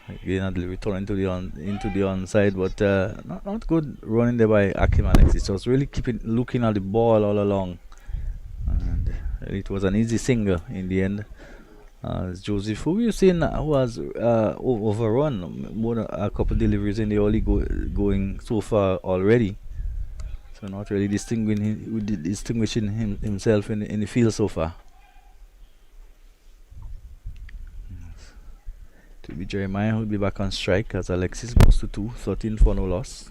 Again, a delivery turn into the onside, but not good running there by Akim Alexis. Just really looking at the ball all along, and it was an easy single in the end. Joseph, who we've seen who has overrun a couple deliveries in the early going so far already, so not really distinguishing himself in the field so far. To be Jeremiah, who'll be back on strike as Alexis goes to 2, 13 for no loss.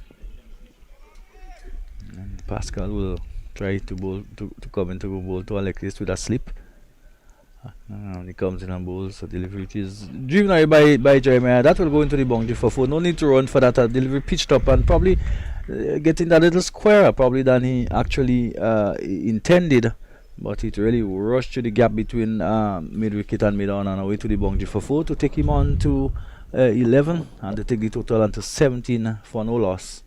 And Pascal will try to bowl to come into a bowl to Alexis with a slip. He comes in and bowls, so delivery is driven away by Jeremiah. That will go into the boundary for 4. No need to run for that. Delivery pitched up and probably getting that little squarer probably than he actually intended. But it really rushed to the gap between mid-wicket and mid-on and away to the boundary for 4 to take him on to 11 and to take the total on to 17 for no loss.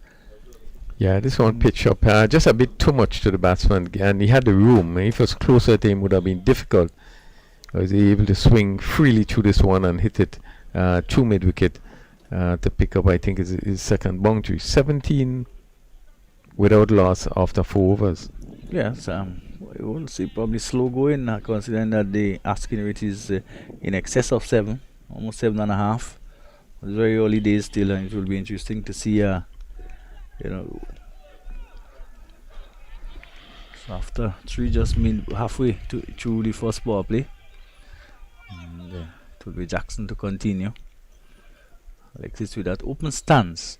Yeah, this one pitched up just a bit too much to the batsman, and he had the room. If it was closer to him, it would have been difficult. Was he able to swing freely through this one and hit it to mid-wicket to pick up, I think, his second boundary. 17 without loss after 4 overs. Yes, we will see probably slow going, considering that the asking rate is in excess of 7, almost 7.5. It's very early days still, and it will be interesting to see, so after 3 just halfway through the first power play. And it will be Jackson to continue. Alexis with that open stance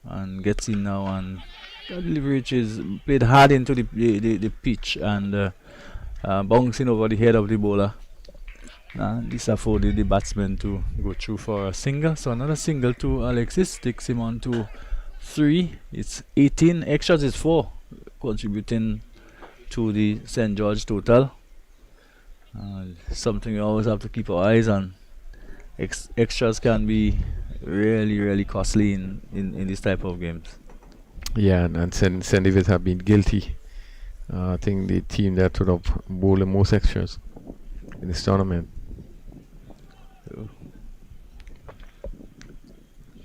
and gets in now, and the delivery is played hard into the pitch and bouncing over the head of the bowler. This afforded the batsman to go through for a single. So another single to Alexis takes him on to 3. It's 18. Extras is 4, contributing to the St. George total. Something we always have to keep our eyes on. Extras can be really costly in this type of games. Yeah, and St. David's have been guilty. I think the team that would have bowled the most extras in this tournament.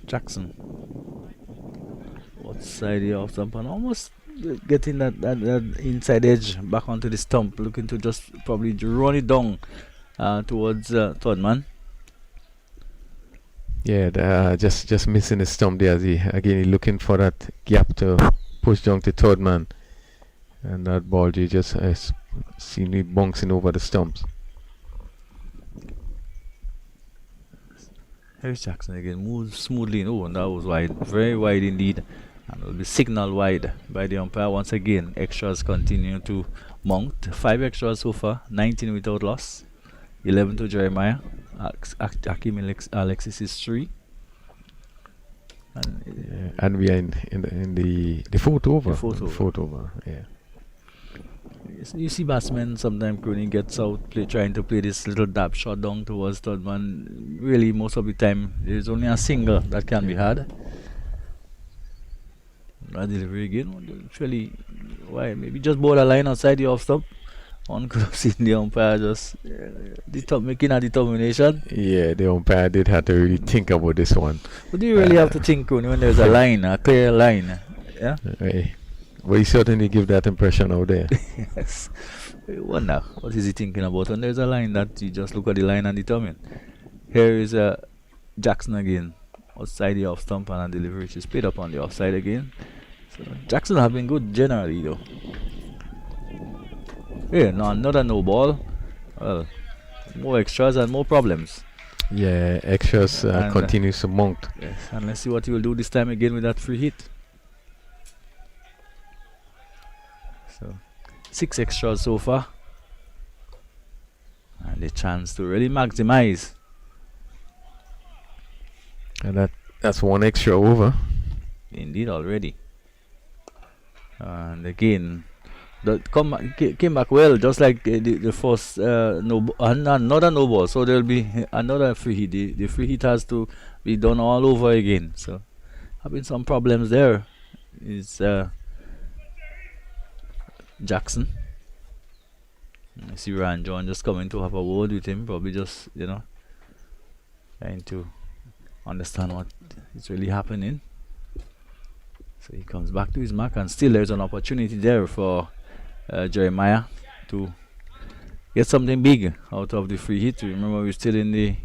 Jackson. What side he off stump and almost getting that inside edge back onto the stump, looking to just probably run it down towards third man. Yeah, just missing the stump there. He's looking for that gap to push down to third man, and that ball just seen it bouncing over the stumps. Harris Jackson again moves smoothly in. Oh, and that was wide, very wide indeed, and will be signaled wide by the umpire once again. Extras continue to mount. 5 extras so far, 19 without loss, 11 to Jeremiah. Akim Alexis is 3. And we are in the fourth over. The fourth over. Yeah. You see batsmen sometimes Cronin gets out trying to play this little dab shot down towards third man. Really, most of the time there's only a single that can be had. That delivery again. Actually, why? Maybe just bowl a line outside the off stump. One could have seen the umpire just making a determination. Yeah, the umpire did have to really think about this one. But do you really have to think when there's a line, a clear line? Yeah. Well, he certainly give that impression out there. Yes. I wonder what is he thinking about when there's a line that you just look at the line and determine. Here is Jackson again outside the off stump, and a delivery which is played up on the offside again. So Jackson have been good generally though. Yeah, no, another no ball. Well, more extras and more problems. Yeah, extras continues to mount. Yes, and let's see what he will do this time again with that free hit. So 6 extras so far. And the chance to really maximize. And that's 1 extra over. Indeed, already. And again, came back well, just like the first another no ball. So there'll be another free hit. The free hit has to be done all over again. So having some problems there is Jackson. I see Ryan John just coming to have a word with him, probably just trying to understand what is really happening. So he comes back to his mark, and still there's an opportunity there for Jeremiah to get something big out of the free hit. Remember, we're still in the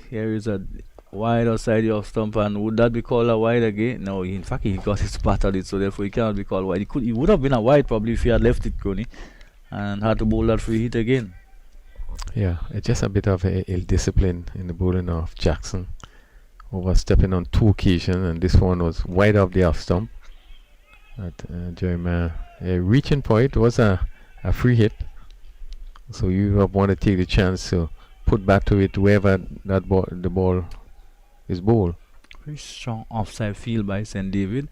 here is a wide outside the off stump, and would that be called a wide again? No, in fact he got his bat at it, so therefore he cannot be called wide. He would have been a wide probably if he had left it, Coney, and had to bowl that free hit again. Yeah, it's just a bit of ill discipline in the bowling of Jackson, overstepping on 2 occasions, and this one was wide off the off stump. At Jeremiah, a reaching point was a free hit, so you want to take the chance to put back to it wherever the ball is bowled. Very strong offside field by St. David.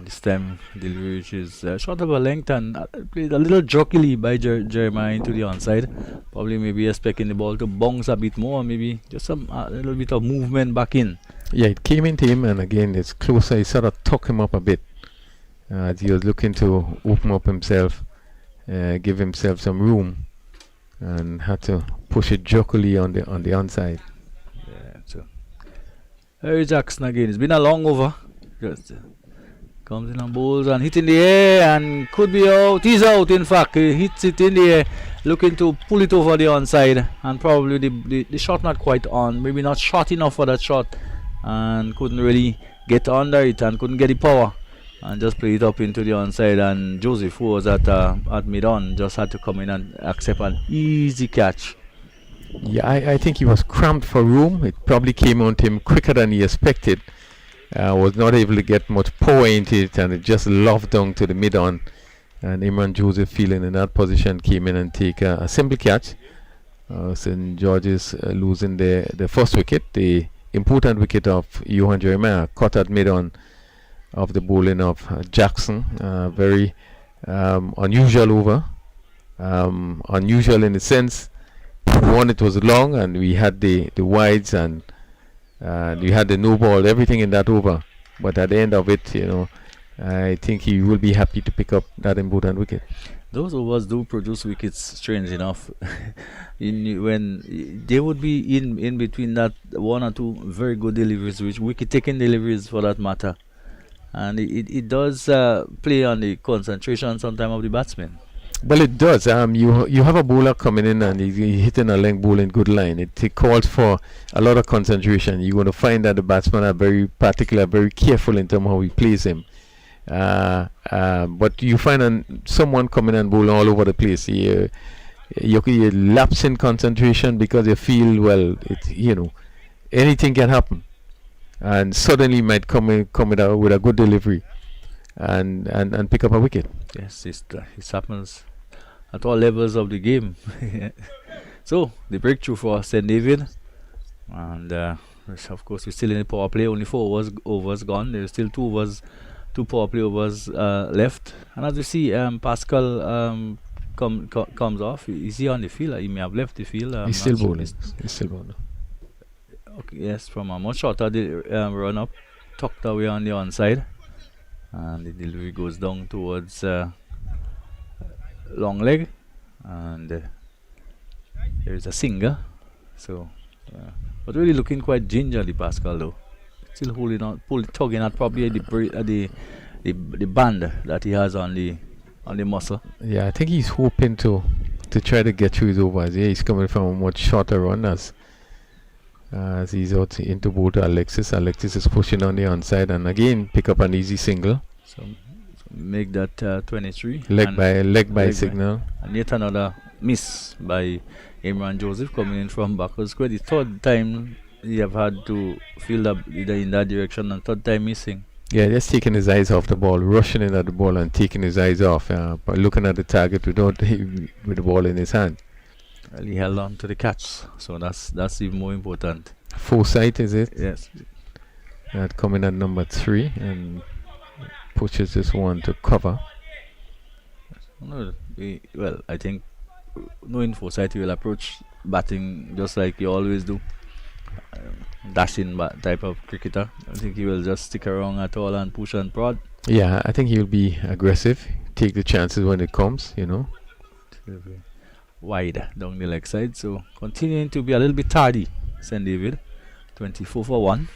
This time delivery which is short of a length and played a little jerkily by Jeremiah into the onside. Probably maybe expecting the ball to bounce a bit more, maybe just a little bit of movement back in. Yeah, it came into him, and again it's closer. He sort of tucked him up a bit as he was looking to open up himself, give himself some room, and had to push it jerkily on the onside. Yeah, so Harry Jackson again. It's been a long over. Just comes in and bowls and hit in the air and could be out. He's out, in fact. He hits it in the air, looking to pull it over the onside, and probably the shot not quite on, maybe not short enough for that shot, and couldn't really get under it and couldn't get the power, and just play it up into the onside. And Joseph, who was at mid-on, just had to come in and accept an easy catch. Yeah, I think he was cramped for room. It probably came on to him quicker than he expected. Was not able to get much power into it, and it just loft down to the mid-on. And Imran Joseph, feeling in that position, came in and take a simple catch. St. George's losing the first wicket, the important wicket of Johan Jeremiah, caught at mid-on of the bowling of Jackson. Very unusual over. Unusual in the sense, one, it was long, and we had the wides, and we had the no ball, everything in that over. But at the end of it, I think he will be happy to pick up that important wicket. Those overs do produce wickets, strange enough. When they would be in between that 1 or 2 very good deliveries, which wicket taking deliveries for that matter, and it does play on the concentration sometimes of the batsman. Well, it does. You have a bowler coming in and he's hitting a length ball in good line. It calls for a lot of concentration. You're going to find that the batsmen are very particular, very careful in terms of how he plays him. But you find someone coming and bowling all over the place. You lapse in concentration because you feel, well, anything can happen, and suddenly might come out with a good delivery and pick up a wicket. Yes, it happens at all levels of the game. So the breakthrough for St. David, and of course we're still in the power play. Only 4 overs gone. There's still 2 power play overs left. And as you see, Pascal comes off. Is he on the field? He may have left the field. He's still bowling. He's still bowling. Okay, yes, from a much shorter run up, tucked away on the onside, and the delivery goes down towards long leg, and there is a singer. So, but really looking quite gingerly, Pascal, though. Still holding on, tugging at probably the band that he has on the muscle. Yeah, I think he's hoping to try to get through his overs. Yeah, he's coming from a much shorter run as as he's out into both to Alexis. Alexis is pushing on the onside and again pick up an easy single. So make that 23. Leg by signal. And yet another miss by Imran Joseph coming in from back. It's quite the third time he have had to field up in that direction and third time missing. Yeah, just taking his eyes off the ball, rushing in at the ball and taking his eyes off, but looking at the target with the ball in his hand. Well, he held on to the catch, so that's even more important. Foresight, is it? Yes. That coming at number 3 and pushes this one to cover. No, well, I think knowing Foresight, he will approach batting just like you always do. Dashing type of cricketer. I think he will just stick around at all and push and prod. Yeah, I think he'll be aggressive, take the chances when it comes, you know. Wide down the leg side, so continuing to be a little bit tardy. St. David, 24 for 1,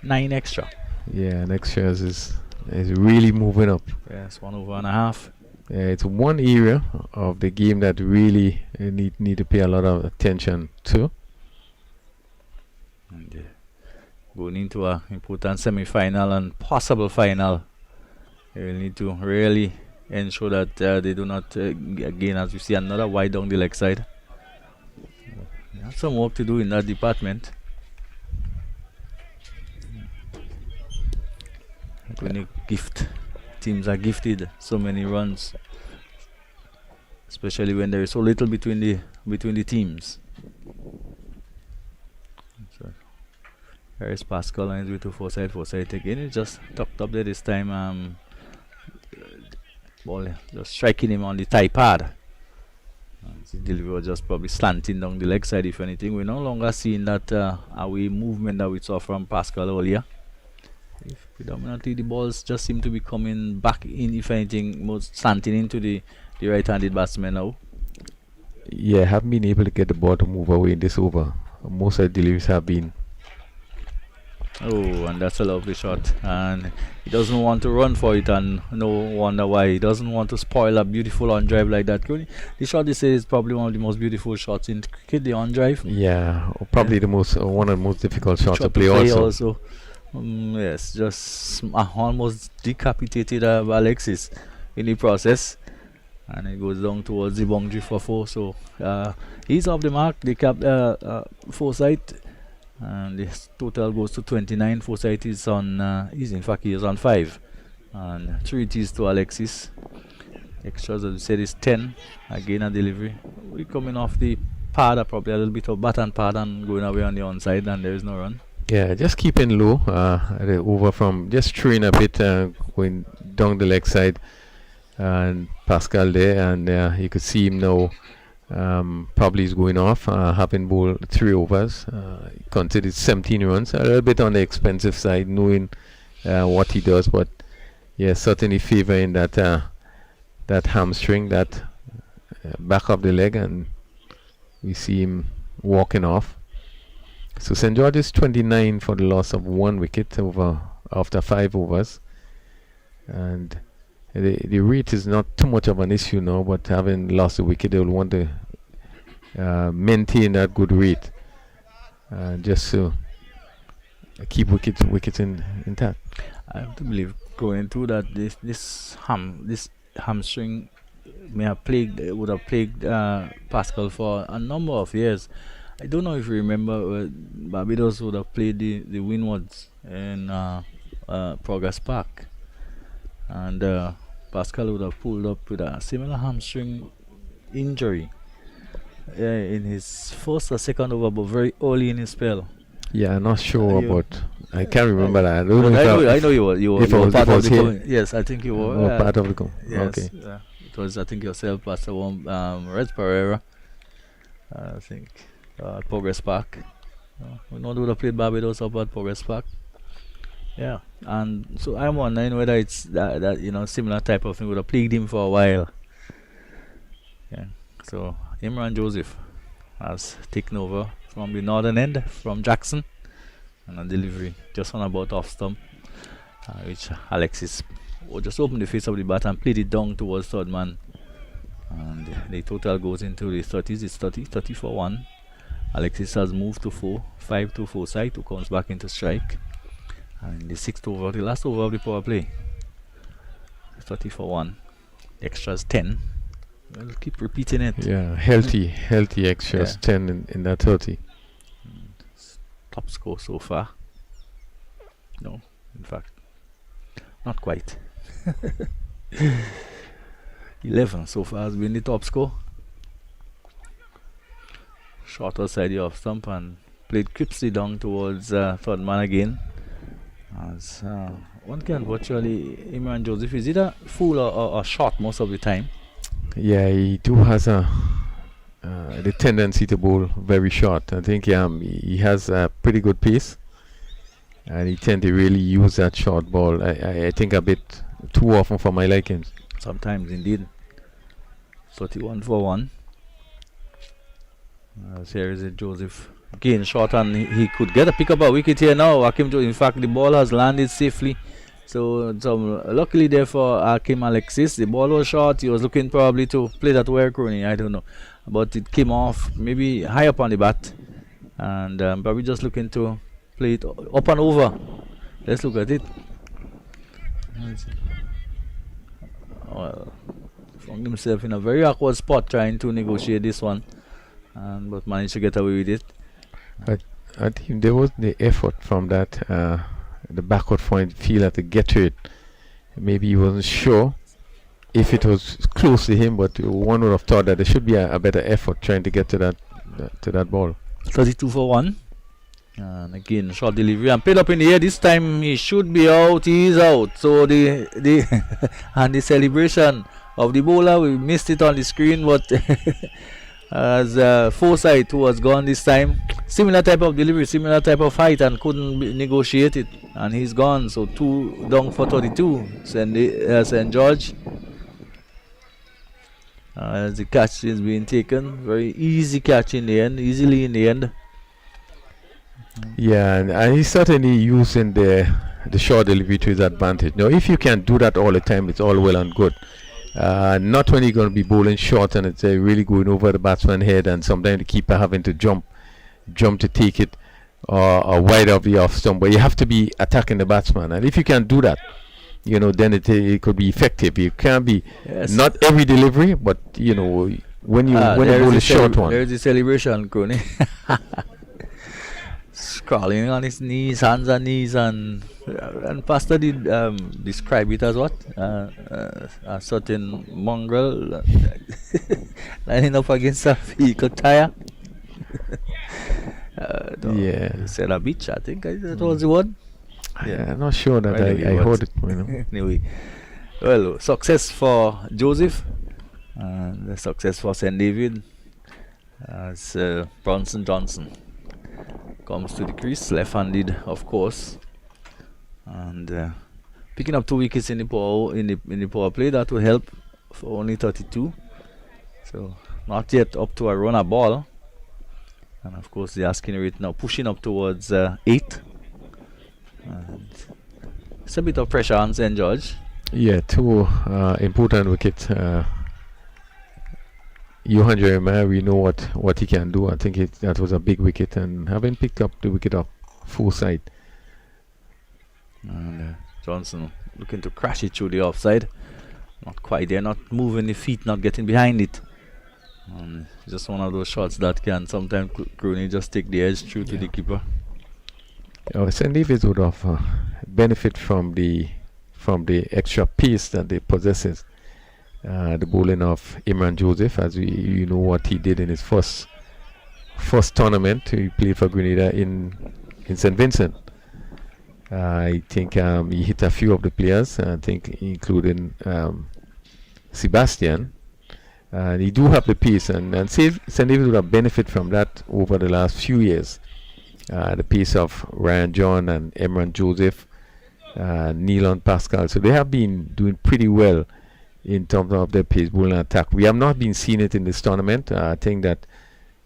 9 extra. Yeah, and extras is really moving up. Yes, 1 over and a half. Yeah, it's one area of the game that really need to pay a lot of attention to. And going into an important semi-final and possible final, they will need to really ensure that they do not again, as you see, another wide down the leg side. They have some work to do in that department. When you teams are gifted so many runs, especially when there is so little between the teams. So there is Pascal and with Foresight again. It's just tucked up there this time. Ball just striking him on the thigh pad. The delivery was just probably slanting down the leg side. If anything, we're no longer seeing that away movement that we saw from Pascal earlier. If predominantly the balls just seem to be coming back in, if anything, most slanting into the right-handed batsman now. Yeah, haven't been able to get the ball to move away in this over. Most of the deliveries have been. Oh, and that's a lovely shot. And he doesn't want to run for it, and no wonder why. He doesn't want to spoil a beautiful on drive like that. The shot they say is probably one of the most beautiful shots in cricket, the on drive. Yeah, probably the most one of the most difficult shots to play also. Yes, just almost decapitated Alexis in the process, and it goes down towards the boundary for 4. So he's off the mark. They kept Foresight, and the total goes to 29. Foresight is on. He is on 5, and 3 it is to Alexis. Extras, as we said, is 10. Again a delivery. We're coming off the pad, probably a little bit of bat and pad, and going away on the onside, and there is no run. Yeah, just keeping low, over from just throwing a bit, going down the leg side, and Pascal there, and you could see him now. Probably is going off, having bowled 3 overs, considered 17 runs, a little bit on the expensive side, knowing what he does, but yeah, certainly favouring that hamstring, that back of the leg, and we see him walking off. So St. George is 29 for the loss of 1 wicket after 5 overs, and the rate is not too much of an issue now, but having lost a wicket, they will want to maintain that good rate, just to keep wickets intact. I have to believe going through that this hamstring would have plagued Pascal for a number of years. I don't know if you remember, Barbados would have played the Windwards in Progress Park, and Pascal would have pulled up with a similar hamstring injury in his first or second over, but very early in his spell. Yeah, I'm not sure, but I can't remember that. I know you were part of the comment. Yes, I think you were part of the comment. Yes, Okay. it was, I think, yourself, Pastor Red Pereira, I think. Progress Park. We know they would have played Barbados up at Progress Park. Yeah, and so I'm wondering whether it's that similar type of thing would have plagued him for a while. Yeah. So Imran Joseph has taken over from the northern end from Jackson, and a delivery just on about off stump, which Alexis just opened the face of the bat and played it down towards third man, and the total goes into the 30s. It's 30 for 1. Alexis has moved to 5 to 4 side, who comes back into strike. And in the 6th over, the last over of the power play, 30 for 1. Extras 10. We'll keep repeating it. Yeah, healthy extras, 10 in that 30. Top score so far. No, in fact, not quite. 11 so far has been the top score. Short outside the off stump and played crisply down towards third man again. As one can virtually, Imran Joseph is either full or short most of the time. Yeah, he do has the tendency to bowl very short. I think he has a pretty good pace, and he tend to really use that short ball. I think a bit too often for my likings. Sometimes indeed. 31 for 1. Here is it, Joseph. Again, short, and he could get a pick up a wicket here now. Hakim, in fact, the ball has landed safely. So luckily there for Hakim Alexis. The ball was short. He was looking probably to play that wire crony. I don't know. But it came off maybe high up on the bat. And probably just looking to play it up and over. Let's look at it. Well, found himself in a very awkward spot trying to negotiate this one. But managed to get away with it. I think there was the effort from that the backward point fielder to get to it. Maybe he wasn't sure if it was close to him, but one would have thought that there should be a better effort trying to get to that ball. 32 for 1. And again, short delivery and played up in the air. This time he should be out. He is out. So the and the celebration of the bowler, we missed it on the screen, but as Forsyth, who was gone this time, similar type of delivery, similar type of height, and couldn't negotiate it, and he's gone. So 2 down for 32. St. George. As the catch is being taken, very easy catch in the end, easily in the end. Yeah, and he's certainly using the short delivery to his advantage. Now, if you can do that all the time, it's all well and good. Not when you're going to be bowling short and it's really going over the batsman's head, and sometimes the keeper having to jump to take it or wide of the off stump. But you have to be attacking the batsman, and if you can do that, then it could be effective. You can't be not every delivery, but when you bowl a short one. There's the celebration, Crony. Crawling on his knees, hands and knees, and Pastor did describe it as what? A certain mongrel lining up against a vehicle tire. Yeah. Said a bitch, I think that was the word. Yeah, I'm not sure that I heard it. Anyway, well, success for Joseph and success for St. David as Bronson Johnson comes to the crease, left-handed, of course, and picking up 2 wickets in the power play. That will help for only 32. So not yet up to a run a ball, and of course the asking rate now pushing up towards 8. And it's a bit of pressure on St. George. Yeah, 2 important wickets. Johan Jeremiah, we know what he can do. I think that was a big wicket, and having picked up the wicket of Forsyth. And Johnson looking to crash it through the offside. Not quite there, not moving the feet, not getting behind it. And just one of those shots that can sometimes Crony just take the edge through to the keeper. St. David's would have benefit from the extra pace that they possesses. The bowling of Imran Joseph, as you know what he did in his first tournament. He played for Grenada in St. Vincent. I think he hit a few of the players, I think including Sebastian. And he do have the pace, and St. David would have benefit from that over the last few years. The pace of Ryan John and Imran Joseph, Neil and Pascal. So they have been doing pretty well in terms of their pace bowling attack. We have not been seeing it in this tournament. I think that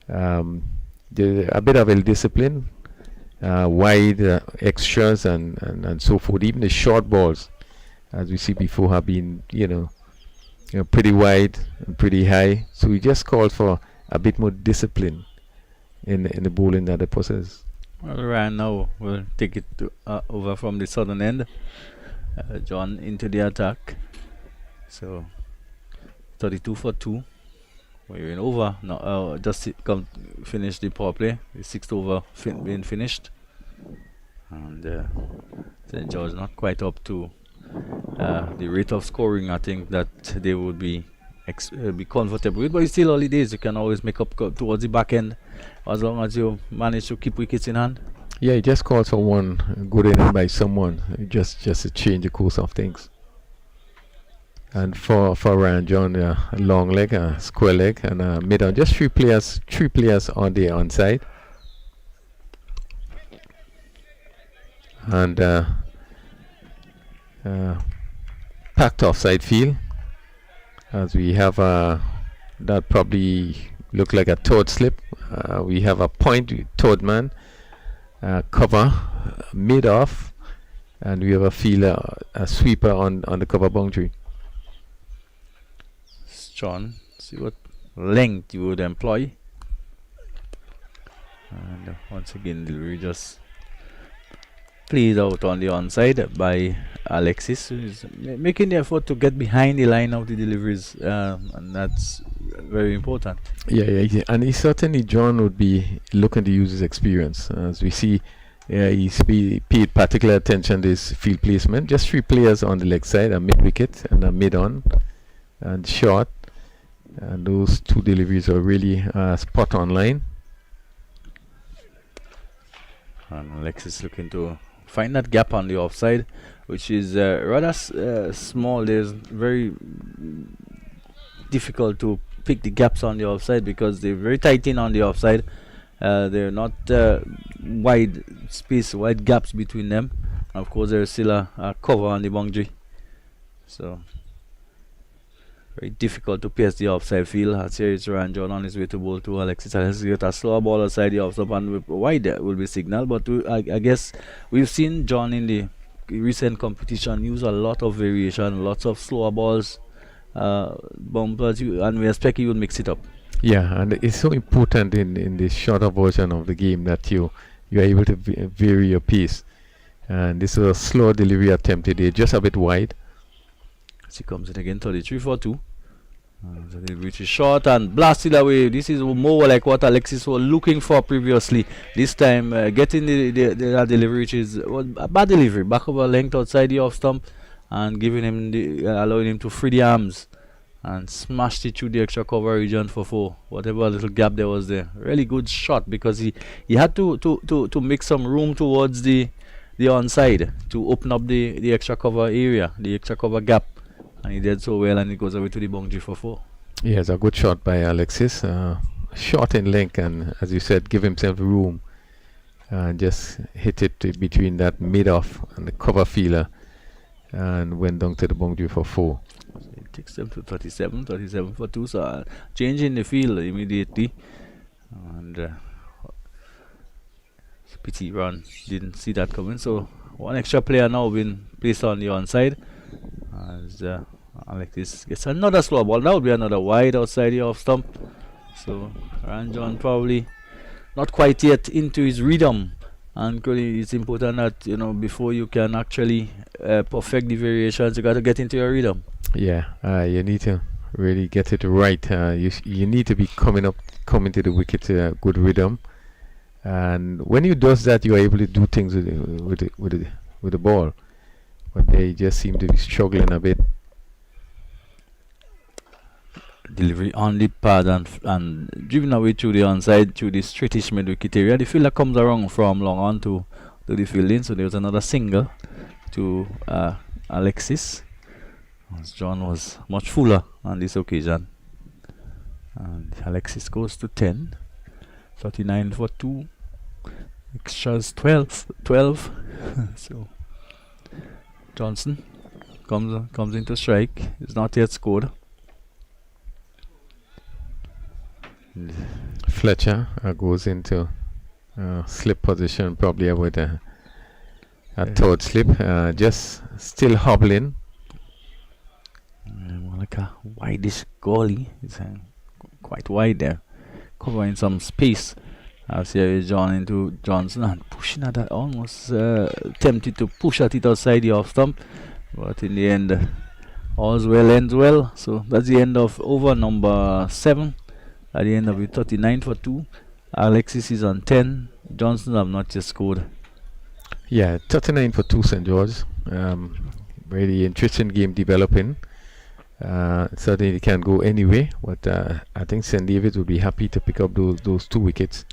there's a bit of ill-discipline, wide extras and so forth. Even the short balls, as we see before, have been pretty wide and pretty high. So we just call for a bit more discipline in the bowling that they possess. Well, right now we'll take it over from the southern end. John into the attack. So 32 for 2. We're in over now. Finish the power play. The sixth over being finished, and St. George not quite up to the rate of scoring I think that they would be comfortable with. But it's still early days. You can always make up towards the back end as long as you manage to keep wickets in hand. Yeah, it just calls for one good inning by someone, just to change the course of things. And for Ryan John, a long leg, a square leg, and a mid on. Just three players on the onside. And packed offside field, as we have that probably look like a third slip. We have a point, third man, cover, mid off, and we have a fielder, a sweeper on the cover boundary. John, see what length you would employ. And once again, delivery just played out on the onside by Alexis, who is making the effort to get behind the line of the deliveries, and that's very important. Yeah, and he certainly, John, would be looking to use his experience. As we see, he's paid particular attention to his field placement. Just three players on the leg side, a mid wicket and a mid on and short. And those two deliveries are really spot on line. And Alexis looking to find that gap on the offside, which is rather small. There's very difficult to pick the gaps on the offside because they're very tight in on the offside. They're not wide gaps between them. Of course, there's still a cover on the boundary. So very difficult to pierce the offside field. As here is Ryan John on his way to bowl to Alexis. Alexis get a slower ball outside the off stump, and wide will be signal. But I guess we've seen John in the recent competition use a lot of variation, lots of slower balls, bumpers, and we expect he will mix it up. Yeah, and it's so important in the shorter version of the game that you're able to vary your pace. And this is a slow delivery attempt today, just a bit wide. She comes in again, 33 for 2. Which is short and blasted away. This is more like what Alexis was looking for previously. This time, getting the delivery, which is a bad delivery, back over length outside the off stump, and giving him allowing him to free the arms and smashed it through the extra cover region for 4. Whatever little gap there was there. Really good shot because he had to make some room towards the onside to open up the extra cover area, the extra cover gap. And he did so well, and it goes away to the boundary for 4. Yeah, it's a good shot by Alexis. Short in length, and as you said, give himself room and just hit it between that mid-off and the cover fielder and went down to the boundary for 4. So it takes them to 37 for 2. So change in the field immediately. And pity run, didn't see that coming. So one extra player now been placed on the onside. As Alexis gets another slow ball. That would be another wide outside the off stump. So Ryan John probably not quite yet into his rhythm, and it's important that before you can actually perfect the variations, you got to get into your rhythm. Yeah, you need to really get it right. You need to be coming to the wicket a good rhythm, and when you does that, you are able to do things with the ball. But they just seem to be struggling a bit. Delivery on the pad and driven away through the onside, through the straightish mid wicket area. The fielder comes around from long on to the fielding. So there was another single to Alexis, as John was much fuller on this occasion. And Alexis goes to 10. 39 for 2. Extras 12. So Johnson comes into strike. He's not yet scored. Fletcher goes into slip position, probably with a third slip. Just still hobbling. Like a wideish goalie. It's quite wide there, covering some space. I see John into Johnson and pushing at that, almost tempted to push at it outside the off stump, but in the end, all's well ends well. So that's the end of over number 7. At the end of it, 39 for 2. Alexis is on 10. Johnson have not just scored. Yeah, 39 for 2, St. George. Really interesting game developing. Certainly it can go anyway, but I think St. David's would be happy to pick up those 2 wickets,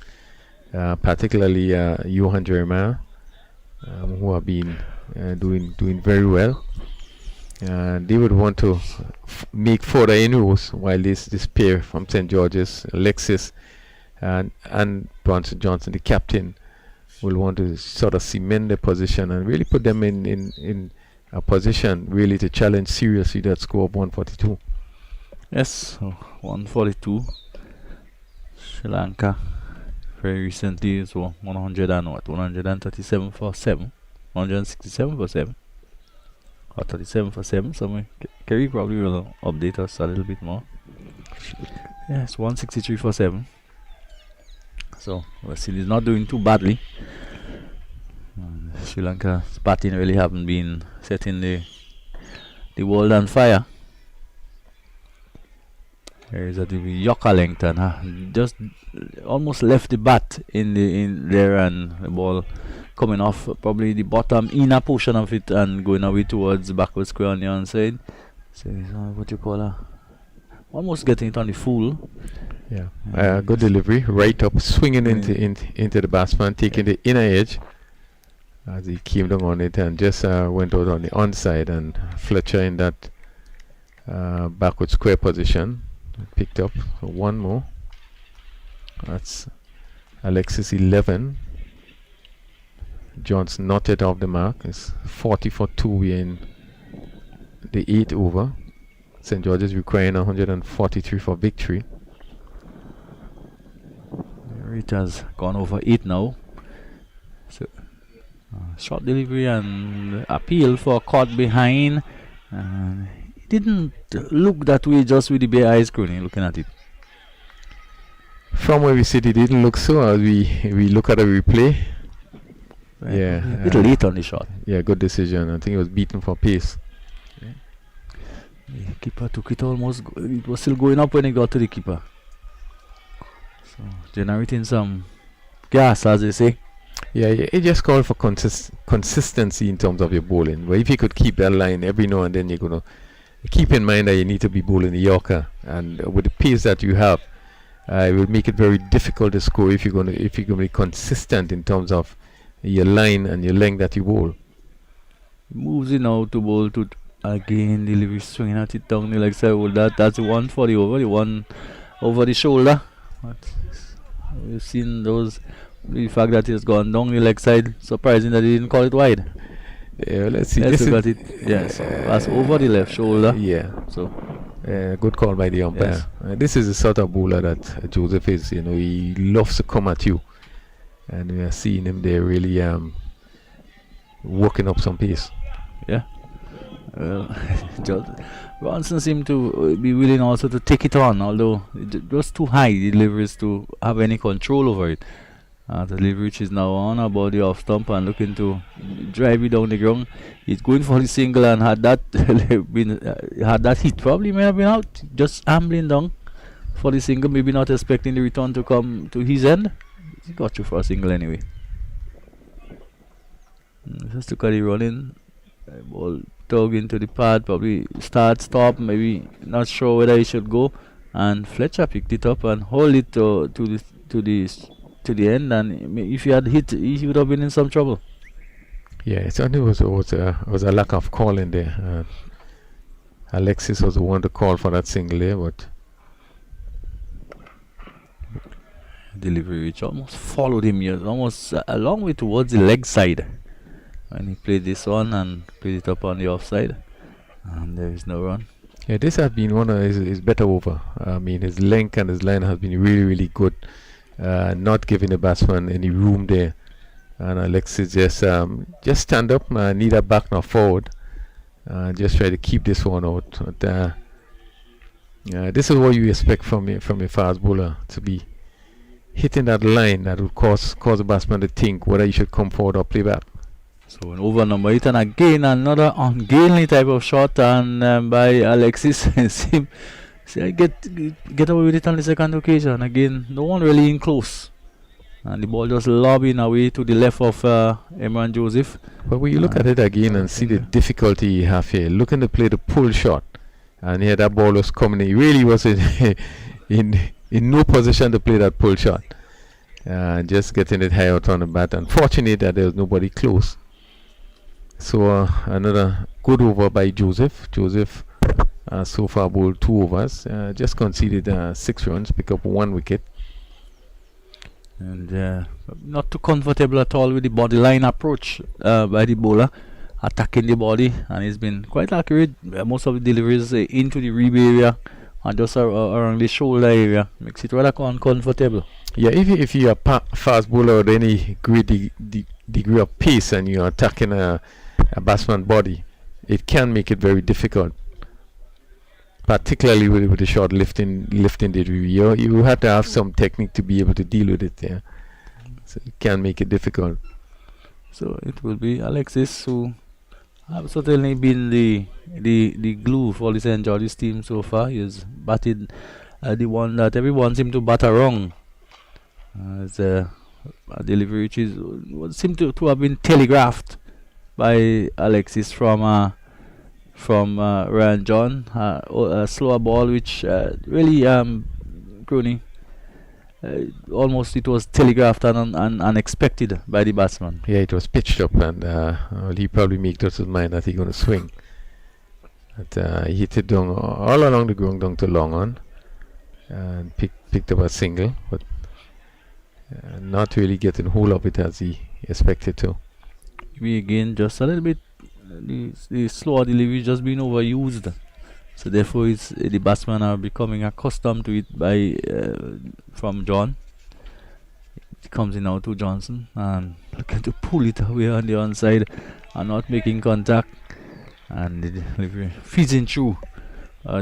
particularly Johan Jeremiah, who have been doing very well. They would want to make further inroads, while this pair from St. George's, Alexis and Bronson Johnson, the captain, will want to sort of cement their position and really put them in a position really to challenge seriously that score of 142. Yes, so 142. Sri Lanka very recently, so 137 for 7, 167 for 7, or 37 for 7. So Kerry probably will update us a little bit more. Yes, 163 for 7. So Wesley is not doing too badly. Sri Lanka's batting really haven't been setting the world on fire. There is a Yoka Langton, just almost left the bat in there, and the ball coming off probably the bottom inner portion of it and going away towards the backward square on the onside. So what you call her? Almost getting it on the full. Yeah, good delivery, right up, swinging into the batsman, taking the inner edge as he came down on it and just went out on the onside, and Fletcher in that backward square position picked up one more. That's Alexis 11. Johnson not yet off the mark. It's 40 for 2. We're in the 8th over. St. George's requiring 143 for victory. It has gone over 8 now. So short delivery and appeal for caught behind. It didn't look that way just with the bare eyes screening looking at it. From where we sit, it didn't look so. As we look at a replay. Right. Yeah, A little late on the shot. Yeah, good decision. I think it was beaten for pace. The keeper took it almost. It was still going up when it got to the keeper. So generating some gas, as they say. Yeah, it just called for consistency in terms of your bowling. But if you could keep that line every now and then, you're gonna keep in mind that you need to be bowling the Yorker, and with the pace that you have, it will make it very difficult to score if you're gonna be consistent in terms of your line and your length that you bowl. Moves it now to bowl to again delivery swinging at it down the leg side. Well, that's the one for the over, the one over the shoulder. But we've seen those. The fact that it's gone down the leg side, surprising that he didn't call it wide. Yeah, let's see. Let's look at it. Yes, that's over the left shoulder. Yeah. So good call by the umpire. Yes. This is the sort of bowler that Joseph is. You know, he loves to come at you, and we are seeing him there really working up some pace. Yeah. Bronson seemed to be willing also to take it on, although it was too high, the deliveries, to have any control over it. The delivery which is now on about the off stump and looking to drive it down the ground. He's going for the single, and had that been had that hit, probably may have been out. Just ambling down for the single, maybe not expecting the return to come to his end. He got you for a single anyway. Just look at the running. Ball dug into the pad, probably start, stop, maybe not sure whether he should go, and Fletcher picked it up and hold it to the end, and if he had hit, he would have been in some trouble. Yeah, it certainly was a lack of calling there. Alexis was the one to call for that single there, but delivery which almost followed him here, almost a long way towards the leg side. And he played this one and played it up on the offside, and there is no run. Yeah, this has been one of his better over. I mean, his length and his line has been really, really good. Not giving the batsman any room there. And Alexis just stand up, neither back nor forward. Just try to keep this one out. But, this is what you expect from a fast bowler, to be hitting that line that would cause the batsman to think whether he should come forward or play back. So an over number 8, and again another ungainly type of shot, and by Alexis. I get away with it on the second occasion. Again, no one really in close, and the ball just lobbing away to the left of Imran Joseph. But when you look at it again and see the difficulty he have here, looking to play the pull shot, and here that ball was coming, he really was in no position to play that pull shot. Just getting it high out on the bat. Unfortunate that there was nobody close. So another good over by Joseph. Joseph so far bowled 2 overs, just conceded 6 runs, pick up 1 wicket. And not too comfortable at all with the body line approach by the bowler, attacking the body, and he's been quite accurate. Most of the deliveries into the rib area and just around the shoulder area makes it rather uncomfortable. Yeah, if you're a fast bowler with any great degree of pace and you're attacking a batsman body, it can make it very difficult, particularly with the short lifting delivery. You have to have some technique to be able to deal with it there. So it can make it difficult. So it will be Alexis, who have certainly been the glue for the St. George's team so far. He has batted the one that everyone seemed to bat wrong. It's a delivery which seemed to have been telegraphed by Alexis from Ryan John. A slower ball which really Crony almost it was telegraphed and unexpected by the batsman. Yeah, it was pitched up, and he probably made up his mind that he's going to swing. But he hit it down all along the ground down to long on, and picked up a single, but not really getting hold of it as he expected to. We again just a little bit the slower delivery just being overused, so therefore the batsmen are becoming accustomed to it by from John. It comes in now to Johnson and looking to pull it away on the onside and not making contact, and the delivery feeding through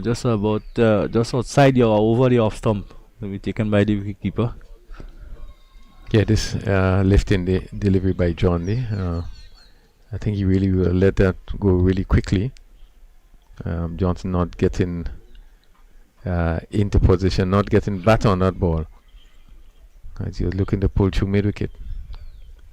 just about just outside the or over the off stump to be taken by the wicketkeeper. Yeah, this lifting the delivery by John there. I think he really will let that go really quickly. Johnson not getting into position, not getting bat on that ball, as he was looking to pull through mid-wicket.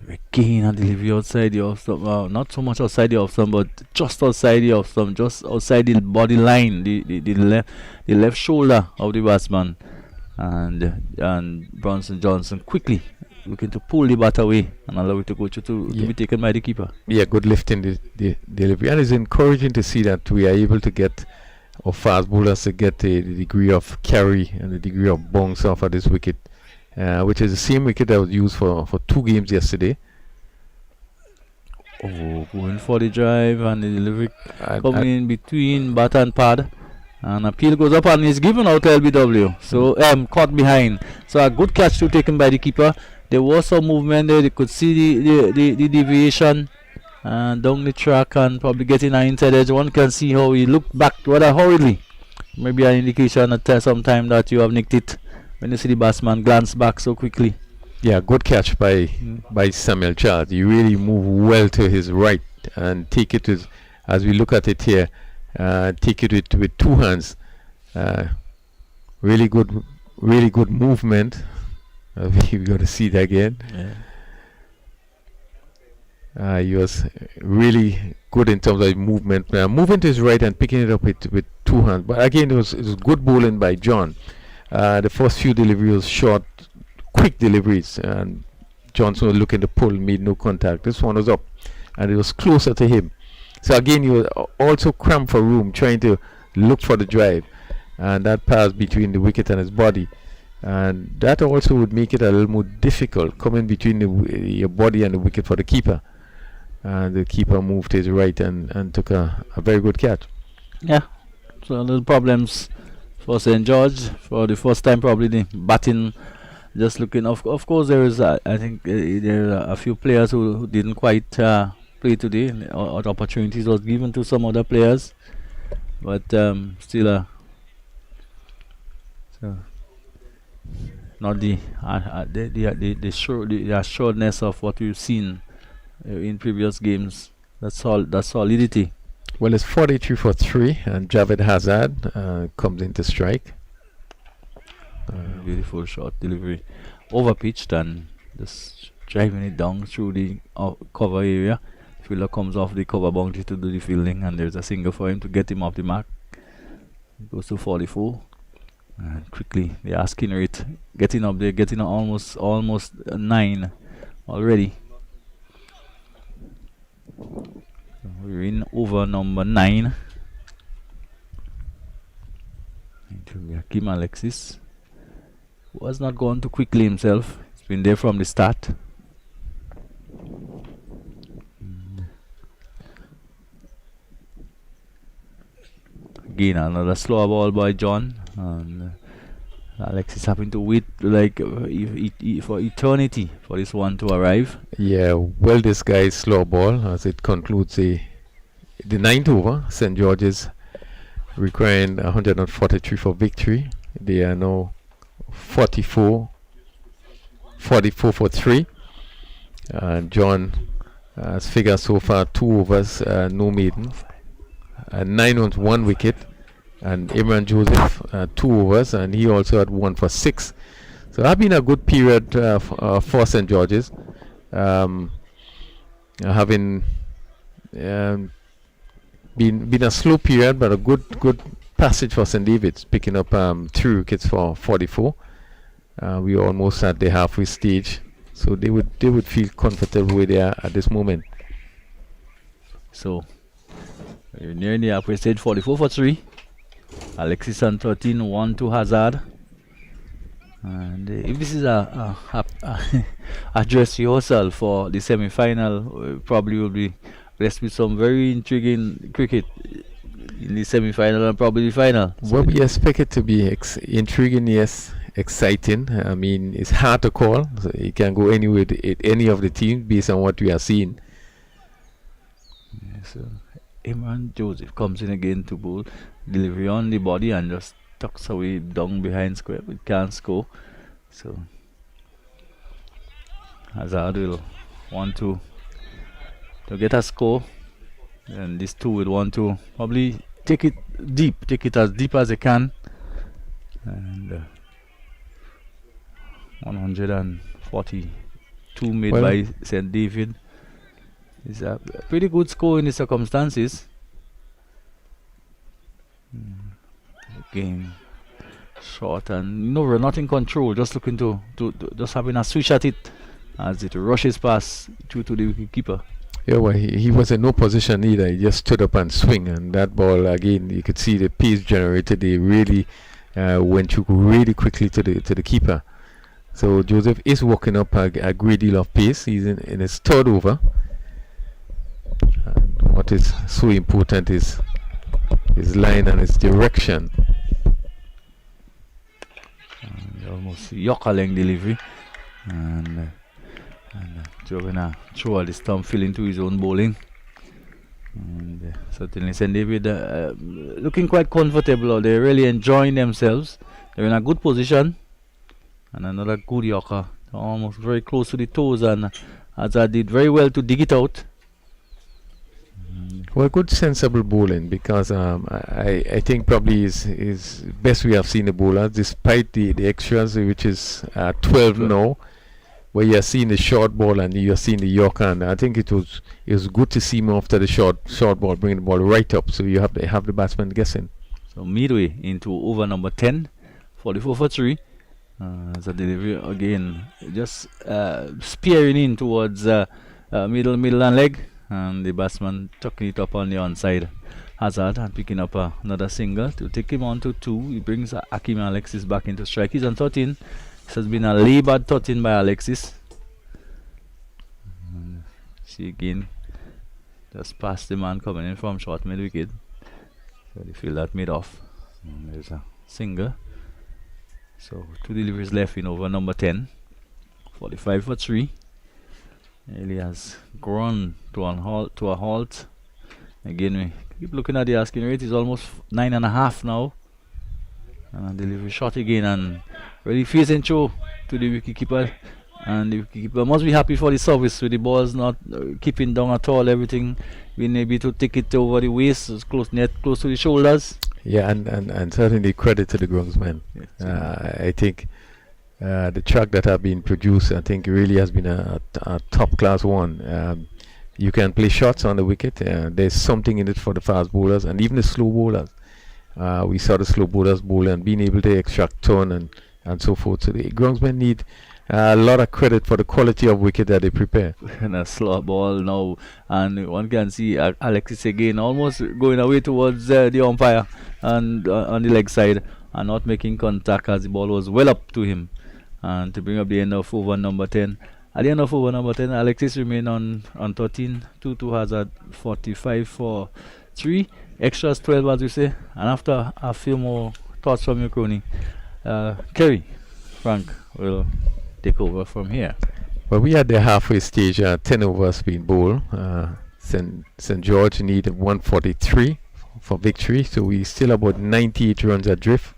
Again a delivery outside the off stump. Not so much outside the off stump, but just outside the off stump, just outside the body line, the left shoulder of the batsman, and Bronson Johnson quickly looking to pull the bat away and allow it to go to be taken by the keeper. Yeah, good lifting the delivery, and it's encouraging to see that we are able to get our fast bowlers to get the degree of carry and the degree of bounce off of this wicket, which is the same wicket that was used for 2 games yesterday. Oh, going for the drive and the delivery coming in between bat and pad. And appeal goes up and is given out to LBW. So caught behind. So a good catch to taken by the keeper. There was some movement there. They could see the deviation down the track and probably getting an inside edge. One can see how he looked back rather hurriedly. Maybe an indication at some time that you have nicked it when you see the batsman glance back so quickly. Yeah, good catch by Samuel Charles. He really moved well to his right and take it as we look at it here. Take it with 2 hands. Really good movement. We're going to see it again. Yeah. He was really good in terms of movement. Moving to his right and picking it up with 2 hands. But again, it was good bowling by John. The first few deliveries was short, quick deliveries, and Johnson was looking to pull, made no contact. This one was up, and it was closer to him. So again, you were also cramped for room, trying to look for the drive, and that pass between the wicket and his body, and that also would make it a little more difficult coming between your body and the wicket for the keeper. And the keeper moved to his right and took a very good catch. Yeah, so little problems for St. George for the first time, probably the batting. Just looking, of course, there is I think there are a few players who didn't quite play today. Or opportunities was given to some other players, but still so not the assuredness of what we've seen in previous games. That's solidity. Well, it's 43 for 3, and Javed Hazard comes into strike. Beautiful shot delivery, overpitched and just driving it down through the cover area. Fielder comes off the cover boundary to do the fielding, and there's a single for him to get him off the mark. He goes to 44, and quickly the asking rate getting up there, getting almost 9 already. So we're in over number 9. Into Hakim Alexis, who has not gone too quickly himself. He's been there from the start. Again, another slower ball by John, and Alexis having to wait like for eternity for this one to arrive. Yeah, well, this guy's slow ball as it concludes the 9th over. St. George's requiring 143 for victory. They are now 44 for 3. John has figured so far 2 overs, no maiden. 9 runs, 1 wicket, and Imran Joseph 2 overs, and he also had 1 for 6. So that's been a good period for St. George's, having been a slow period, but a good passage for St. David's, picking up 3 wickets for 44. We are almost at the halfway stage, so they would feel comfortable where they are at this moment. So we're near the halfway stage. 44 for 3. Alexis on 13, 1 to Hazard. And if this is a dress rehearsal for the semi-final, probably will be blessed with some very intriguing cricket in the semi-final and probably the final. Well, we expect it to be intriguing, yes, exciting. I mean, it's hard to call. So you can go anywhere with any of the teams based on what we are seeing. So Imran Joseph comes in again to bowl, delivery on the body and just tucks away down behind square, but can't score. So Hazard will want to get a score, and these two will want to probably take it as deep as they can. And 142 made by St. David. It's a pretty good score in the circumstances. Game short, and we're not in control, just looking to just having a switch at it as it rushes past through to the wicketkeeper. Yeah, well, he was in no position either. He just stood up and swing, and that ball again, you could see the pace generated. They really went through really quickly to the keeper. So Joseph is walking up a great deal of pace. He's in his 3rd over. And what is so important is his line and his direction. And almost Yorker length delivery, and Joe gonna throw all this stump fill into his own bowling. And certainly St. David looking quite comfortable. They're really enjoying themselves. They're in a good position, and another good Yorker, almost very close to the toes, and Hazard did very well to dig it out. Well, good sensible bowling, because I think probably is best we have seen the bowler, despite the extras, which is 12 now, where you are seeing the short ball and you are seeing the Yorker, and I think it was good to see him after the short ball, bringing the ball right up, so you have the batsman guessing. So midway into over number 10, 44 for 3. The delivery again, just spearing in towards middle and leg, and the batsman tucking it up on the onside. Hazard and picking up another single to take him on to 2. He brings Hakim Alexis back into strike. He's on 13. This has been a laboured 13 by Alexis. See again, just past the man coming in from short mid wicket. So they feel that mid off. And there's a single. So 2 deliveries left in over number 10. 45 for 3. Really has grown to a halt. Again, we keep looking at the asking rate. It's almost 9.5 now. And a delivery shot again, and really facing through to the wicketkeeper, and the wicketkeeper must be happy for the service with the balls not keeping down at all. Everything being able to take it over the waist, close to the shoulders. Yeah, and certainly credit to the groundsmen. I think the track that have been produced, I think, really has been a top class one. You can play shots on the wicket. There's something in it for the fast bowlers and even the slow bowlers. We saw the slow bowlers bowl and being able to extract turn and so forth. So the groundsmen need a lot of credit for the quality of wicket that they prepare. And a slow ball now, and one can see Alexis again almost going away towards the umpire and on the leg side and not making contact as the ball was well up to him. And to bring up the end of over number 10. At the end of over number 10, Alexis remained on 13. 2 Hazard, 45 for 3. Extras 12, as we say. And after a few more thoughts from your crony, Kerry, Frank will take over from here. Well, we had the halfway stage, 10 overs being bowled. St. George needed 143 for victory, so we still about 98 runs adrift.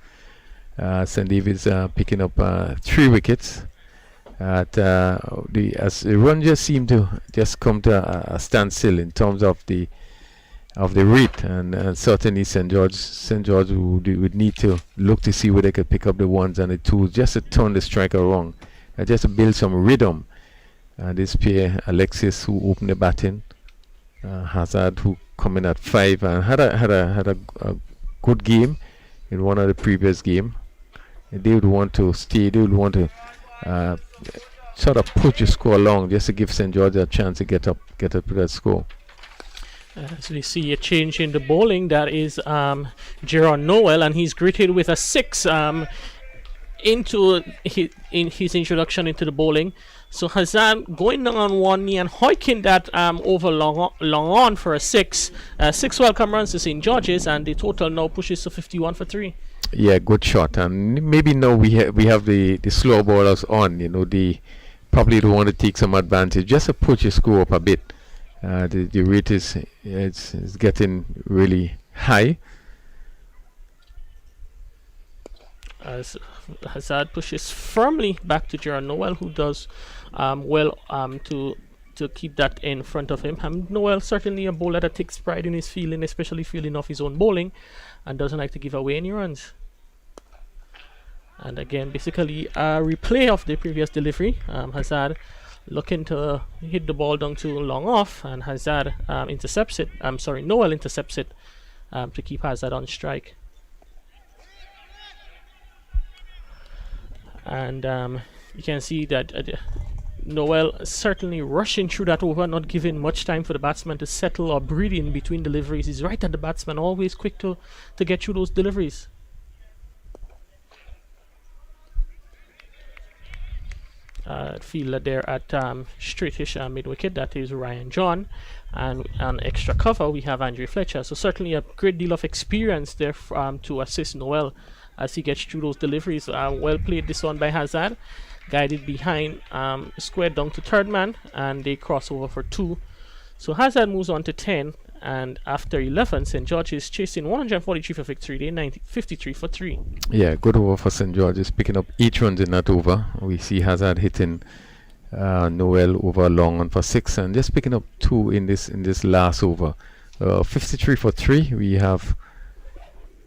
St. David's picking up 3 wickets. As the run just seemed to just come to a standstill in terms of the rate, and certainly St. George would need to look to see where they could pick up the ones and the twos just to turn the striker wrong, just to build some rhythm. This pair, Alexis, who opened the batting, Hazard, who come in at 5 and had a good game in one of the previous game. They would want to stay. They would want to sort of push the score along just to give St. George a chance to get up to that score. As we see a change in the bowling, that is Gerard Noel, and he's greeted with a 6 into his introduction into the bowling. So Hazard going down on one knee and hoiking that over long on for a 6. 6 welcome runs to St. George's, and the total now pushes to 51 for 3. Yeah, good shot. And maybe now we have the slow bowlers on. They probably don't want to take some advantage just to push the score up a bit. The rate is getting really high. As Hazard pushes firmly back to Gerard Noel, who does well to keep that in front of him. Noel certainly a bowler that takes pride in his fielding, especially fielding off his own bowling, and doesn't like to give away any runs. And again, basically a replay of the previous delivery. Hazard looking to hit the ball down to long off, and Hazard intercepts it. Noel intercepts it to keep Hazard on strike. And you can see that Noel certainly rushing through that over, not giving much time for the batsman to settle or breathe in between deliveries. He's right at the batsman, always quick to get through those deliveries. Fielder there at straightish mid-wicket, that is Ryan John, and on extra cover we have Andre Fletcher. So certainly a great deal of experience there to assist Noel as he gets through those deliveries. Well played this one by Hazard, guided behind, squared down to third man, and they cross over for 2. So Hazard moves on to 10, and after 11, St. George is chasing 143 for victory. They 53 for 3. Yeah, good over for St. George. Is picking up 8 runs in that over. We see Hazard hitting Noel over long on for 6, and just picking up 2 in this last over. 53 for 3. We have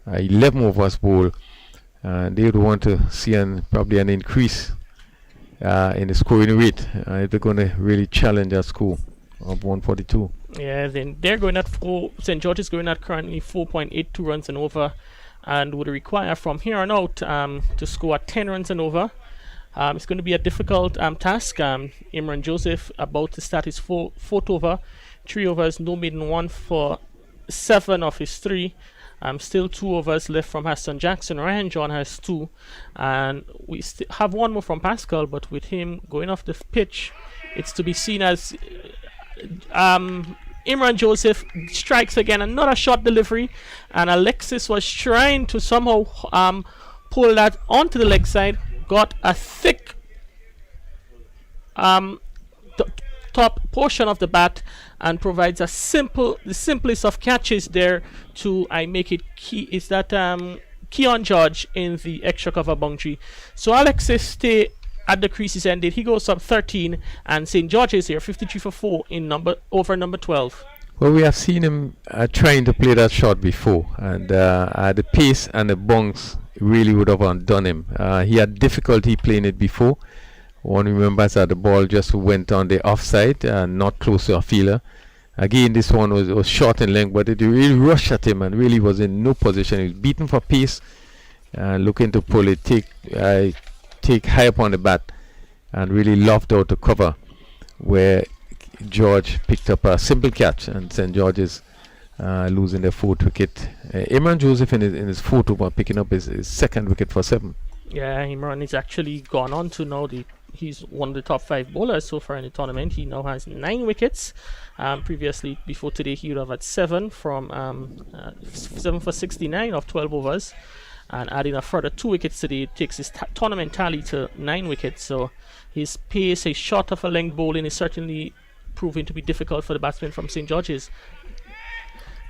11 overs bowled, and they would want to see probably an increase in the scoring rate if they're going to really challenge that score of 142. Yeah, then they're going at St. George is going at currently 4.82 runs and over, and would require from here on out to score 10 runs and over. It's going to be a difficult task. Imran Joseph about to start his fourth over, 3 overs, no maiden, 1 for 7 of his 3. Still 2 overs left from Aston Jackson. Ryan John has 2, and we have 1 more from Pascal, but with him going off the pitch, it's to be seen as Imran Joseph strikes again, another short delivery, and Alexis was trying to somehow pull that onto the leg side, got a thick top portion of the bat, and provides the simplest of catches there to make it key. Is that Keon George in the extra cover boundary. So Alexis stay at the creases ended. He goes up 13, and St. George's here 53 for 4 in over number 12. Well, we have seen him trying to play that shot before, and the pace and the bunks really would have undone him. He had difficulty playing it before. One remembers that the ball just went on the offside, not close to a fielder. Again, this one was short in length, but it really rushed at him and really was in no position. He was beaten for pace, looking to pull it, take high up on the bat, and really lobbed out to cover, where George picked up a simple catch, and St. George's losing their 4th wicket. Imran Joseph in his 4th over picking up his 2nd wicket for 7. Yeah, Imran is actually gone on to now he's one of the top 5 bowlers so far in the tournament. He now has 9 wickets. Previously, before today, he would have had 7 from 7 for 69 of 12 overs, and adding a further 2 wickets today takes his tournament tally to 9 wickets. So his pace, his short of a length bowling is certainly proving to be difficult for the batsman from St. George's.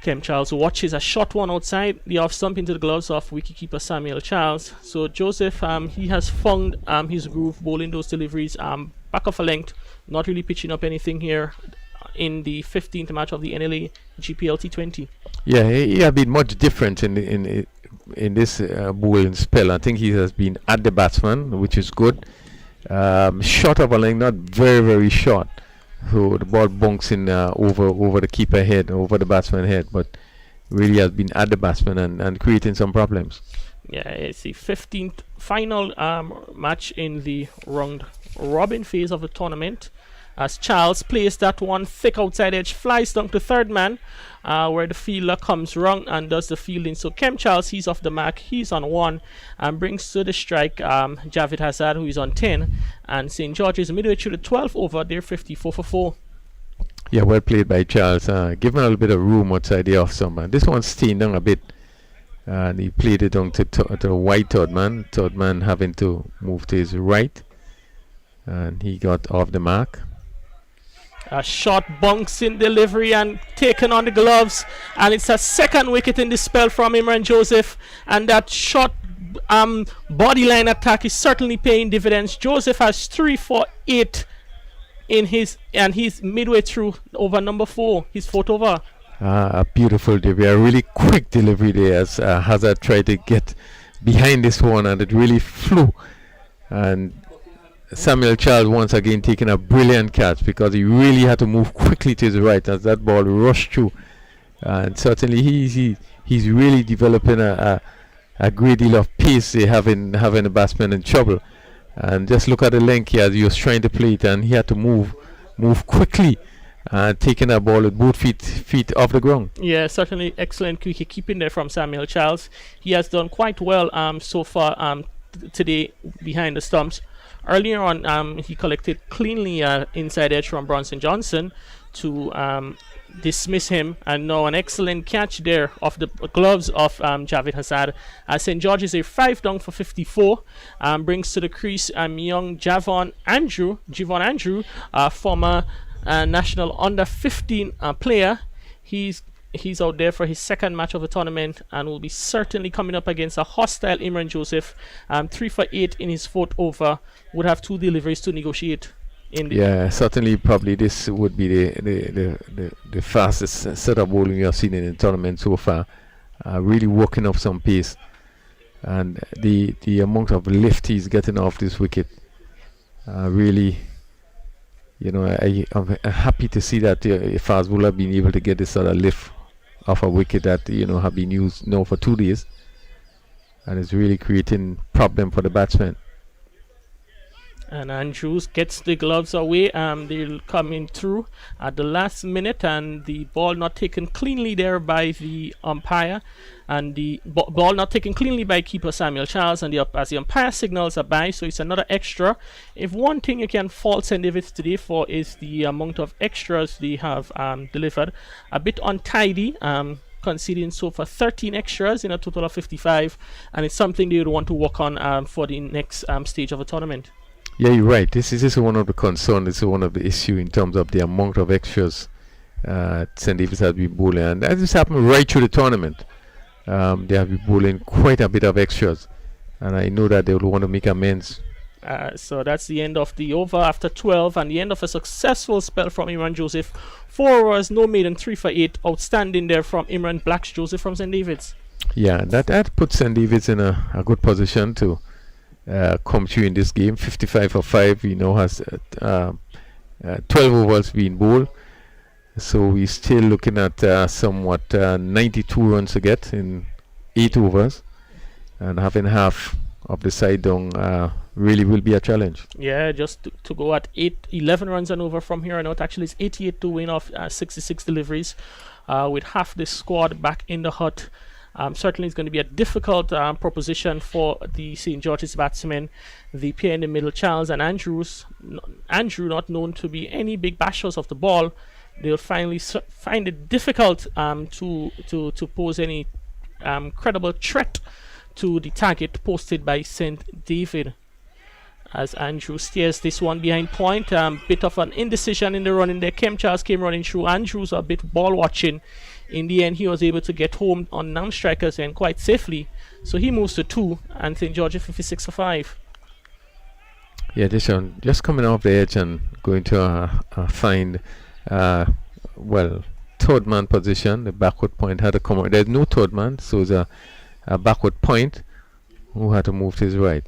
Kem Charles watches a shot one outside the off stump into the gloves of wicketkeeper Samuel Charles. So Joseph, he has found his groove bowling those deliveries back off a length, not really pitching up anything here in the 15th match of the NLA GPL T20. Yeah, he has been much different in this bowling spell. I think he has been at the batsman, which is good. Short of a length, not very short. So the ball bunks in over the keeper head, over the batsman head, but really has been at the batsman and creating some problems. Yeah, it's the 15th final match in the round robin phase of the tournament, as Charles plays that one thick outside edge, flies down to third man, where the fielder comes wrong and does the fielding. So Kem Charles, he's off the mark, he's on 1, and brings to the strike Javed Hazard, who is on 10, and St. George's midway through the 12th over, they're 54 for 4. Yeah, well played by Charles. Give him a little bit of room outside the off stump. This one's staying down a bit, and he played it down to a wide third man. Third man having to move to his right, and he got off the mark. A shot bunks in delivery and taken on the gloves, and it's a 2nd wicket in this spell from Imran Joseph, and that shot body line attack is certainly paying dividends. Joseph has 3 for 8 in his, and he's midway through over number 4, his 4th over. A beautiful delivery, a really quick delivery there as Hazard tried to get behind this one, and it really flew, and Samuel Charles once again taking a brilliant catch, because he really had to move quickly to his right as that ball rushed through, and certainly he's really developing a great deal of pace, having the batsman in trouble. And just look at the length here as he was trying to play it, and he had to move quickly, taking that ball with both feet off the ground. Yeah, certainly excellent wicket keeping there from Samuel Charles. He has done quite well so far today behind the stumps. Earlier on, he collected cleanly inside edge from Bronson Johnson to dismiss him, and now an excellent catch there off the gloves of Javed Hazard. St. George's a 5 down for 54, brings to the crease young Javon Andrew, former national under 15 player. He's out there for his 2nd match of the tournament, and will be certainly coming up against a hostile Imran Joseph. 3 for 8 in his 4th over, would have 2 deliveries to negotiate. Yeah, certainly probably this would be the fastest set of bowling you have seen in the tournament so far. Really working up some pace, and the amount of lift he's getting off this wicket, really, I'm happy to see that a fast bowler being able to get this sort of lift off a wicket that have been used now for 2 days, and it's really creating problem for the batsman. And Andrews gets the gloves away. They'll come in through at the last minute, and the ball not taken cleanly there by the umpire, and the ball not taken cleanly by keeper Samuel Charles, and as the umpire signals a bye, so it's another extra. If one thing you can fault St. David's today for is the amount of extras they have delivered, a bit untidy, conceding so far 13 extras in a total of 55, and it's something they would want to work on for the next stage of the tournament. Yeah, you're right. This is one of the concerns. This is one of the issue in terms of the amount of extras St. David's has been bowling, and that has happened right through the tournament. they have been bowling quite a bit of extras, and I know that they will want to make amends. So that's the end of the over after 12 and the end of a successful spell from Imran Joseph. 4 overs, no maiden, 3 for 8. Outstanding there from Imran Blacks Joseph from St. David's. Yeah, that puts St. David's in a good position to come through in this game. 55 for 5. He now has 12 overs being bowled. So we're still looking at somewhat 92 runs to get in 8 overs. And having half of the side down really will be a challenge. Yeah, just to go at 11 runs and over from here on out. Actually, it's 88 to win off 66 deliveries with half the squad back in the hut. Certainly it's going to be a difficult proposition for the St. George's batsmen. The pair in the middle, Charles and Andrew, not known to be any big bashers of the ball, they'll finally find it difficult to pose any credible threat to the target posted by St. David. As Andrew steers this one behind point, bit of an indecision in the running there. Kem Charles came running through. Andrews a bit ball watching. In the end, he was able to get home on non-strikers and quite safely. So he moves to 2 and St. George 56 for 5. Yeah, this one just coming off the edge and going to find, third man position. The backward point had to come out. There's no third man, so it's a backward point who had to move to his right.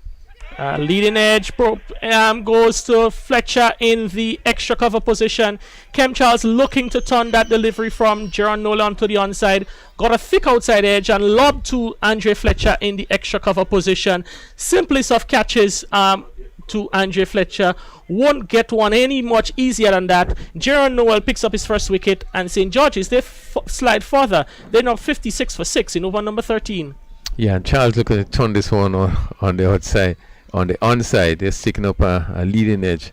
Leading edge goes to Fletcher in the extra cover position. Kem Charles looking to turn that delivery from Jaron Nolan to the onside. Got a thick outside edge and lobbed to Andre Fletcher in the extra cover position. Simplest of catches to Andre Fletcher. Won't get one any much easier than that. Jaron Noel picks up his first wicket and St. George's, they slide further. They're now 56 for 6 in over number 13. Yeah, and Charles looking to turn this one on the outside. On the onside, they're sticking up a leading edge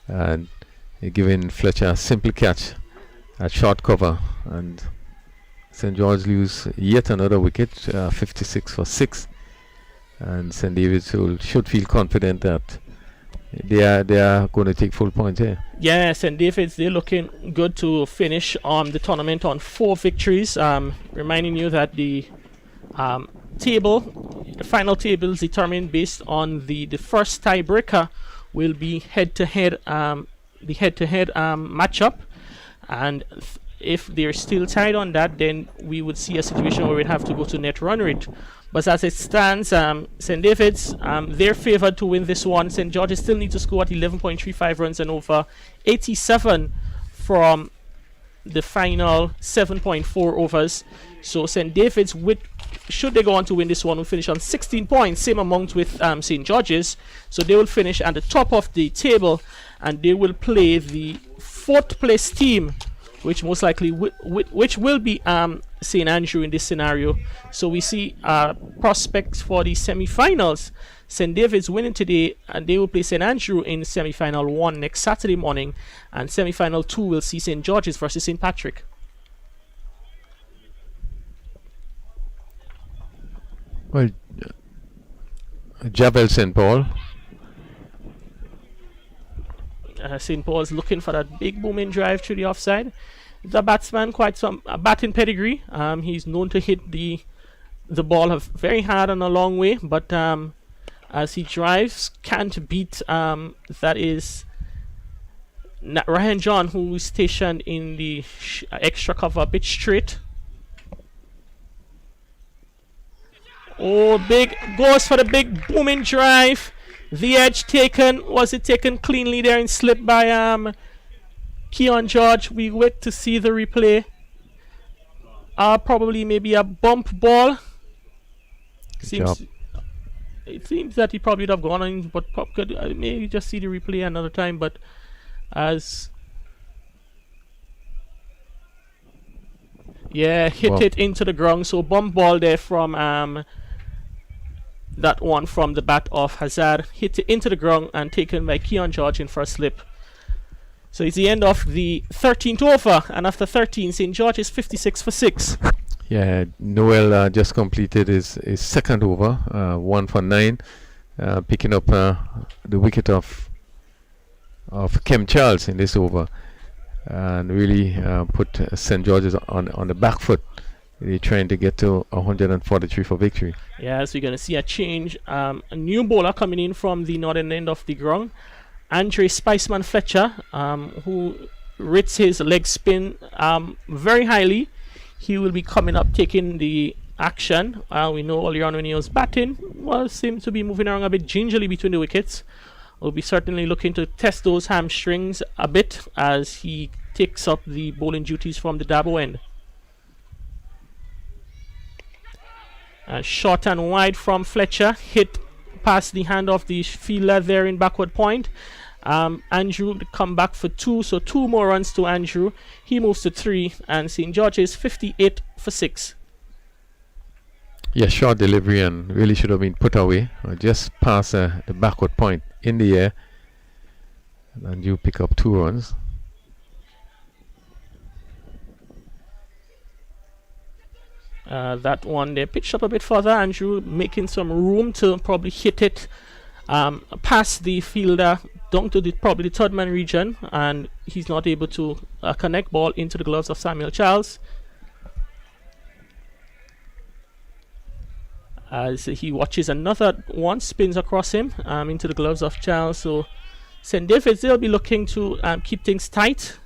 and they're giving Fletcher a simple catch at short cover, and St. George lose yet another wicket, 56 for 6, and St. David's should feel confident that they are going to take full points here. Yeah, St. David's, they're looking good to finish the tournament on 4 victories. Reminding you that the final table is determined based on the first tiebreaker will be head-to-head matchup, and if they're still tied on that, then we would see a situation where we'd have to go to net run rate. But as it stands, St. David's, they're favored to win this one. St. George's still need to score at 11.35 runs and over, 87 from the final 7.4 overs. So St. David's, should they go on to win this one, will finish on 16 points, same amount with St. George's. So they will finish at the top of the table, and they will play the 4th place team, which most likely which will be St. Andrew in this scenario. So we see prospects for the semi-finals. St. David's winning today, and they will play St. Andrew in semi-final 1 next Saturday morning, and semi-final 2 will see St. George's versus St. Patrick. Well, Javel St. Paul. St. Paul's looking for that big booming drive through the offside. The batsman, quite some batting pedigree. He's known to hit the ball very hard and a long way, but as he drives, can't beat that is Ryan John, who is stationed in the extra cover pitch straight. Oh, big goes for the big booming drive. The edge taken. Was it taken cleanly there and slipped by Keon George? We wait to see the replay. Probably maybe a bump ball. It seems that he probably would have gone in, but could maybe just see the replay another time. But hit it into the ground. So bump ball there from that one from the bat of Hazard, hit it into the ground and taken by Keon George in first slip. So it's the end of the 13th over, and after 13, St. George is 56 for 6. Yeah, Noel just completed his second over, 1 for 9, picking up the wicket of Kem Charles in this over, and really put St. George's on the back foot they're trying to get to 143 for victory. Yeah, so you're going to see a change. A new bowler coming in from the northern end of the ground. Andre Spiceman Fletcher, who rates his leg spin very highly. He will be coming up, taking the action. We know earlier on when he was batting, seemed to be moving around a bit gingerly between the wickets. We'll be certainly looking to test those hamstrings a bit as he takes up the bowling duties from the Dabo end. Short and wide from Fletcher, hit past the hand of the fielder there in backward point. Andrew come back for 2, so 2 more runs to Andrew. He moves to 3, and St. George's 58 for 6. Yeah, short delivery and really should have been put away, or just past the backward point in the air, and you pick up 2 runs. That one they pitched up a bit further. Andrew making some room to probably hit it past the fielder down to probably the third man region, and he's not able to connect ball into the gloves of Samuel Charles. As he watches another one, spins across him into the gloves of Charles. So St. David's, they'll be looking to keep things tight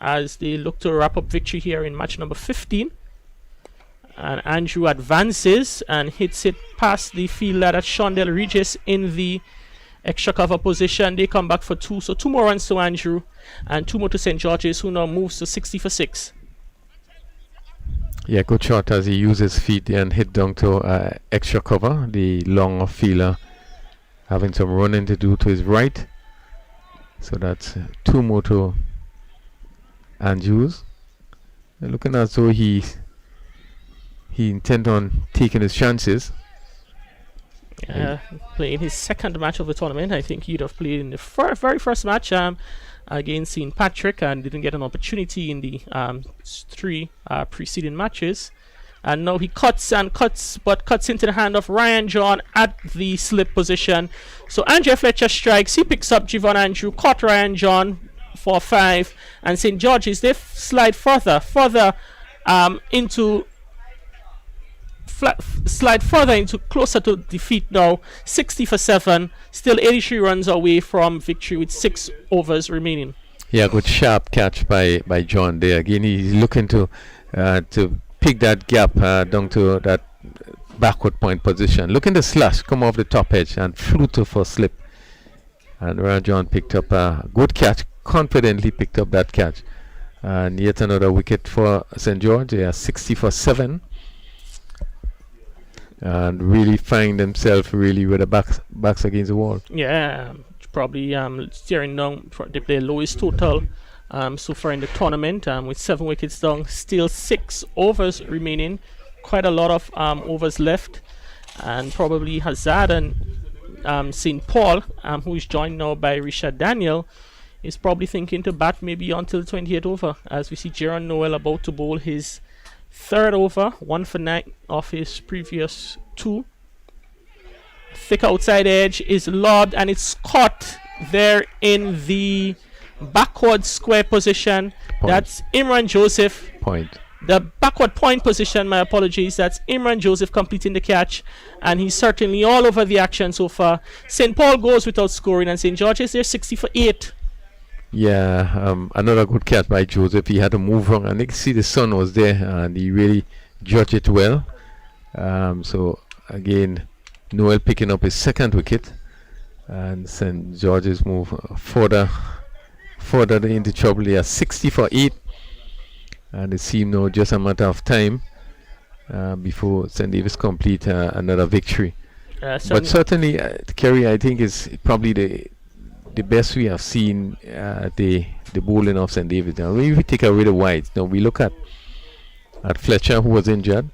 as they look to wrap up victory here in match number 15. And Andrew advances and hits it past the fielder, that's Shondell Regis, in the extra cover position. They come back for 2, so 2 more runs to Andrew and 2 more to St. George's, who now moves to 60 for 6. Yeah, good shot as he uses his feet and hit down to extra cover. The long off fielder having some running to do to his right. So that's 2 more to Andrews. Looking as though he intent on taking his chances. Playing his second match of the tournament. I think he'd have played in the very first match against St. Patrick and didn't get an opportunity in the 3 preceding matches. And now he cuts into the hand of Ryan John at the slip position. So Andrew Fletcher strikes. He picks up Javon Andrew, caught Ryan John for 5, and St. George's, they slide further into closer to defeat now. 60 for 7, still 83 runs away from victory with 6 overs remaining. Yeah, good sharp catch by John there. Again, he's looking to pick that gap down to that backward point position. Looking to slash, come off the top edge and flew to for slip. And Ryan John picked up a good catch, confidently picked up that catch. And yet another wicket for St. George. They are 60 for 7. And really find themselves really with the backs against the wall. Yeah, probably staring down for their lowest total so far in the tournament, with 7 wickets down, still 6 overs remaining, quite a lot of overs left, and probably Hazard and St. Paul, who is joined now by Richard Daniel, is probably thinking to bat maybe until the 28th over, as we see Jaron Noel about to bowl his 3rd over, 1 for 9 off his previous 2. Thick outside edge is lobbed and it's caught there in the backward square position. Point. That's Imran Joseph. Point. The backward point position, my apologies. That's Imran Joseph completing the catch, and he's certainly all over the action so far. St. Paul goes without scoring, and St. George's, they're 60 for 8. Yeah, another good catch by Joseph. He had to move wrong, and you can see the sun was there, and he really judged it well. So again, Noel picking up his 2nd wicket, and St. George's move further into trouble. They are 60 for 8, and it seemed now just a matter of time before St. Davis complete another victory. But certainly, Kerry, I think is probably the best we have seen the bowling of St. David. Now, when we take away the wides, now we look at Fletcher, who was injured.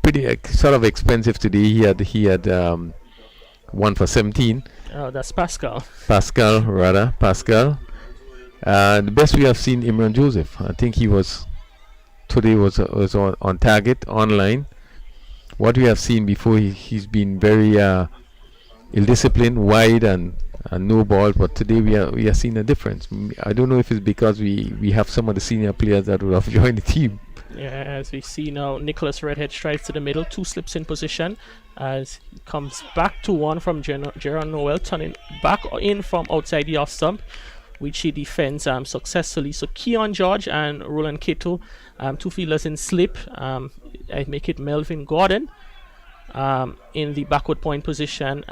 Pretty sort of expensive today. He had 1 for 17. Oh, that's Pascal. Pascal. The best we have seen Imran Joseph. I think he was today was on target, online. What we have seen before, he's been very ill-disciplined, wide and no ball, but today we are seeing a difference. I don't know if it's because we have some of the senior players that would have joined the team. Yeah, as we see now, Nicholas Redhead strides to the middle, 2 slips in position as he comes back to 1 from Gerard Noel, turning back in from outside the off stump, which he defends successfully. So Keon George and Roland Kato, 2 fielders in slip. I make it Melvin Gordon in the backward point position.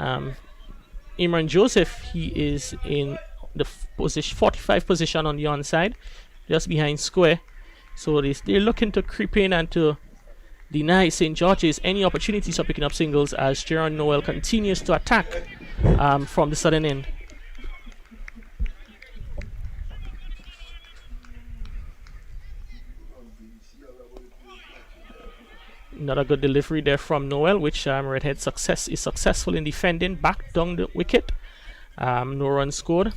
Imran Joseph, he is in the 45 position on the onside, just behind square. So they're looking to creep in and to deny St. George's any opportunities for picking up singles as Gerard Noel continues to attack from the southern end. Another good delivery there from Noel, which Redhead is successful in defending back down the wicket. No run scored.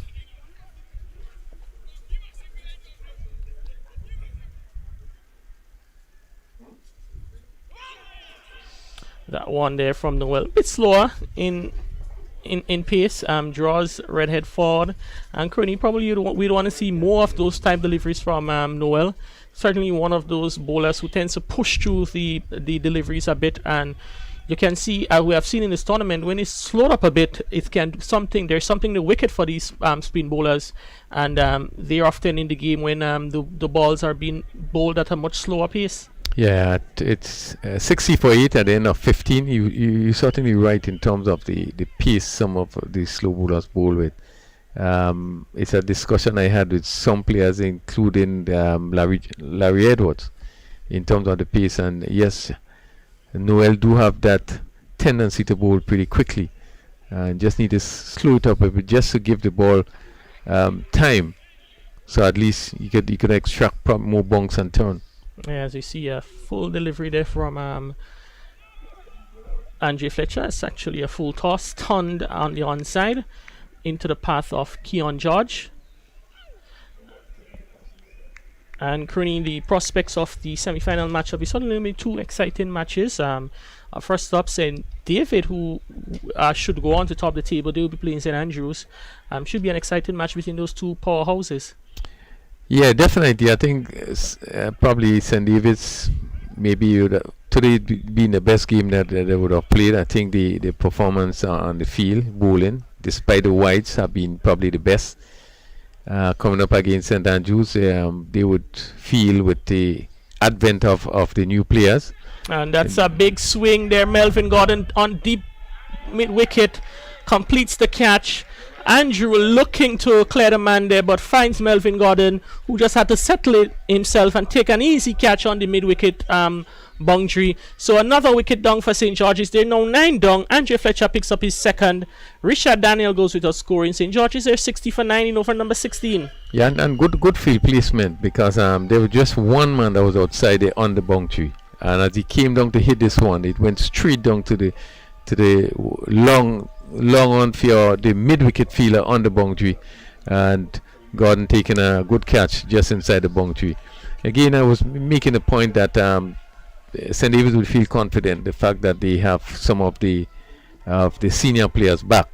That one there from Noel, a bit slower in pace, draws Redhead forward. And Kearney, probably we'd want to see more of those type deliveries from Noel. Certainly one of those bowlers who tends to push through the deliveries a bit, and you can see we have seen in this tournament when it's slowed up a bit, it can do something. There's something to wicket for these spin bowlers, and they're often in the game when the balls are being bowled at a much slower pace. Yeah, it's 60 for 8 at the end of 15. You're certainly right in terms of the pace some of the slow bowlers bowl with. It's a discussion I had with some players, including Larry Edwards, in terms of the pace. And yes, Noel do have that tendency to bowl pretty quickly, and just need to slow it up a bit just to give the ball time, so at least you could extract more bunks and turn. Yeah, as you see a full delivery there from Andre Fletcher. It's actually a full toss, stunned on the onside into the path of Keon George. And currently the prospects of the semi-final matchup is suddenly going to be 2 exciting matches. First up, St. David, who should go on to top the table. They will be playing St. Andrews. Should be an exciting match between those 2 powerhouses. Yeah, definitely. I think probably St. David's maybe today being the best game that they would have played. I think the performance on the field, bowling, despite the wides, have been probably the best. Coming up against St. Andrews, they would feel with the advent of the new players. And that's a big swing there. Melvin Gordon on deep mid-wicket completes the catch. Andrew looking to clear the man there, but finds Melvin Gordon, who just had to settle it himself and take an easy catch on the mid-wicket boundary. So another wicket down for St. George's. They're now 9 down. Andre Fletcher picks up his second. Richard Daniel goes with a score in St. George's. They're 60 for 9 in over number 16. Yeah, and good field placement, because there was just one man that was outside there on the boundary, and as he came down to hit this one, it went straight down to the long on for the mid-wicket fielder on the boundary, and Gordon taking a good catch just inside the boundary. Again, I was making a point that St. David's will feel confident the fact that they have some of the senior players back.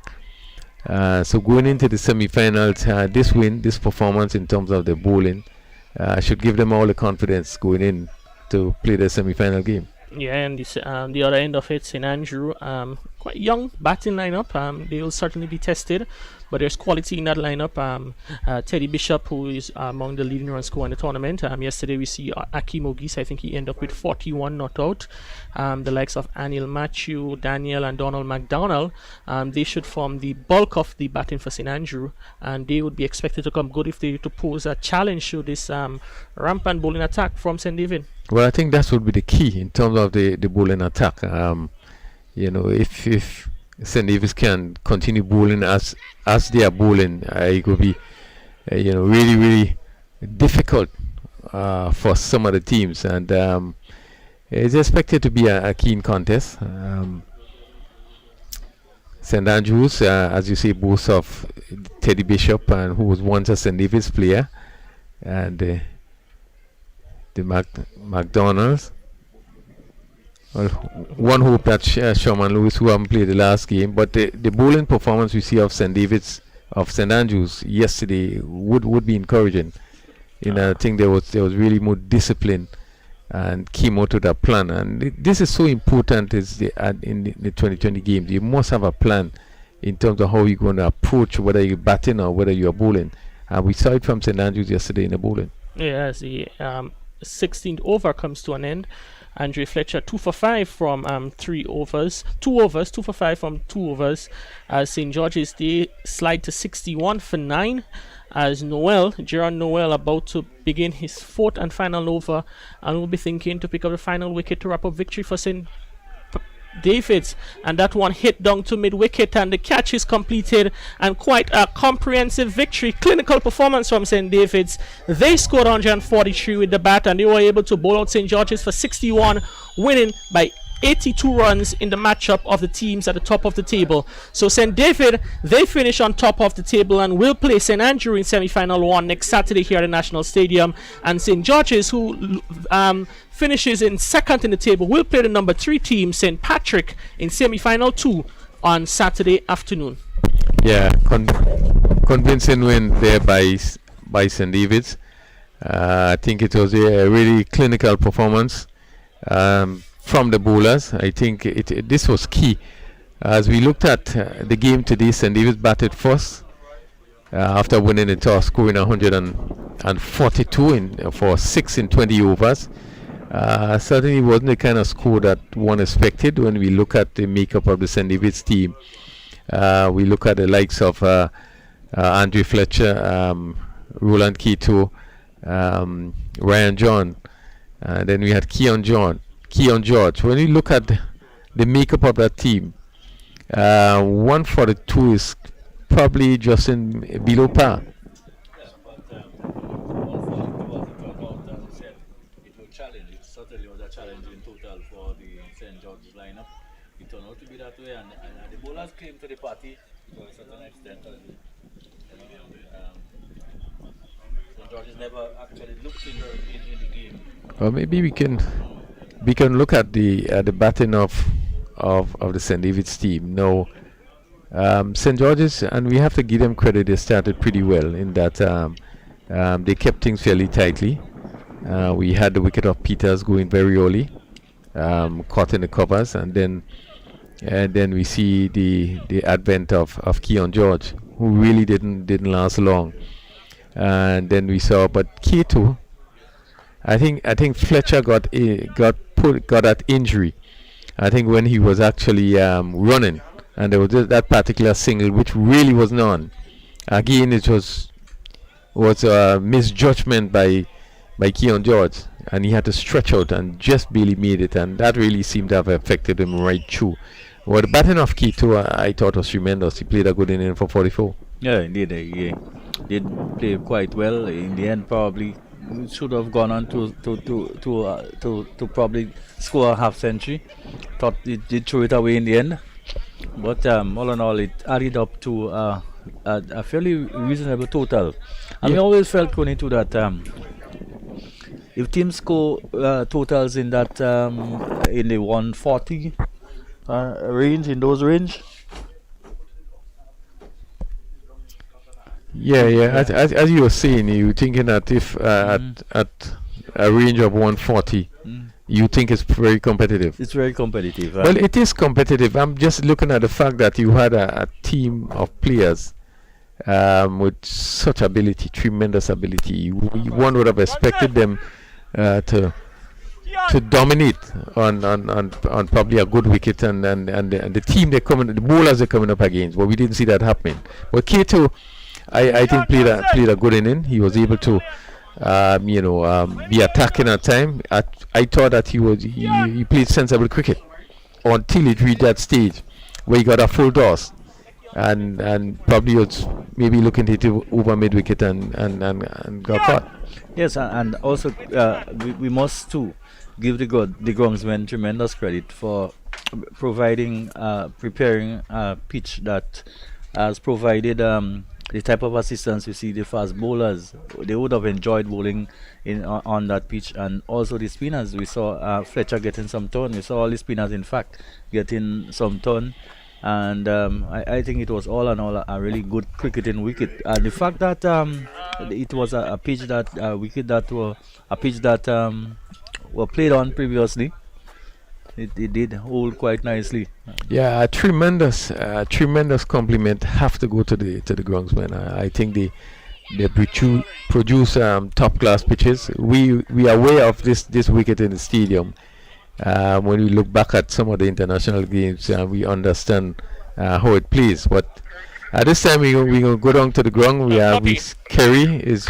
So going into the semi-finals, this performance in terms of the bowling should give them all the confidence going in to play the semi-final game. Yeah, and this, the other end of it, St. Andrew, quite young batting lineup. They will certainly be tested, but there's quality in that lineup. Teddy Bishop, who is among the leading run scorer in the tournament. Yesterday we see Aki Mogis. I think he ended up with 41 not out. The likes of Anil Matthew, Daniel, and Donald McDonald, they should form the bulk of the batting for St. Andrew, and they would be expected to come good if they to pose a challenge to this rampant bowling attack from St. David. Well, I think that would be the key in terms of the bowling attack. If St. Davis can continue bowling as they are bowling, it could be really, really difficult for some of the teams, and it's expected to be a keen contest. St. Andrews, as you say, boasts of Teddy Bishop, and who was once a St. Davis player, and the McDonald's. Well, one hope that Sherman Lewis, who haven't played the last game, but the bowling performance we see of St. Andrews yesterday would be encouraging. I think there was really more discipline and came out with a plan. And this is so important in the 2020 games. You must have a plan in terms of how you're going to approach whether you're batting or whether you're bowling. And we saw it from St. Andrews yesterday in the bowling. Yeah, as the 16th over comes to an end. Andre Fletcher 2 for 5 from 2 for 5 from 2 overs. As St. George's, they slide to 61 for 9. As Gerard Noel, about to begin his 4th and final over, and will be thinking to pick up the final wicket to wrap up victory for St. David's, and that one hit down to mid wicket, and the catch is completed, and quite a comprehensive victory, clinical performance from St. David's. They scored 143 with the bat, and they were able to bowl out St. George's for 61, winning by 82 runs in the matchup of the teams at the top of the table. So St. David, they finish on top of the table and will play St. Andrew in semi-final 1 next Saturday here at the National Stadium, and St. George's, who finishes in second in the table, will play the number 3 team, St. Patrick, in semi-final 2 on Saturday afternoon. Yeah, convincing win there by St. David's. I think it was a really clinical performance from the bowlers. I think this was key. As we looked at the game today, St. David's batted first after winning the toss, scoring 142 for 6 in 20 overs. Certainly wasn't the kind of score that one expected when we look at the makeup of the St. David's team. We look at the likes of Andre Fletcher, Roland Kato, Ryan John, then we had Keon George. When you look at the makeup of that team, 142 is probably just below par. It certainly was a challenge in total for the St. George's lineup. It turned out to be that way, and the bowlers came to the party to a certain extent. St. George's never actually looked in the game. Well, maybe we can look at the batting of the St. David's team. No, St. George's, and we have to give them credit, they started pretty well in that they kept things fairly tightly. We had the wicket of Peters going very early, caught in the covers, and then we see the advent of Keon George, who really didn't last long. And then we saw, but Kato, I think Fletcher got that injury. I think when he was actually running, and there was that particular single which really was none. Again, it was a misjudgment by Keon George, and he had to stretch out and just barely made it, and that really seemed to have affected him right through. Well, the batting of Kato, I thought was tremendous. He played a good inning for 44. Yeah, indeed, he did play quite well. In the end, probably should have gone on to probably score a half century. Thought it did throw it away in the end, but all in all, it added up to a fairly reasonable total. And we always felt going into that if teams score totals in that in the 140 range, in those range. Yeah. As you were saying, you were thinking that if at a range of 140, you think it's very competitive. It's very competitive. Well, it is competitive. I'm just looking at the fact that you had a team of players with such ability, tremendous ability. One would have expected them to dominate on probably a good wicket, and the team the bowlers they're coming up against. But we didn't see that happening. But Kato, I think played a good inning. He was able to be attacking at time. I thought that he played sensible cricket until it reached that stage where he got a full toss, and probably was maybe looking to hit it over mid wicket and got caught. Yes, and also we must too give the groundsmen tremendous credit for preparing a pitch that has provided the type of assistance you see the fast bowlers. They would have enjoyed bowling on that pitch, and also the spinners. We saw Fletcher getting some turn. We saw all the spinners, in fact, getting some turn, and I think it was all in all a really good cricketing wicket. The fact that it was a pitch that wicket that were a pitch that were played on previously. It did hold quite nicely. Yeah, a tremendous compliment have to go to the groundsmen. I think they produce top class pitches. We are aware of this wicket in the stadium. When we look back at some of the international games, we understand how it plays. But at this time, we gonna go down to the ground. Kerry is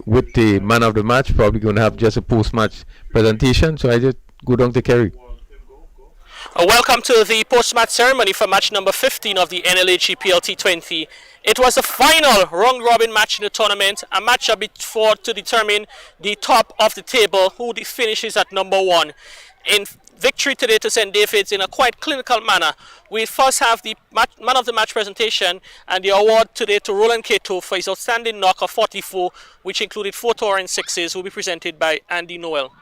with the man of the match. Probably gonna have just a post-match presentation. So I just go down to Kerry. Welcome to the post-match ceremony for match number 15 of the NLA GPL T20. It was the final round-robin match in the tournament, a match fought to determine the top of the table, who finishes at number 1. In victory today to St. David's in a quite clinical manner, we first have the man of the match presentation and the award today to Roland Kato for his outstanding knock of 44, which included 4 touring sixes, will be presented by Andy Noel.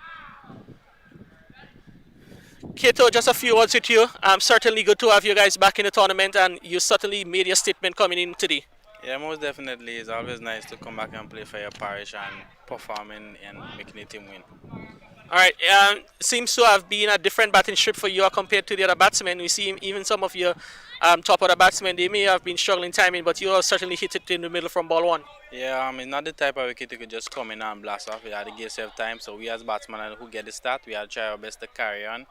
Kato, just a few words with you. Certainly good to have you guys back in the tournament, and you certainly made your statement coming in today. Yeah, most definitely. It's always nice to come back and play for your parish and performing and making a team win. Alright, seems to have been a different batting strip for you compared to the other batsmen. We see even some of your top order batsmen, they may have been struggling timing, but you certainly hit it in the middle from ball 1. Yeah, it's not the type of wicket you could just come in and blast off. We had to give yourself time, so we as batsmen who get the start, we had to try our best to carry on.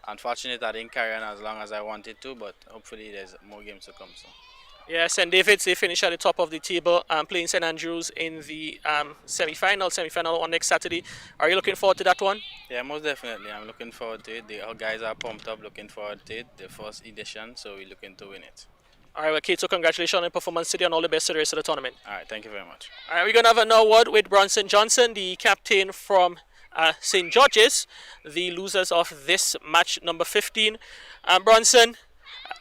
Unfortunately, I didn't carry on as long as I wanted to, but hopefully there's more games to come. So. Yeah, St. David's, they finish at the top of the table, playing St. Andrews in the semi-final on next Saturday. Are you looking forward to that one? Yeah, most definitely. I'm looking forward to it. Our guys are pumped up, looking forward to it. The first edition, so we're looking to win it. All right, well, Kato, congratulations on your performance today and all the best to the rest of the tournament. All right, thank you very much. All right, we're going to have an award with Bronson Johnson, the captain from St. George's, the losers of this match number 15. Bronson,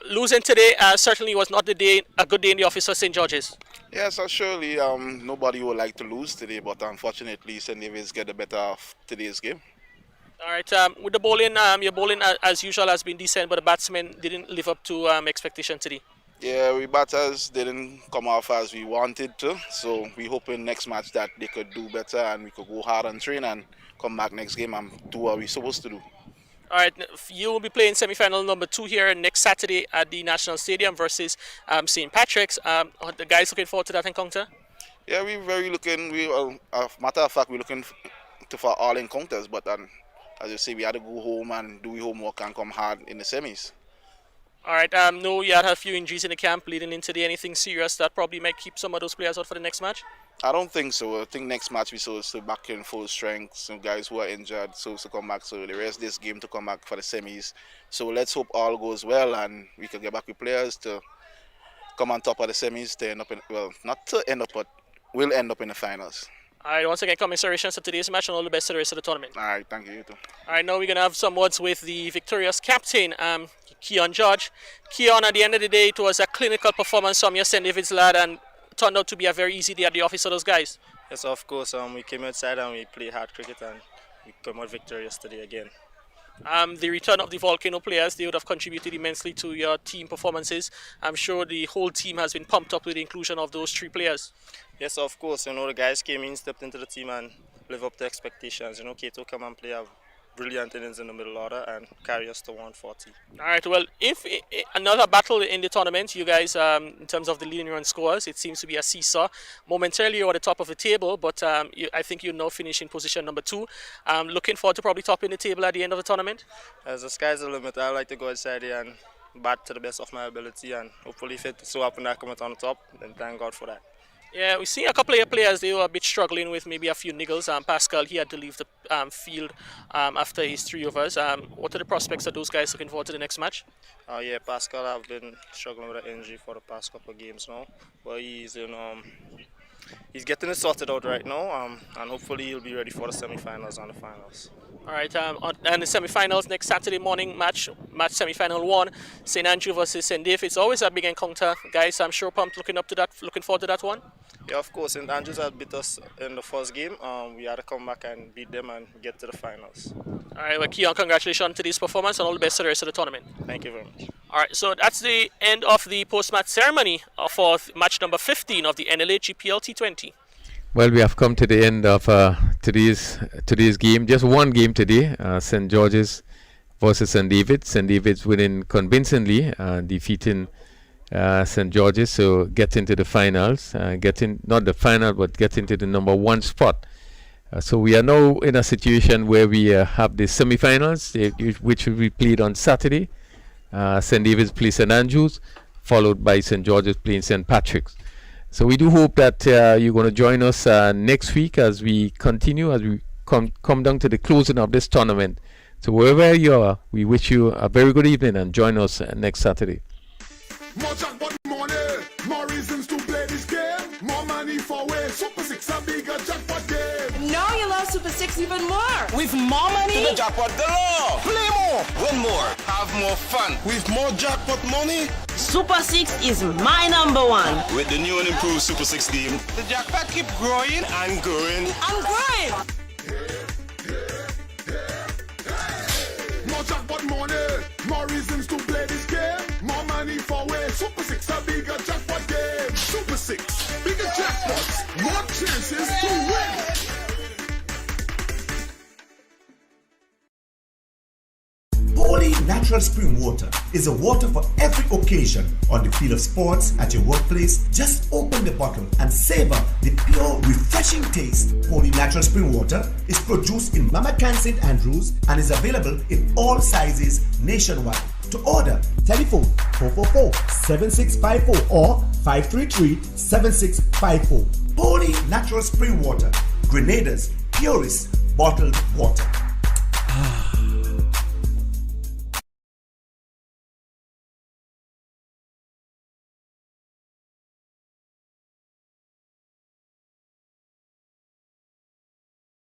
losing today certainly was not a good day in the office for St. George's. Yes, surely nobody would like to lose today, but unfortunately St. David's get the better of today's game. All right, with the bowling, your bowling as usual has been decent, but the batsmen didn't live up to expectation today. Yeah, we batters didn't come off as we wanted to, so we hoping next match that they could do better and we could go hard and train and come back next game and do what we're supposed to do. All right, you will be playing semi-final number 2 here next Saturday at the National Stadium versus St. Patrick's. Are the guys looking forward to that encounter? Yeah, we're very looking. Matter of fact, we're looking for all encounters, but as you say, we had to go home and do homework and come hard in the semis. All right, no, you had a few injuries in the camp leading into the anything serious that probably might keep some of those players out for the next match? I don't think so. I think next match we saw back in full strength. Some guys who are injured so to come back. So the rest of this game to come back for the semis. So let's hope all goes well and we can get back with players to come on top of the semis to end up in, well, not to end up, but we'll end up in the finals. All right, once again, commiserations for today's match and all the best to the rest of the tournament. All right, thank you, you too. All right, now we're going to have some words with the victorious captain, Keon George. Keon, at the end of the day, it was a clinical performance from your St. David's lad and turned out to be a very easy day at the office for those guys. Yes, of course. We came outside and we played hard cricket and we came out victorious today again. The return of the Volcano players, they would have contributed immensely to your team performances. I'm sure the whole team has been pumped up with the inclusion of those 3 players. Yes, of course. The guys came in, stepped into the team and live up to expectations. Kato come and play a brilliant innings in the middle order and carry us to 140. All right, well, if another battle in the tournament, you guys, in terms of the leading run scores, it seems to be a seesaw. Momentarily you're at the top of the table, but I think you now finish in position number 2. Looking forward to probably topping the table at the end of the tournament? As the sky's the limit, I like to go outside here and bat to the best of my ability, and hopefully if it so happens I come out on the top, then thank God for that. Yeah, we see a couple of your players, they were a bit struggling with maybe a few niggles. Pascal, he had to leave the field after his 3 overs. What are the prospects of those guys looking forward to the next match? Yeah, Pascal, I've been struggling with an injury for the past couple of games now. But he's he's getting it sorted out right now, and hopefully he'll be ready for the semi-finals and the finals. All right, and the semi-finals next Saturday morning match semi-final 1, St. Andrew versus St. David's. It's always a big encounter, guys. I'm sure pumped looking forward to that one. Yeah, of course. St. Andrews had beat us in the first game. We had to come back and beat them and get to the finals. All right, well, Keon, congratulations on today's performance and all the best to the rest of the tournament. Thank you very much. All right, so that's the end of the post-match ceremony for match number 15 of the NLA GPL T20. Well, we have come to the end of today's game. Just one game today, St. George's versus St. David's. St. David's winning convincingly, defeating St. George's, so get into the finals, not the final, but get into the number 1 spot. So we are now in a situation where we have the semi-finals, which will be played on Saturday. St. David's plays St. Andrews, followed by St. George's playing St. Patrick's. So we do hope that you're going to join us next week as we continue, as we come down to the closing of this tournament. So wherever you are, we wish you a very good evening and join us next Saturday. More jackpot money, more reasons to play this game. More money for way. Super 6 a bigger jackpot game. Now you love Super 6 even more. With more money. To the jackpot galore. Play more, win more, have more fun. With more jackpot money. Super 6 is my number 1. With the new and improved Super 6 game, the jackpot keep growing and growing. And growing. More jackpot money, more reasons to play this game. More money for way. Super 6 a bigger jackpot game. Super 6, bigger jackpots, more chances to win. Holy natural spring water is a water for every occasion on the field of sports, at your workplace. Just open the bottle and savor the pure, refreshing taste. Holy natural spring water is produced in Mama Can St. Andrews and is available in all sizes nationwide. To order, telephone 444-7654 or 533-7654. Holy natural spring water, Grenada's purest bottled water.